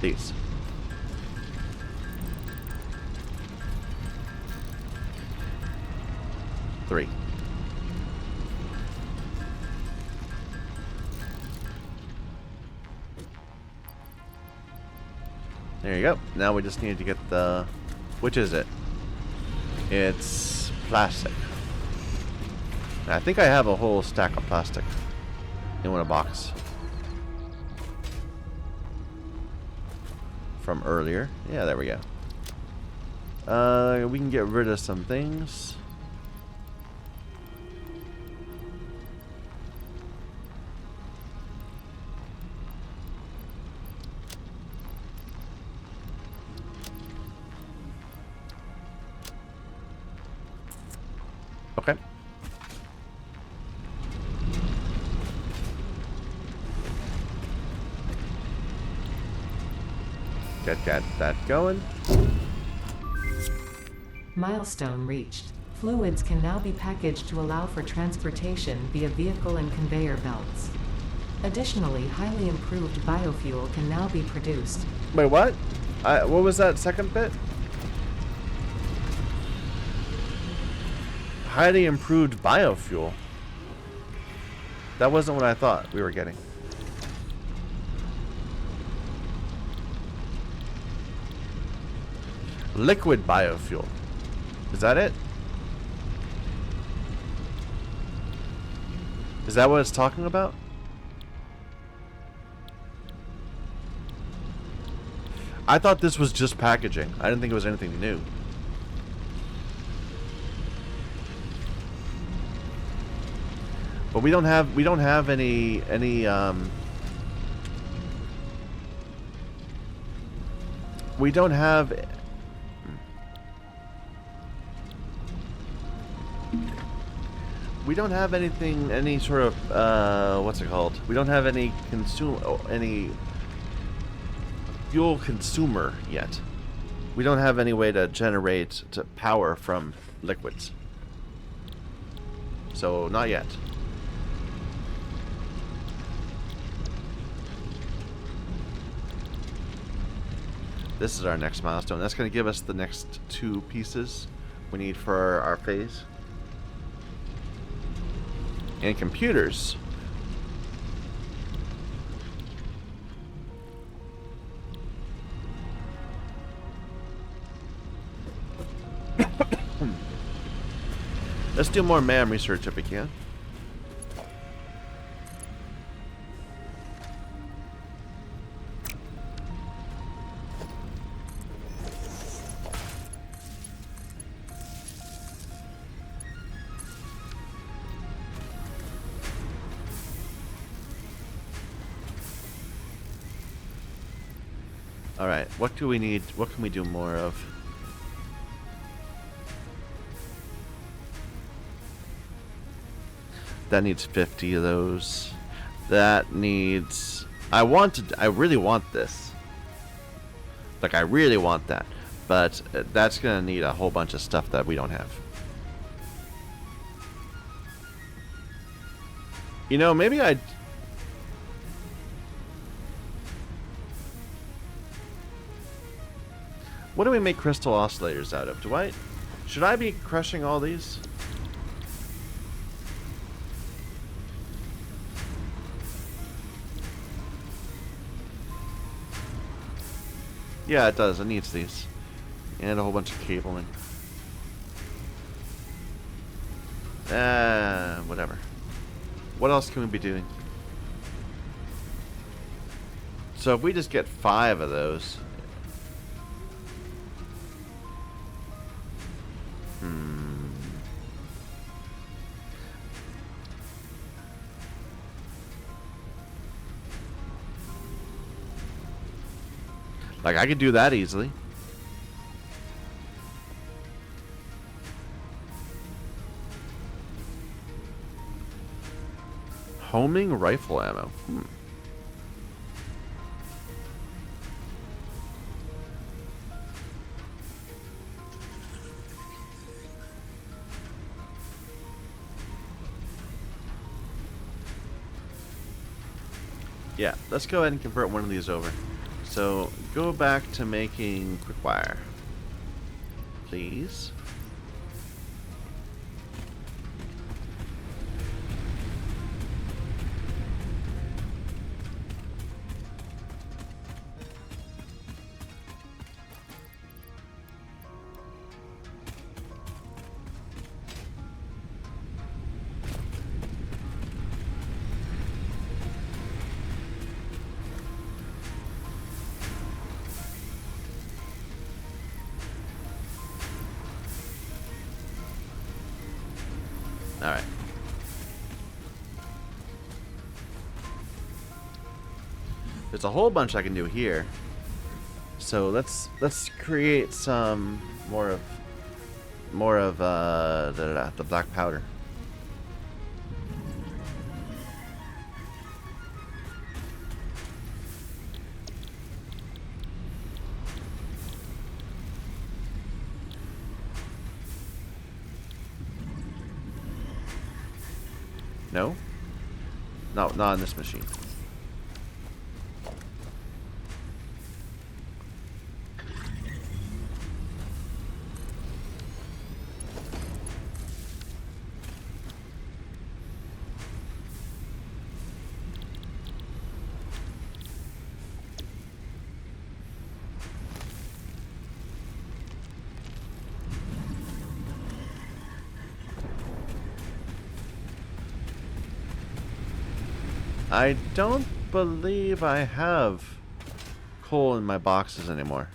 These. Three. There you go. Now we just need to get the... Which is it? It's plastic. I think I have a whole stack of plastic in one box. From earlier. Yeah, there we go. We can get rid of some things. Okay. Get that going. Milestone reached. Fluids can now be packaged to allow for transportation via vehicle and conveyor belts. Additionally, highly improved biofuel can now be produced. Wait, what? What was that second bit? Highly improved biofuel. That wasn't what I thought we were getting. Liquid biofuel. Is that it? Is that what it's talking about? I thought this was just packaging. I didn't think it was anything new. But we don't have any we don't have anything, any sort of what's it called? We don't have any any fuel consumer yet. We don't have any way to generate power from liquids. So not yet. This is our next milestone. That's going to give us the next 2 pieces we need for our phase. And computers. Let's do more MAM research if we can. Alright, what do we need? What can we do more of? That needs 50 of those. That needs... I really want this. Like, I really want that. But that's going to need a whole bunch of stuff that we don't have. You know, maybe I'd... What do we make crystal oscillators out of? Should I be crushing all these? Yeah, it does. It needs these. And a whole bunch of cabling. Whatever. What else can we be doing? So if we just get 5 of those... Like, I could do that easily. Homing rifle ammo. Yeah, let's go ahead and convert one of these over. So, go back to making quick wire. Please. Alright. There's a whole bunch I can do here. So let's create some more of the black powder. No? No, not on this machine. I don't believe I have coal in my boxes anymore.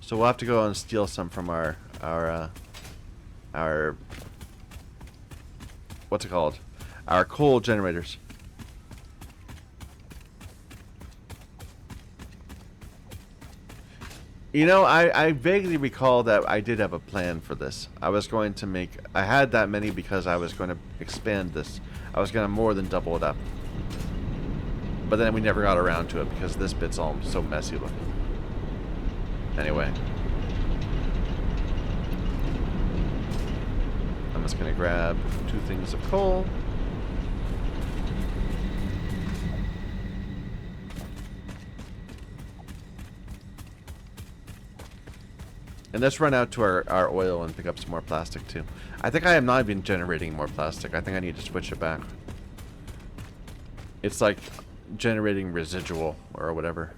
So we'll have to go and steal some from our what's it called? Our coal generators. You know, I vaguely recall that I did have a plan for this. I was going to make... I had that many because I was going to expand this. I was going to more than double it up. But then we never got around to it because this bit's all so messy looking. Anyway. I'm just going to grab 2 things of coal. And let's run out to our oil and pick up some more plastic too. I think I am not even generating more plastic. I think I need to switch it back. It's like generating residual or whatever.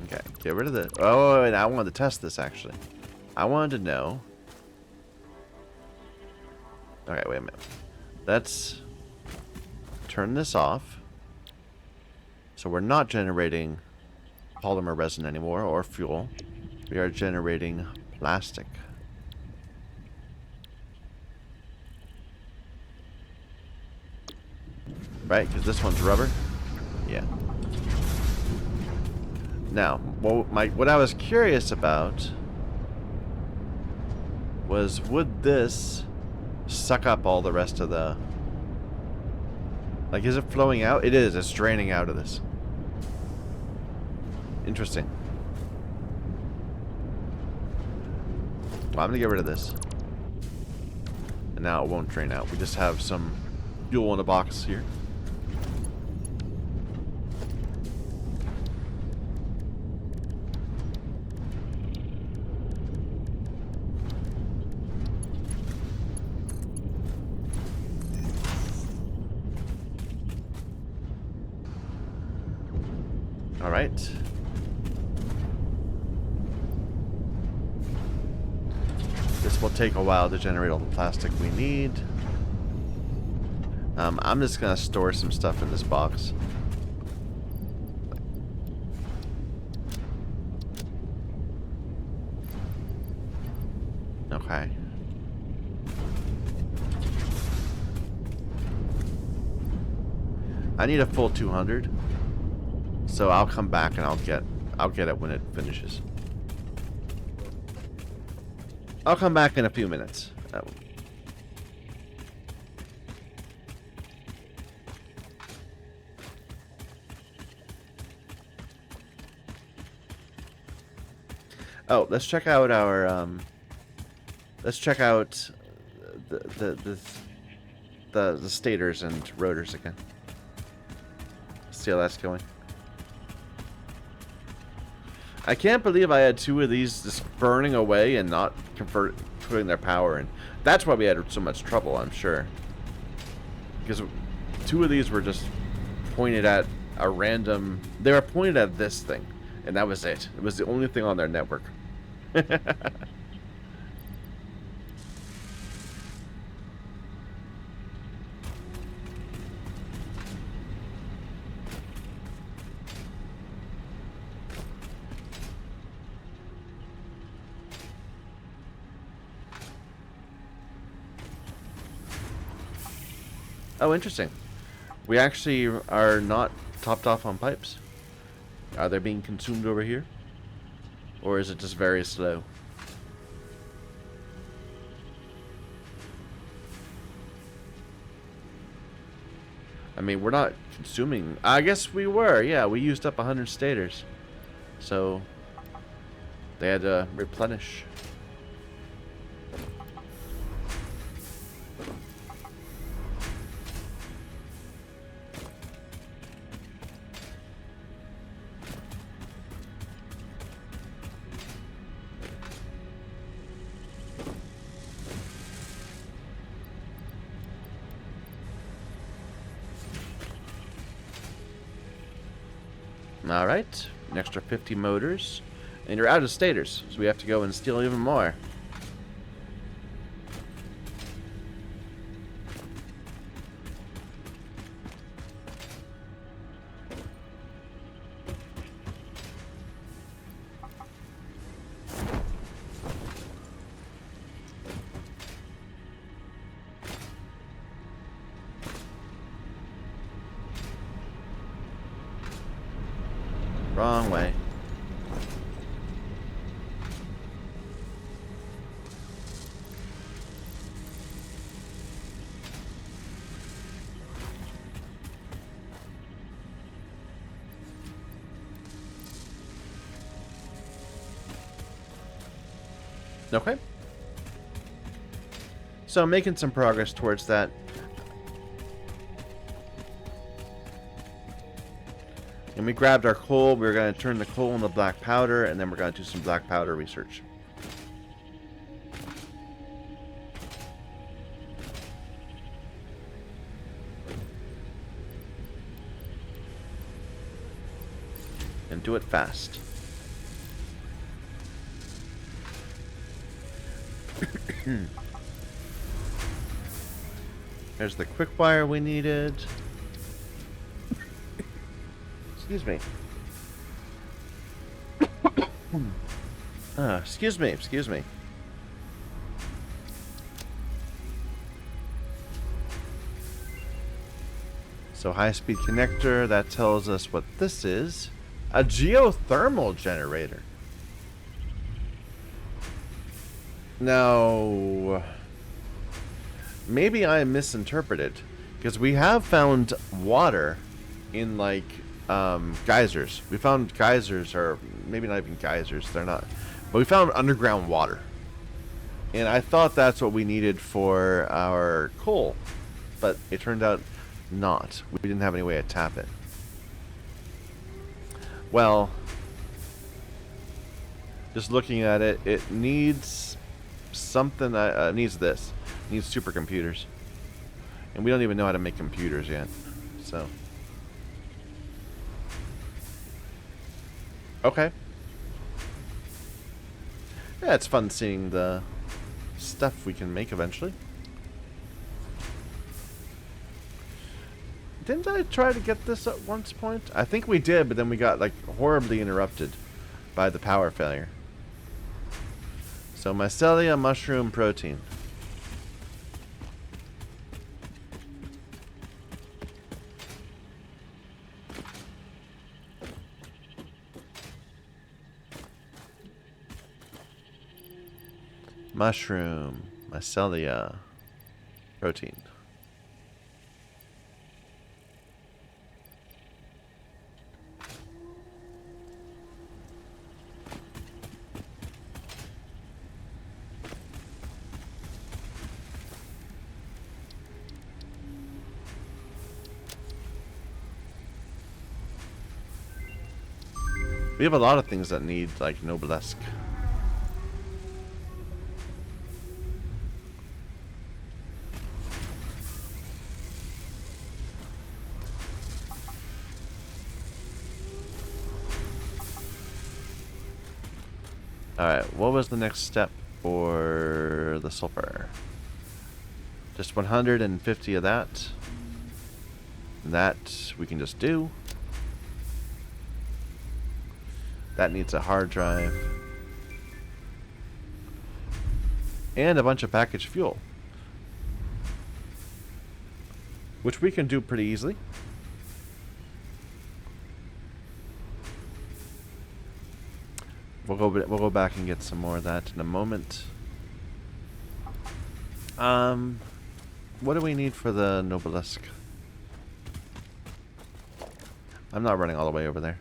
Okay, get rid of the... Oh, and I wanted to test this, actually. I wanted to know... Okay, wait a minute. Let's turn this off. So we're not generating polymer resin anymore, or fuel. We are generating plastic. Right? Because this one's rubber. Yeah. Now, what I was curious about was, would this suck up all the rest of the... Like, is it flowing out? It is. It's draining out of this. Interesting. Well, I'm going to get rid of this. And now it won't drain out. We just have some fuel in a box here. All right. This will take a while to generate all the plastic we need. I'm just going to store some stuff in this box. Okay. I need a full 200. So I'll come back and I'll get it when it finishes. I'll come back in a few minutes. Oh, let's check out our let's check out the stators and rotors again. See how that's going. I can't believe I had two of these just burning away and not putting their power in. That's why we had so much trouble, I'm sure. Because two of these were just pointed at a random... They were pointed at this thing, and that was it. It was the only thing on their network. Oh, interesting. We actually are not topped off on pipes. Are they being consumed over here? Or is it just very slow? I mean, we're not consuming... I guess we were. Yeah, we used up 100 stators. So, they had to replenish. Alright, an extra 50 motors. And you're out of stators, so we have to go and steal even more. Wrong way. Okay. So making some progress towards that. And we grabbed our coal. We were going to turn the coal into black powder, and then we're going to do some black powder research. And do it fast. There's the quick wire we needed. Excuse me. Excuse me. So high-speed connector, that tells us what this is. A geothermal generator. Now, maybe I misinterpreted, because we have found water in, like, geysers. We found geysers, or maybe not even geysers, they're not. But we found underground water. And I thought that's what we needed for our coal. But it turned out not. We didn't have any way to tap it. Well, just looking at it, it needs something. It needs this. It needs supercomputers. And we don't even know how to make computers yet. So. Okay. Yeah, it's fun seeing the stuff we can make eventually. Didn't I try to get this at one point? I think we did, but then we got like horribly interrupted by the power failure. So mycelia, mushroom, protein. Mushroom, mycelia, protein. We have a lot of things that need, like, Noblesque. Alright, what was the next step for the sulfur? Just 150 of that. That we can just do. That needs a hard drive. And a bunch of packaged fuel. Which we can do pretty easily. We'll go back and get some more of that in a moment. What do we need for the Noblesque? I'm not running all the way over there.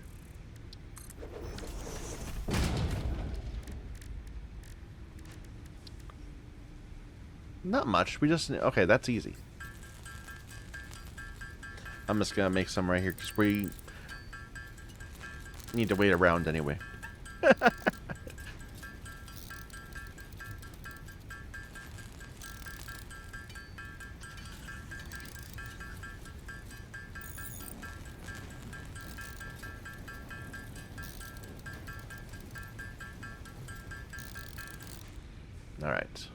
Not much. We just... Okay, that's easy. I'm just gonna make some right here because we need to wait around anyway. All right.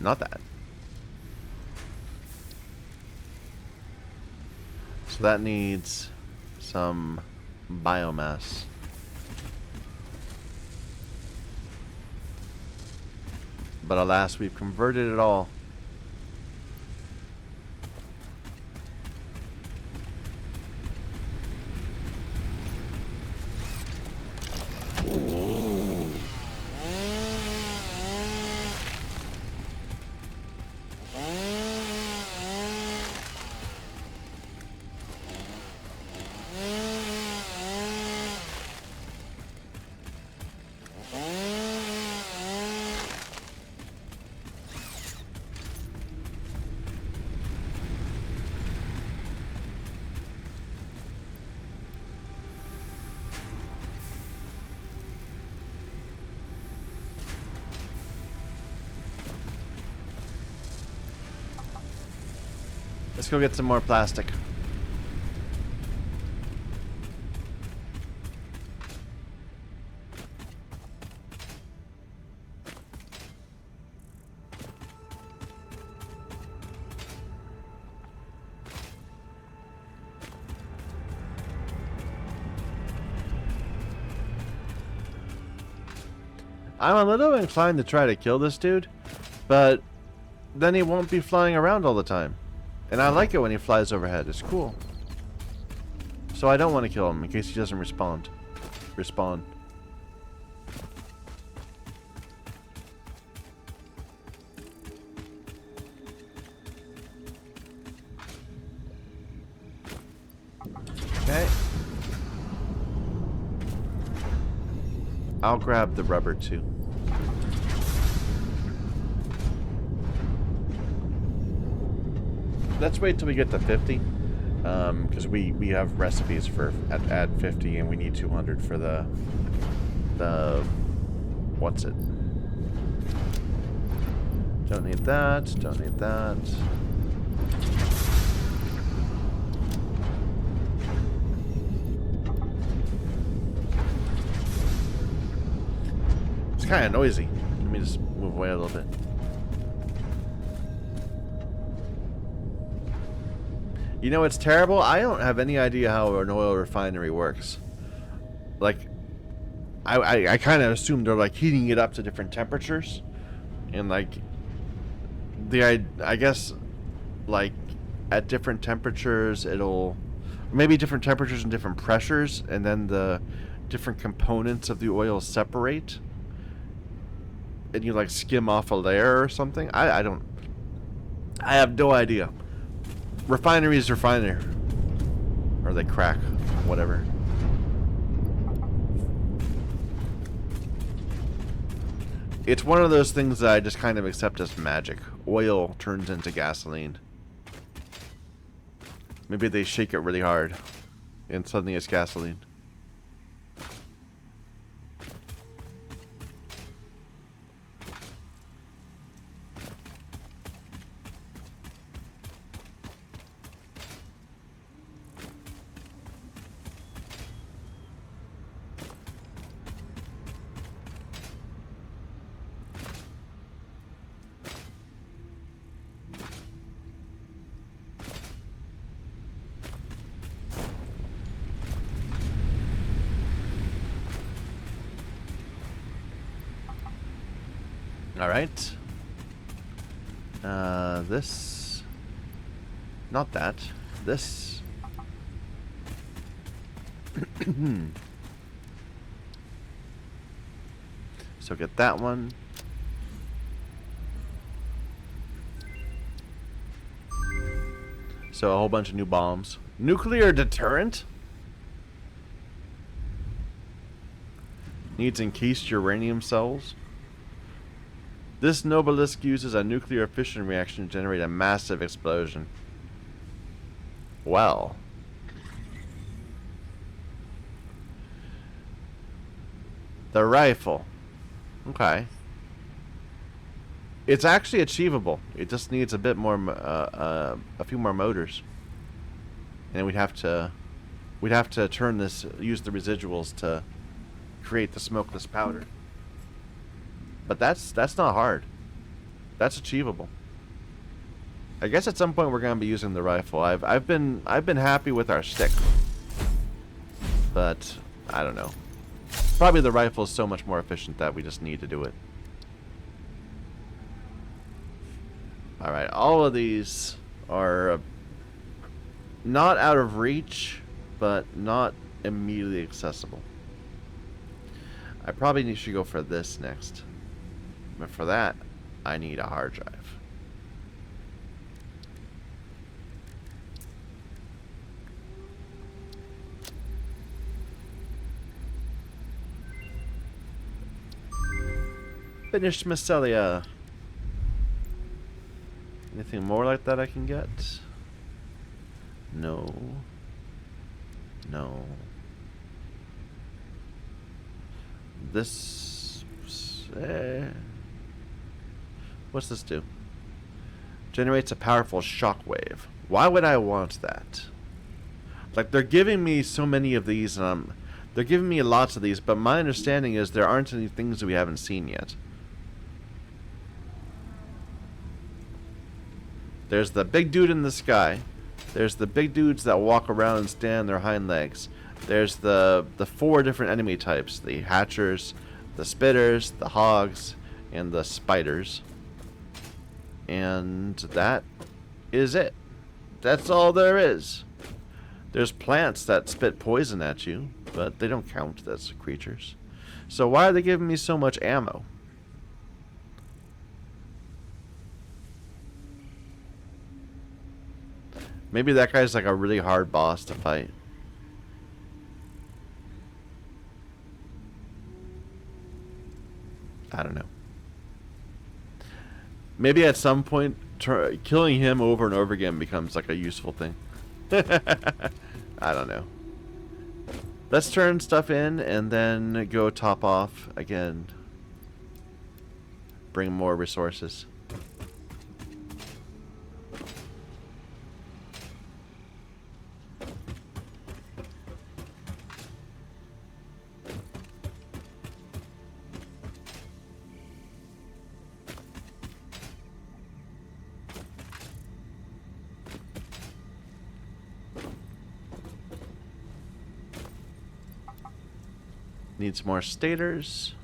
Not that. So that needs some biomass. But alas, we've converted it all. Let's go get some more plastic. I'm a little inclined to try to kill this dude, but then he won't be flying around all the time. And I like it when he flies overhead. It's cool. So I don't want to kill him in case he doesn't respawn. Okay. I'll grab the rubber too. Let's wait till we get to 50. Because we have recipes for at 50 and we need 200 for the what's it? Don't need that, don't need that. It's kind of noisy. Let me just move away a little bit. You know, it's terrible. I don't have any idea how an oil refinery works. Like, I kind of assume they're like heating it up to different temperatures, and like I guess like at different temperatures it'll maybe different temperatures and different pressures, and then the different components of the oil separate, and you like skim off a layer or something. I have no idea. Refineries are finer. Or they crack. Whatever. It's one of those things that I just kind of accept as magic. Oil turns into gasoline. Maybe they shake it really hard. And suddenly it's gasoline. Alright. This. Not that. This. So get that one. So a whole bunch of new bombs. Nuclear deterrent? Needs encased uranium cells. This Nobelisk uses a nuclear fission reaction to generate a massive explosion. Well. The rifle. Okay. It's actually achievable. It just needs a bit more, a few more motors. And we'd have to turn this, use the residuals to create the smokeless powder. But that's not hard. That's achievable. I guess at some point we're gonna be using the rifle. I've been happy with our stick, but I don't know. Probably the rifle is so much more efficient that we just need to do it. All right, all of these are not out of reach, but not immediately accessible. I probably should go for this next. But for that, I need a hard drive. Finished mycelia. Anything more like that I can get? No. No. This... What's this do? Generates a powerful shockwave. Why would I want that? Like, they're giving me so many of these, and they're giving me lots of these, but my understanding is there aren't any things that we haven't seen yet. There's the big dude in the sky. There's the big dudes that walk around and stand on their hind legs. There's the 4 different enemy types. The Hatchers, the spitters, the hogs, and the spiders. And that is it. That's all there is. There's plants that spit poison at you, but they don't count as creatures. So why are they giving me so much ammo? Maybe that guy's like a really hard boss to fight. I don't know. Maybe at some point, killing him over and over again becomes like a useful thing. I don't know. Let's turn stuff in and then go top off again. Bring more resources. Needs more stators.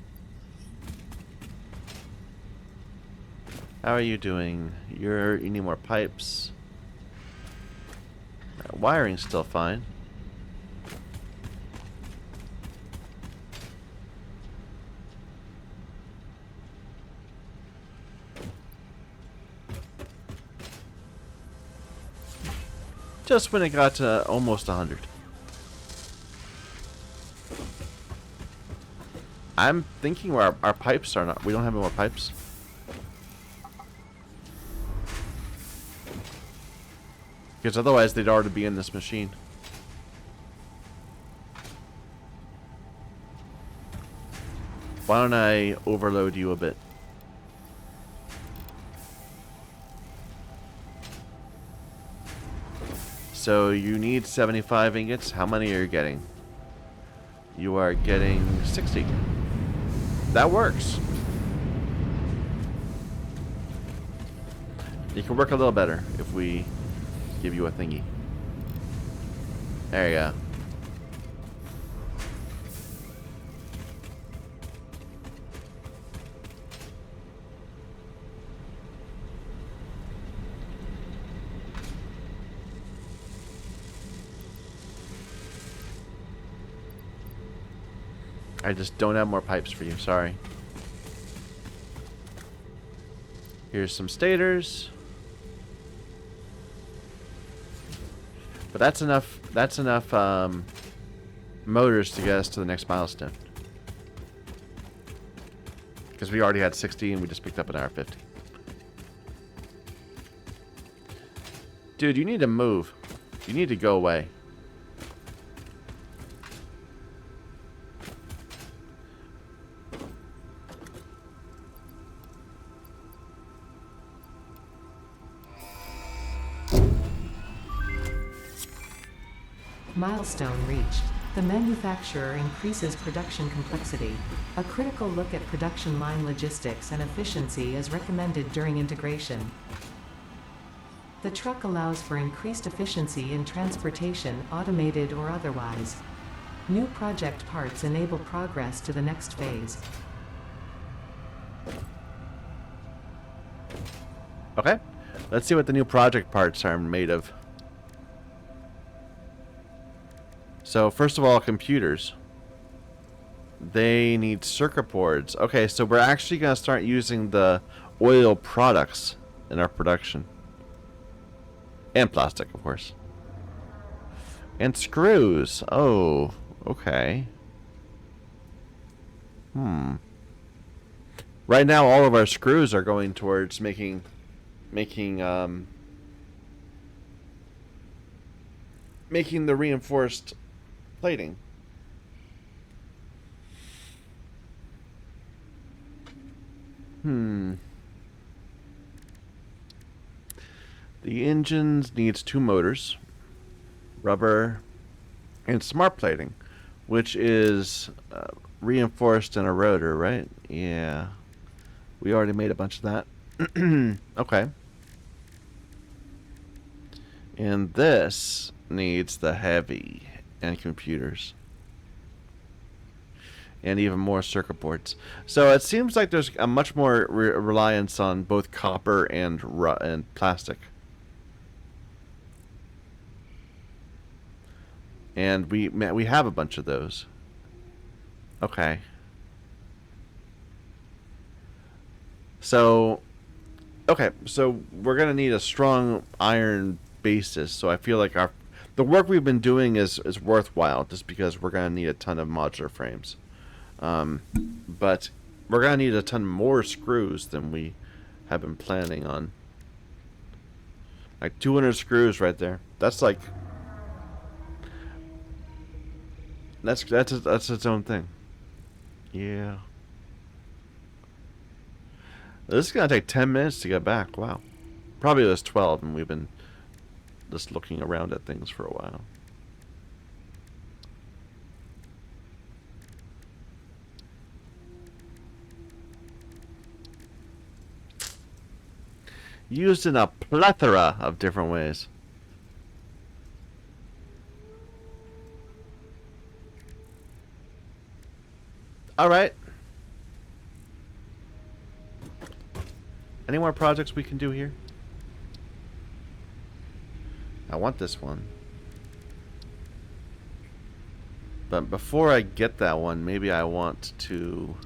How are you doing? You need more pipes. Wiring's still fine. Just when it got to almost 100. I'm thinking our pipes are not... We don't have any more pipes. Because otherwise they'd already be in this machine. Why don't I overload you a bit? So you need 75 ingots. How many are you getting? You are getting 60. That works. You can work a little better if we give you a thingy. There you go. I just don't have more pipes for you, sorry. Here's some stators. But that's enough motors to get us to the next milestone. Because we already had 60 and we just picked up an hour 50. Dude, you need to move. You need to go away. Milestone reached. The manufacturer increases production complexity. A critical look at production line logistics and efficiency is recommended during integration. The truck allows for increased efficiency in transportation, automated or otherwise. New project parts enable progress to the next phase. Okay. Let's see what the new project parts are made of. So, first of all, computers. They need circuit boards. Okay, so we're actually going to start using the oil products in our production. And plastic, of course. And screws. Oh, okay. Right now, all of our screws are going towards making the reinforced plating. The engines needs 2 motors, rubber, and smart plating, which is reinforced in a rotor, right? Yeah. We already made a bunch of that. Okay. And this needs the heavy and computers. and even more circuit boards. So it seems like there's a much more reliance on both copper and plastic. And we have a bunch of those. Okay. So so we're gonna need a strong iron basis. So I feel like the work we've been doing is worthwhile, just because we're gonna need a ton of modular frames. But we're gonna need a ton more screws than we have been planning on. Like 200 screws right there. That's like that's its own thing. Yeah. This is gonna take 10 minutes to get back. Wow. Probably it was 12, and we've been just looking around at things for a while. Used in a plethora of different ways. Alright. Any more projects we can do here? I want this one. But before I get that one, maybe I want to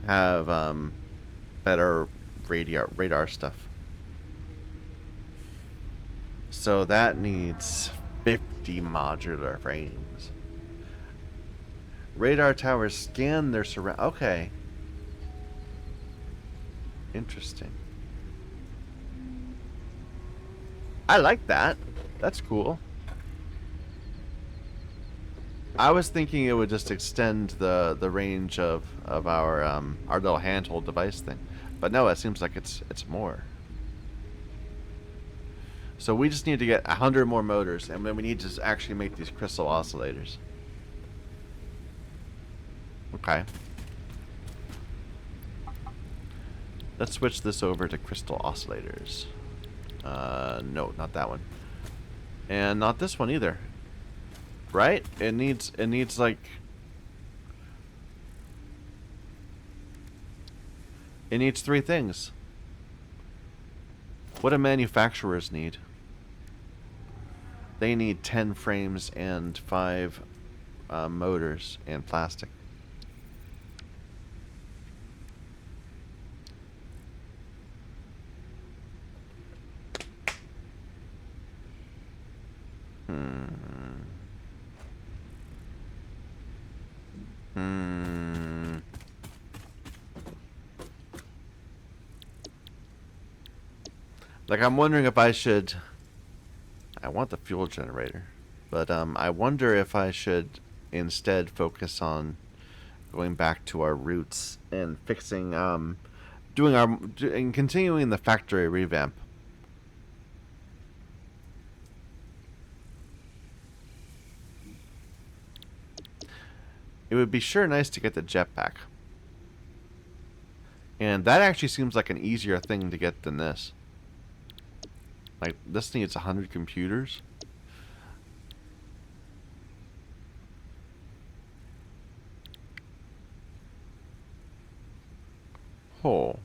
have better radar stuff. So that needs 50 modular frames. Radar towers scan their surround. Okay. Interesting. I like that. That's cool. I was thinking it would just extend the range of our little handhold device thing, but no, it seems like it's more. So we just need to get 100 more motors, and then we need to actually make these crystal oscillators. Okay. Let's switch this over to crystal oscillators. No, not that one. And not this one either. Right? It needs like... It needs 3 things. What do manufacturers need? They need 10 frames and 5 motors and plastic. Like, I'm wondering if I should... I want the fuel generator. But, I wonder if I should instead focus on going back to our roots and fixing, and continuing the factory revamp. It would be sure nice to get the jetpack. And that actually seems like an easier thing to get than this. Like, this needs 100 computers. Oh.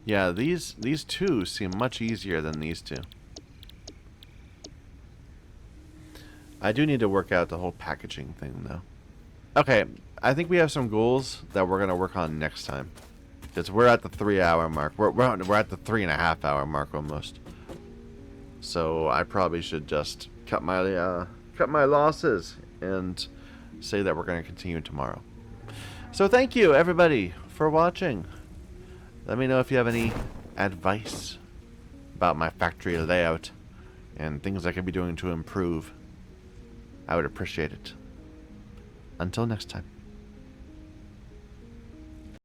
Yeah, these two seem much easier than these two. I do need to work out the whole packaging thing, though. Okay, I think we have some goals that we're gonna work on next time, because we're at the 3-hour mark. We're at the 3.5-hour mark almost. So I probably should just cut my losses and say that we're gonna continue tomorrow. So thank you everybody for watching. Let me know if you have any advice about my factory layout and things I could be doing to improve. I would appreciate it. Until next time.